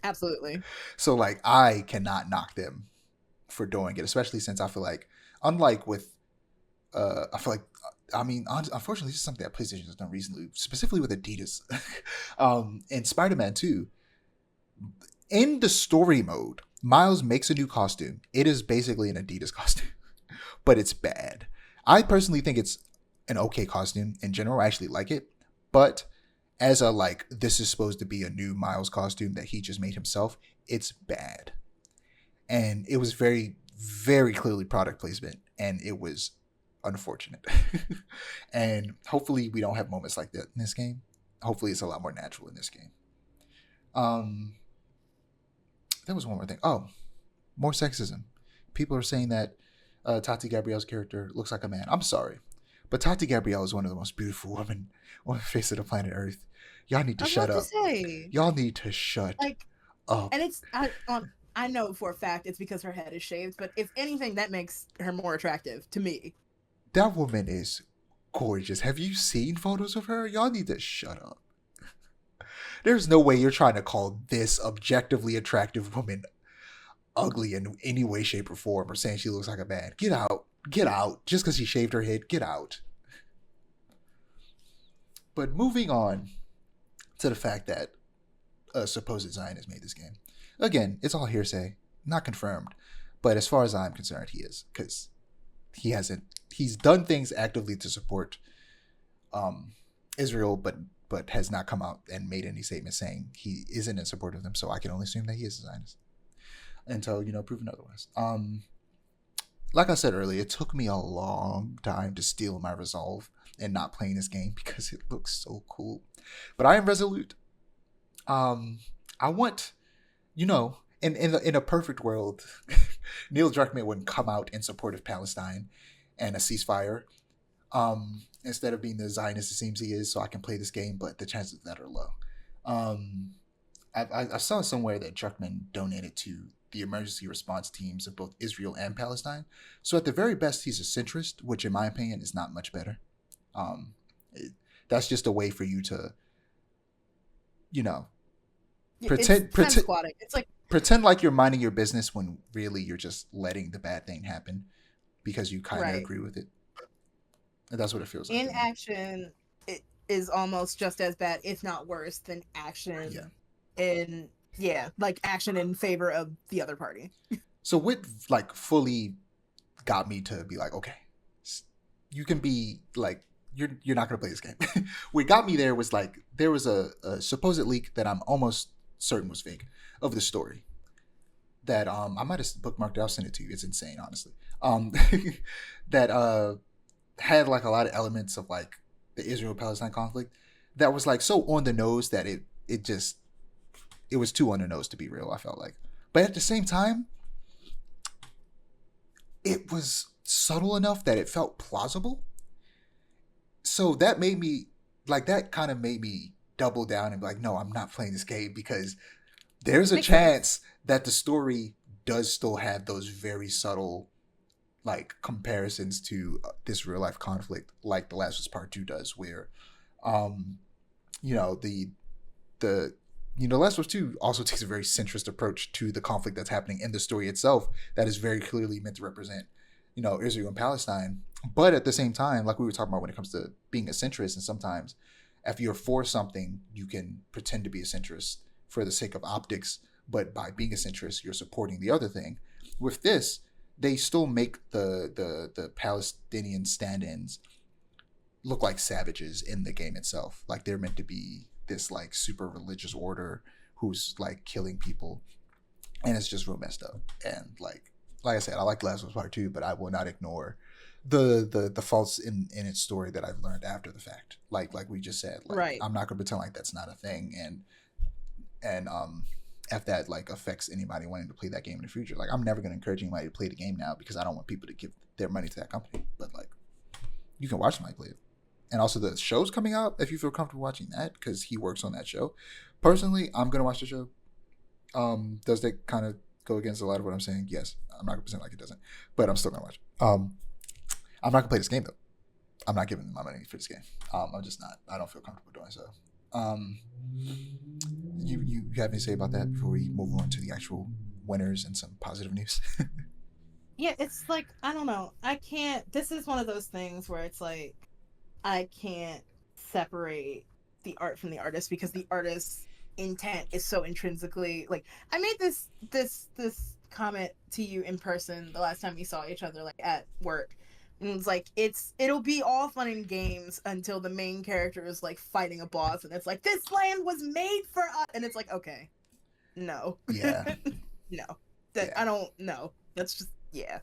Absolutely. So like, I cannot knock them for doing it, especially since I feel like, unlike with unfortunately, this is something that PlayStation has done recently, specifically with Adidas. In Spider-Man 2, in the story mode, Miles makes a new costume. It is basically an Adidas costume, but it's bad. I personally think it's an okay costume in general. I actually like it, but as a like, this is supposed to be a new Miles costume that he just made himself, it's bad. And it was very, very clearly product placement, and it was unfortunate. And hopefully we don't have moments like that in this game. Hopefully it's a lot more natural in this game. There was one more thing. Oh, more sexism. People are saying that Tati Gabrielle's character looks like a man. I'm sorry, but Tati Gabrielle is one of the most beautiful women on the face of the planet Earth. Y'all need to shut up. Y'all need to shut up. And it's I know for a fact it's because her head is shaved, but if anything, that makes her more attractive to me. That woman is gorgeous. Have you seen photos of her? Y'all need to shut up. There's no way you're trying to call this objectively attractive woman ugly in any way, shape, or form, or saying she looks like a man. Get out. Get out. Just because she shaved her head, get out. But moving on to the fact that a supposed Zionist made this game. Again, it's all hearsay, not confirmed. But as far as I'm concerned, he is. Because he's done things actively to support Israel, but has not come out and made any statement saying he isn't in support of them. So I can only assume that he is a Zionist until, proven otherwise. Like I said earlier, it took me a long time to steel my resolve and not playing this game because it looks so cool. But I am resolute. I want, in a perfect world, Neil Druckmann wouldn't come out in support of Palestine and a ceasefire. Instead of being the Zionist it seems he is, so I can play this game, but the chances of that are low. I saw somewhere that Druckmann donated to the emergency response teams of both Israel and Palestine. So at the very best, he's a centrist, which in my opinion is not much better. That's just a way for you to, pretend it's like pretend like you're minding your business when really you're just letting the bad thing happen because you kind of agree with it. And that's what it feels like. Inaction is almost just as bad, if not worse, than action. Action in favor of the other party. So what fully got me to be like, okay, you can be like, you're not gonna play this game. What got me there was there was a supposed leak that I'm almost certain was fake of the story that I might have bookmarked it. I'll send it to you. It's insane, honestly. That had a lot of elements of the Israel-Palestine conflict that was so on the nose that it just it was too on the nose to be real, I felt like. But at the same time, it was subtle enough that it felt plausible. So that made me that kind of made me double down and be like, no, I'm not playing this game because there's a Makes sense. chance that the story does still have those very subtle comparisons to this real life conflict, like The Last of Us Part 2 does, where um you know the Last of Us 2 also takes a very centrist approach to the conflict that's happening in the story itself that is very clearly meant to represent Israel and Palestine. But at the same time, like we were talking about when it comes to being a centrist, and sometimes if you're for something, you can pretend to be a centrist for the sake of optics, but by being a centrist, you're supporting the other thing. With this, they still make the Palestinian stand-ins look like savages in the game itself. Like they're meant to be this super religious order who's killing people, and it's just real messed up. And like I said, I like Last of Us Part 2, but I will not ignore the faults in its story that I've learned after the fact. Like we just said, Right. I'm not gonna pretend like that's not a thing, and if that affects anybody wanting to play that game in the future. I'm never gonna encourage anybody to play the game now because I don't want people to give their money to that company. But you can watch somebody play it. And also the show's coming out if you feel comfortable watching that because he works on that show. Personally, I'm gonna watch the show. Does that kind of go against a lot of what I'm saying? Yes. I'm not gonna pretend like it doesn't, but I'm still gonna watch. I'm not gonna play this game though. I'm not giving my money for this game. I'm just not. I don't feel comfortable doing so. You have anything to say about that before we move on to the actual winners and some positive news? Yeah, it's like I don't know. I can't. This is one of those things where it's like I can't separate the art from the artist because the artist's intent is so intrinsically like I made this comment to you in person the last time we saw each other at work. And it's like it'll be all fun and games until the main character is fighting a boss and it's like this land was made for us and it's like okay. No. Yeah. No. That Yeah. I don't know. That's just yeah.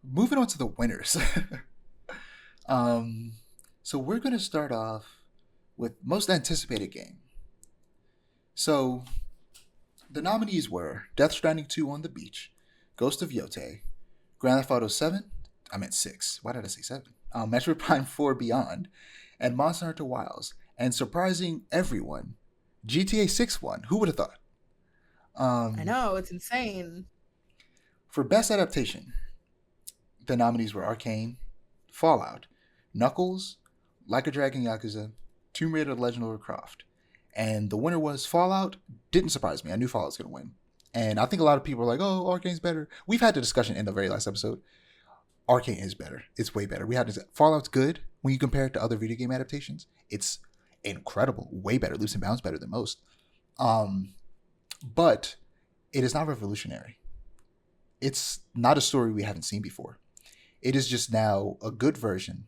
Moving on to the winners. So we're going to start off with most anticipated game. So the nominees were Death Stranding 2 on the Beach, Ghost of Yotei, Grand Theft Auto 7, I meant 6, why did I say 7? Metroid Prime 4 Beyond, and Monster Hunter Wilds. And surprising everyone, GTA 6 won. Who would have thought? I know, it's insane. For Best Adaptation, the nominees were Arcane, Fallout, Knuckles, Like a Dragon Yakuza, Tomb Raider The Legend of Lara Croft. And the winner was Fallout. Didn't surprise me. I knew Fallout was going to win. And I think a lot of people are like, oh, Arcane's better. We've had the discussion in the very last episode. Arcane is better. It's way better. We had this. Fallout's good when you compare it to other video game adaptations. It's incredible. Way better. Leaps and bounds better than most. But it is not revolutionary. It's not a story we haven't seen before. It is just now a good version.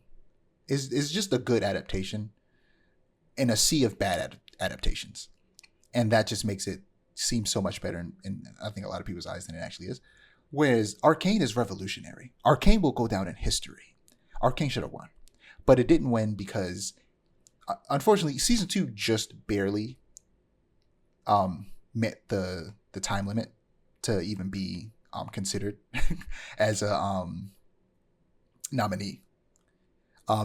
It's just a good adaptation in a sea of bad adaptations. And that just makes it seem so much better in I think a lot of people's eyes than it actually is. Whereas Arcane is revolutionary. Arcane will go down in history. Arcane should have won. But it didn't win because, unfortunately, Season 2 just barely met the time limit to even be considered as a nominee.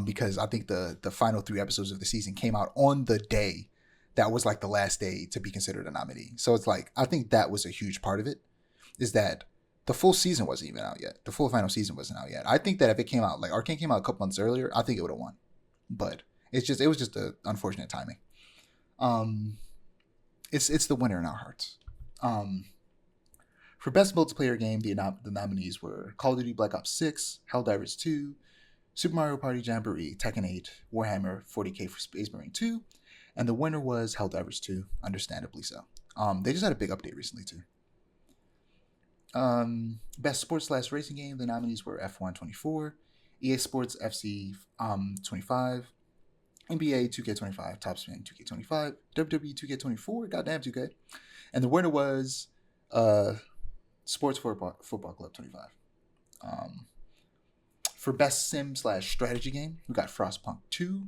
Because I think the final 3 episodes of the season came out on the day that was the last day to be considered a nominee. So it's I think that was a huge part of it, is that the full season wasn't even out yet. The full final season wasn't out yet. I think that if it came out, Arcane came out a couple months earlier, I think it would have won. But it was just a unfortunate timing. It's the winner in our hearts. For Best Multiplayer Game, the nominees were Call of Duty Black Ops 6, Helldivers 2, Super Mario Party Jamboree, Tekken 8, Warhammer 40k for Space Marine 2, and the winner was Helldivers 2, understandably so. They just had a big update recently too. Best Sports / Racing Game, the nominees were F1 24, EA Sports FC 25, NBA 2K25, Top Spin 2K25, WWE 2K24, goddamn 2K, and the winner was Sports Football Club 25. For Best Sim / Strategy Game, we got Frostpunk 2,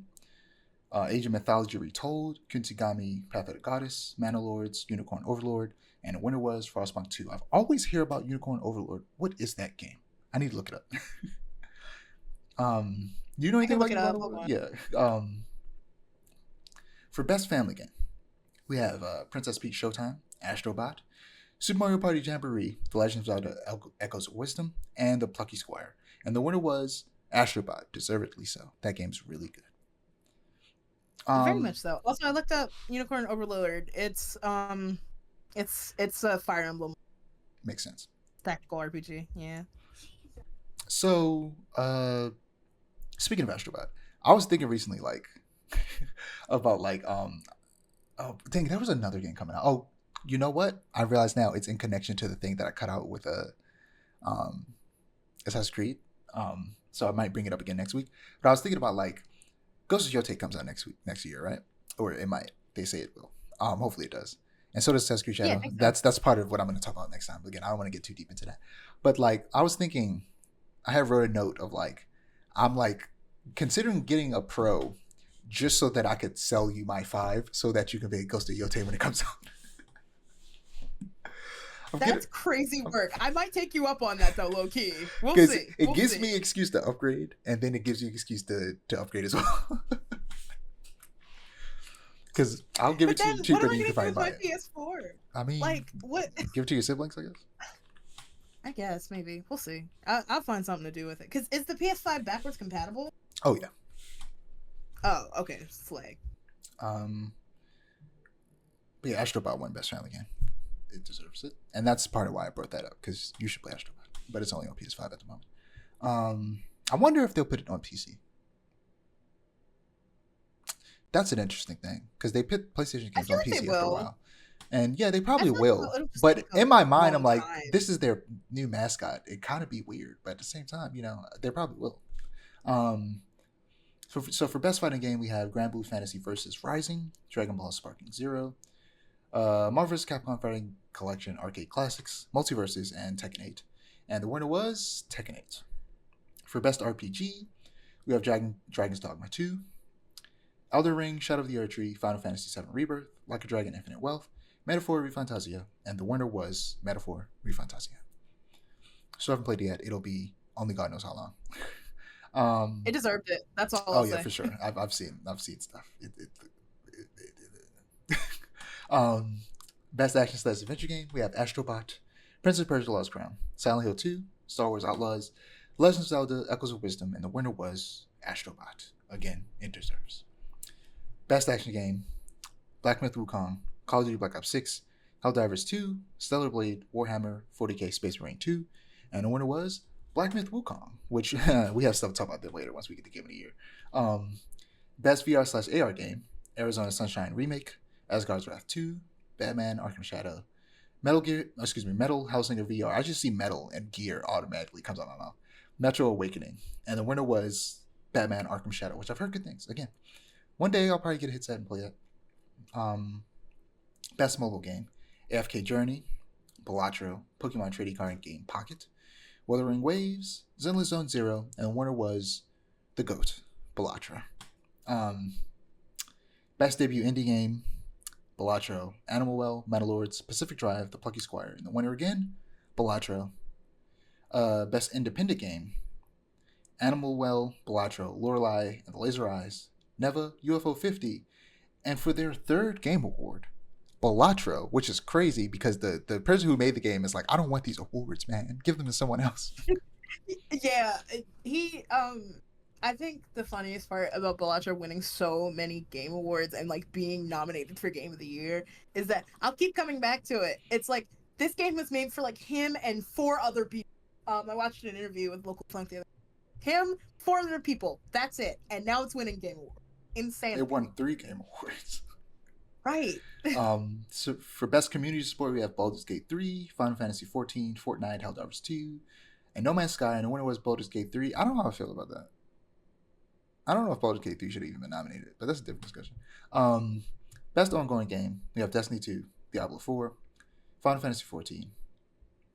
Age of Mythology Retold, Kunsigami, Path of the Goddess, Mana Lords, Unicorn Overlord, and the winner was Frostpunk 2. I've always heard about Unicorn Overlord. What is that game? I need to look it up. You know I anything can about look it Unicorn up. Hold Overlord? on. Yeah. For best family game, we have Princess Peach Showtime, Astrobot, Super Mario Party Jamboree, The Legend of Zelda Echoes of Wisdom, and The Plucky Squire. And the winner was Astrobot, deservedly so. That game's really good. Very much so. Also, I looked up Unicorn Overlord. It's a Fire Emblem Makes sense. tactical RPG. Yeah. So, speaking of Astrobot, I was thinking recently, like, about like, oh, dang, there was another game coming out. Oh, you know what? I realize now it's in connection to the thing that I cut out with um, Assassin's Creed. So I might bring it up again next week. But I was thinking about like, Ghost of Yotei comes out next year, right? Or it might. They say it will. Hopefully it does. And so does Assassin's Creed Yeah, I Shadow. think so. That's part of what I'm going to talk about next time. Again, I don't want to get too deep into that. But like, I was thinking, I have wrote a note of like, I'm like considering getting a Pro just so that I could sell you my 5 so that you can play Ghost of Yotei when it comes out. That's crazy work. I might take you up on that though, low key. We'll Because see. it We'll gives see. me an excuse to upgrade, and then it gives you an excuse to upgrade as well. Because I'll give But it to then, you what cheaper am I than you gonna can do probably with buy my it. PS4? I mean, Like, what? give it to your siblings, I guess. I guess maybe we'll see. I'll find something to do with it. Cause is the PS5 backwards compatible? Oh yeah. Oh, okay. Flag. But yeah, Astrobot won Best Family Game. It deserves it, and that's part of why I brought that up because you should play Astrobot, but it's only on PS5 at the moment. I wonder if they'll put it on PC. That's an interesting thing because they put PlayStation I games feel on like they PC after a will. while, and yeah, they I probably feel like will. it'll just But take in a my mind, I'm long like, time. this is their new mascot. It kind of be weird, but at the same time, they probably will. Um, so for best fighting game, we have Grand Blue Fantasy versus Rising, Dragon Ball Sparking Zero, Marvel vs. Capcom Fighting Collection Arcade Classics, Multiverses, and Tekken 8. And the winner was Tekken 8. For best RPG, we have Dragon's Dogma 2, Elder Ring, Shadow of the Earth Tree, Final Fantasy VII Rebirth, Like a Dragon Infinite Wealth, Metaphor Refantasia, and the winner was Metaphor Refantasia. So I haven't played it yet. It'll be only God knows how long. It deserved it. That's all Oh I'll yeah, say. for sure. I've seen stuff. Best action / adventure game. We have Astrobot, Prince of Persia: Lost Crown, Silent Hill 2, Star Wars Outlaws, Legend of Zelda: Echoes of Wisdom, and the winner was Astrobot. Again, it deserves. Best action game. Black Myth Wukong, Call of Duty Black Ops 6, Helldivers 2, Stellar Blade, Warhammer 40k Space Marine 2, and the winner was Black Myth Wukong, which we have stuff to talk about that later once we get to Game of the Year. Best VR / AR game, Arizona Sunshine Remake, Asgard's Wrath 2, Batman Arkham Shadow, Metal Hellsinger VR. I just see metal and gear automatically comes out of my mouth. Metro Awakening, and the winner was Batman Arkham Shadow, which I've heard good things. Again, one day I'll probably get a headset and play it. Best mobile game, AFK Journey, Balatro, Pokemon Trading Card Game Pocket, Wuthering Waves, Zenless Zone Zero, and the winner was the GOAT, Balatro. Best debut indie game, Balatro, Animal Well, Metalords, Pacific Drive, The Plucky Squire, and the winner again, Balatro. Best independent game, Animal Well, Balatro, Lorelei, and the Laser Eyes, Neva, UFO 50, and for their third game award, Balatro, which is crazy because the person who made the game is like, I don't want these awards, man. Give them to someone else. Yeah, I think the funniest part about Balatro winning so many game awards and like being nominated for Game of the Year is that I'll keep coming back to it. It's like this game was made for like him and 4 other people. I watched an interview with Local Plunk the other day. Him, 4 other people. That's it. And now it's winning game award. Insane. It won 3 game awards. Right. So for best community support, we have Baldur's Gate 3, Final Fantasy 14, Fortnite, Helldivers 2, and No Man's Sky. And the winner was Baldur's Gate 3. I don't know how I feel about that. I don't know if Baldur's Gate 3 should have even been nominated, but that's a different discussion. Best ongoing game, we have Destiny 2, Diablo 4, Final Fantasy 14.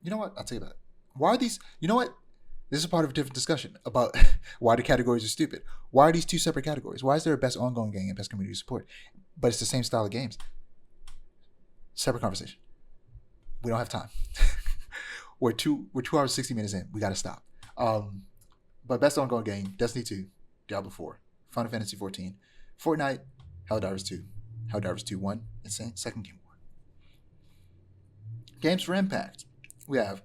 You know what? I'll tell you that. Why are these? You know what? This is part of a different discussion about why the categories are stupid. Why are these two separate categories? Why is there a best ongoing game and best community support, but it's the same style of games? Separate conversation. We don't have time. we're 2 hours 60 minutes in. We got to stop. But best ongoing game: Destiny 2, Diablo 4, Final Fantasy 14, Fortnite, Helldivers 2, Helldivers 2 1, and Second Game War. Games for Impact: we have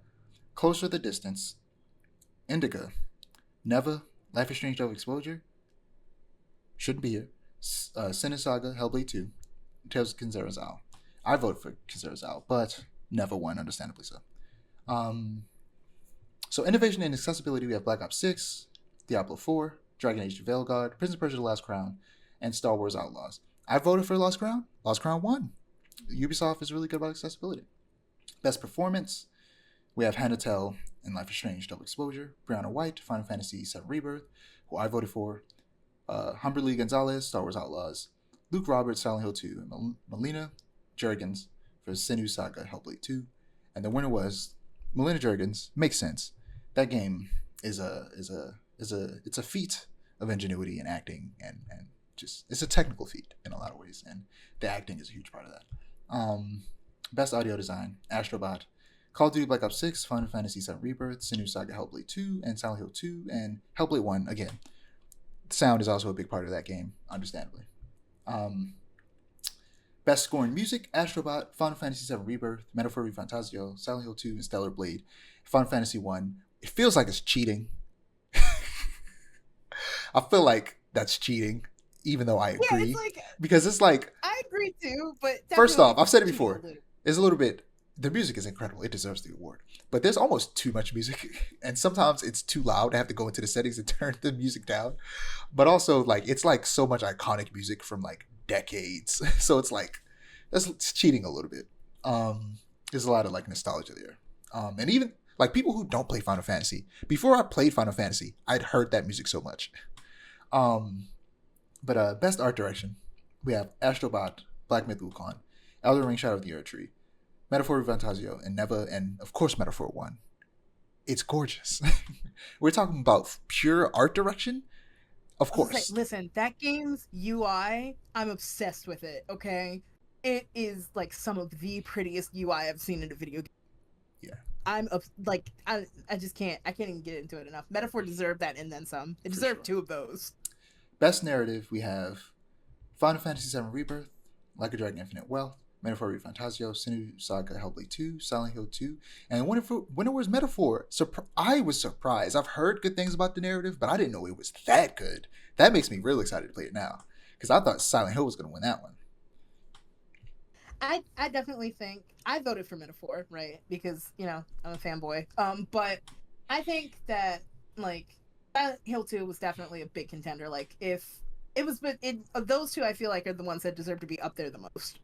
Closer the Distance, Indica, Neva, Life is Strange Double Exposure, shouldn't be here, Sin Saga, Hellblade 2, Tales of Kinzarazal. I voted for Kinzarazal, but Neva won, understandably so. So innovation and accessibility, we have Black Ops 6, Diablo 4, Dragon Age the Veilguard, Prince of Persia: The Last Crown, and Star Wars Outlaws. I voted for Lost Crown. Lost Crown won. Ubisoft is really good about accessibility. Best performance, we have Hanatel in Life is Strange Double Exposure, Brianna White, Final Fantasy VII Rebirth, who I voted for, Humberly Gonzalez, Star Wars Outlaws, Luke Roberts, Silent Hill 2, and Melina Jurgens for Senua Saga Hellblade 2. And the winner was Melina Jurgens. Makes sense. That game is a feat of ingenuity and acting, and just it's a technical feat in a lot of ways, and the acting is a huge part of that. Best audio design: Astrobot, Call of Duty Black Ops 6, Final Fantasy VII Rebirth, Senua Saga Hellblade 2, and Silent Hill 2, and Hellblade 1. Again, sound is also a big part of that game, understandably. Best scoring music: Astrobot, Final Fantasy VII Rebirth, Metaphor Fantasio, Silent Hill 2, and Stellar Blade. Final Fantasy 1. It feels like it's cheating. I feel like that's cheating, even though I agree. Yeah, it's like, because it's like, I agree too, but first off, I've said it before. It's a little bit. The music is incredible. It deserves the award. But there's almost too much music, and sometimes it's too loud. I have to go into the settings and turn the music down. But also, like, it's like so much iconic music from like decades. So it's like it's cheating a little bit. There's a lot of like nostalgia there, and even like people who don't play Final Fantasy. Before I played Final Fantasy, I'd heard that music so much. But best art direction, we have Astrobot, Black Myth Wukong, Elden Ring: Shadow of the Earth Tree, Metaphor Fantasio, and Neva, and of course Metaphor 1. It's gorgeous. We're talking about pure art direction. Of course. Listen, that game's UI, I'm obsessed with it, okay? It is like some of the prettiest UI I've seen in a video game. Yeah. I just can't even get into it enough. Metaphor deserved that and then some. It deserved two of those. Best narrative, we have Final Fantasy VII Rebirth, Like a Dragon Infinite Wealth, Metaphor Fantasio, Senua Saga Hellblade 2, Silent Hill 2, and winner was Metaphor. I was surprised. I've heard good things about the narrative, but I didn't know it was that good. That makes me real excited to play it now, because I thought Silent Hill was going to win that one. I definitely think I voted for Metaphor, right? Because, you know, I'm a fanboy. But I think that like Silent Hill 2 was definitely a big contender. Like if it was, but of those two, I feel like are the ones that deserve to be up there the most.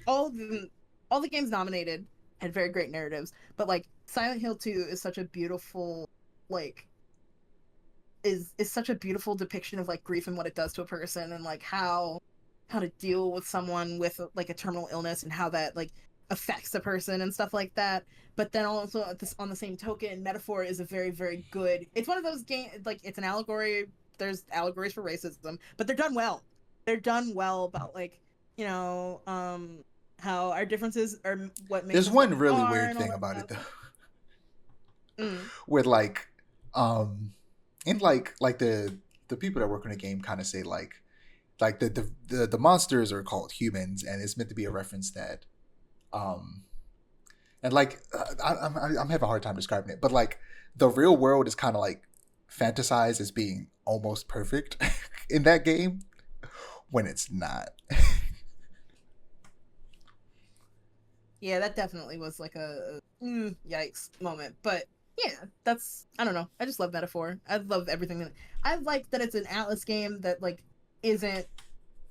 All the games nominated had very great narratives, but like Silent Hill 2 is such a beautiful like is such a beautiful depiction of like grief and what it does to a person, and like how to deal with someone with like a terminal illness and how that like affects the person and stuff like that. But then also on the same token, Metaphor is a very, very good. It's one of those games like it's an allegory. There's allegories for racism, but they're done well. They're done well about like, you know, how our differences are what makes. There's one really weird thing about it though, with like, and like the people that work on the game kind of say like the monsters are called humans, and it's meant to be a reference that, and like I'm having a hard time describing it, but like the real world is kind of like fantasized as being almost perfect in that game when it's not. Yeah, that definitely was like a yikes moment, but yeah, that's I don't know. I just love Metaphor. I love everything. I like that it's an Atlas game that like isn't.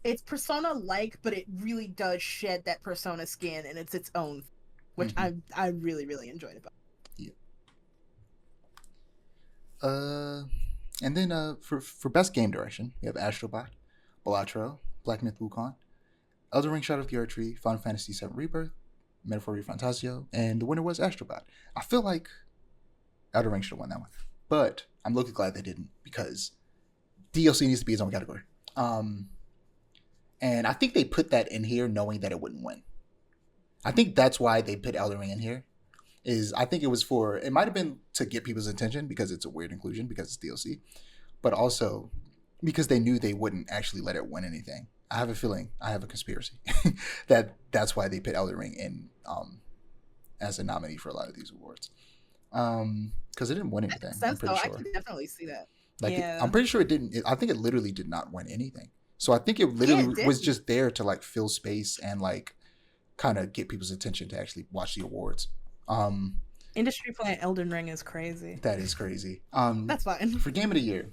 It's Persona like, but it really does shed that Persona skin, and it's its own, which I really really enjoyed about. Yeah. And then for best game direction, we have Astrobot, Balatro, Black Myth Wukong, Elden Ring: Shadow of the Earth Tree, Final Fantasy VII Rebirth, Metaphor Fantasio, and the winner was Astrobot. I feel like Elden Ring should have won that one. But I'm looking glad they didn't because DLC needs to be its own category. And I think they put that in here knowing that it wouldn't win. I think that's why they put Elden Ring in here. I think it might have been to get people's attention because it's a weird inclusion because it's DLC, but also because they knew they wouldn't actually let it win anything. I have a feeling, I have a conspiracy that's why they put Elden Ring in as a nominee for a lot of these awards. Because it didn't win That anything. makes I'm sense, pretty though. I sure. can definitely see that. Like Yeah. I'm pretty sure it didn't. I think it literally did not win anything. So I think it Yeah, literally it was did. just there to like fill space and like kind of get people's attention to actually watch the awards. Industry playing Elden Ring is crazy. That is crazy. That's fine. For Game of the Year,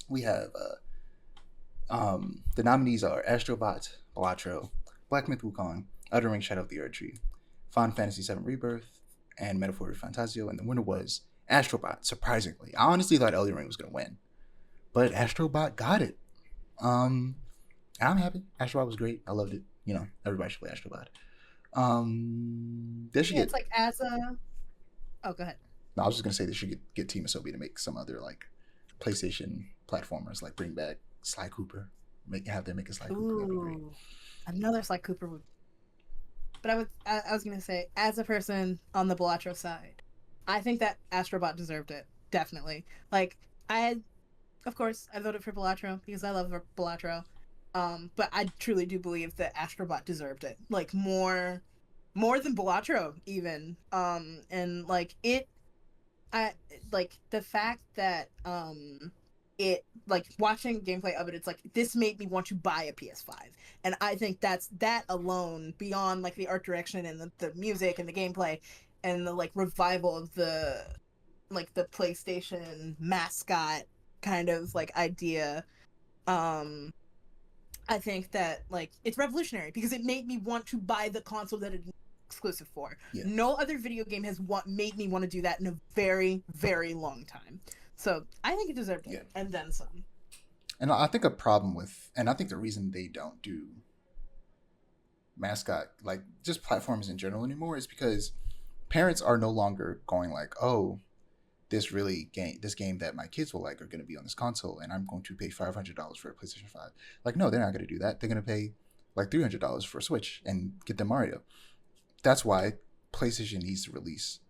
we have the nominees are Astrobot, Balatro, Black Myth Wukong, Elden Ring Shadow of the Earth Tree, Final Fantasy VII Rebirth, and Metaphor Fantasio, and the winner was Astrobot. Surprisingly, I honestly thought Elden Ring was going to win, but Astrobot got it. And I'm happy. Astrobot was great. I loved it. You know, everybody should play Astrobot. They should Yeah, get. it's like as a. Oh, go ahead. No, I was just gonna say they should get Team Asobi to make some other like PlayStation platformers, like bring back Sly Cooper, have them make a Sly Cooper. That'd be great. Ooh, another Sly Cooper would. But I was gonna say, as a person on the Balatro side, I think that Astrobot deserved it. Definitely. Like of course, I voted for Balatro because I love Balatro. But I truly do believe that Astrobot deserved it. Like more than Balatro even. And like I like the fact that it like watching gameplay of it, it's like this made me want to buy a PS5. And I think that alone, beyond like the art direction and the music and the gameplay and the like revival of the PlayStation mascot kind of like idea, um I think that like it's revolutionary because it made me want to buy the console that it's exclusive for. Yeah. No other video game has made me want to do that in a very, very long time. So I think it deserved it, and then some. And I think I think the reason they don't do mascot, like just platforms in general anymore, is because parents are no longer going like, oh, this game that my kids will like are going to be on this console, and I'm going to pay $500 for a PlayStation 5. Like, no, they're not going to do that. They're going to pay like $300 for a Switch and get them Mario. That's why PlayStation needs to release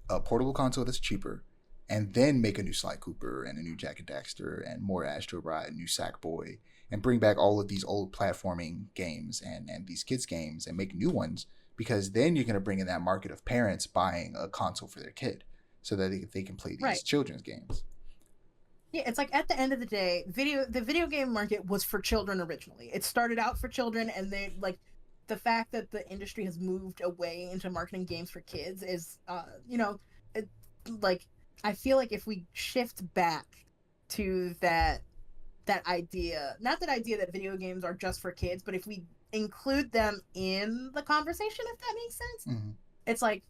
a portable console that's cheaper, and then make a new Sly Cooper and a new Jack and Daxter and more Astrobot and new Sackboy, and bring back all of these old platforming games and these kids games and make new ones, because then you're going to bring in that market of parents buying a console for their kid so that they can play these children's games. Yeah, it's like at the end of the day, the video game market was for children originally. It started out for children, and they like the fact that the industry has moved away into marketing games for kids is, like I feel like if we shift back to that idea, not that idea that video games are just for kids, but if we include them in the conversation, if that makes sense, it's like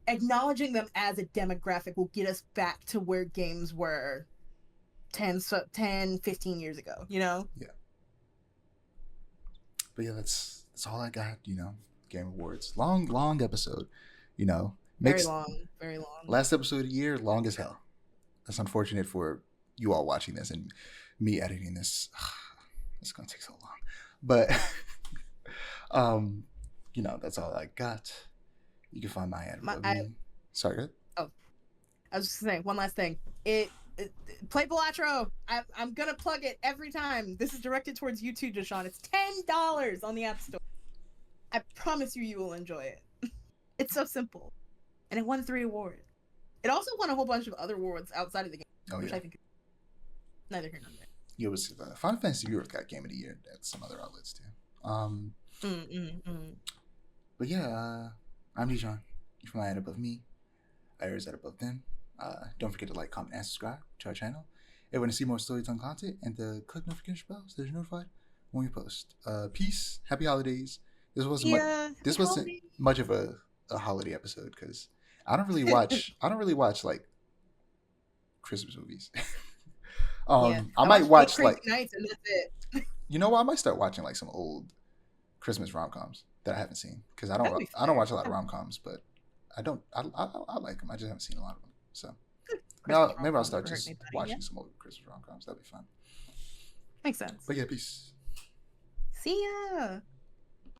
acknowledging them as a demographic will get us back to where games were 10, 15 years ago, you know? Yeah. But yeah, that's all I got, Game Awards. Long episode, Very long. Last episode of the year, long as hell. That's unfortunate for you all watching this and me editing this. It's going to take so long. But, that's all I got. You can find my ad. Sorry, go ahead. Oh, I was just saying one last thing. Play Balatro. I'm gonna plug it every time. This is directed towards you too, Dijon. It's $10 on the App Store. I promise you will enjoy it. It's so simple, and it won 3 awards. It also won a whole bunch of other awards outside of the game, which I think neither here nor there. Yeah, it was Final Fantasy Rebirth got Game of the Year at some other outlets too. But yeah, I'm Dijon. You can find it above me. Aiara's at above them. Don't forget to like, comment, and subscribe to our channel. If you want to see more Storytelling content, and to click notification bell so that you're notified when we post. Peace. Happy holidays. This wasn't much of a holiday episode because I don't really watch like Christmas movies. I might watch like Nights and that's it. You know what? I might start watching like some old Christmas rom-coms that I haven't seen because I don't watch a lot of rom-coms, but I like them. I just haven't seen a lot of them. So Christmas Maybe I'll rom-com start never hurt just anybody. Yeah, watching some old Christmas rom coms. That'd be fun. makes sense. But yeah, peace. See ya.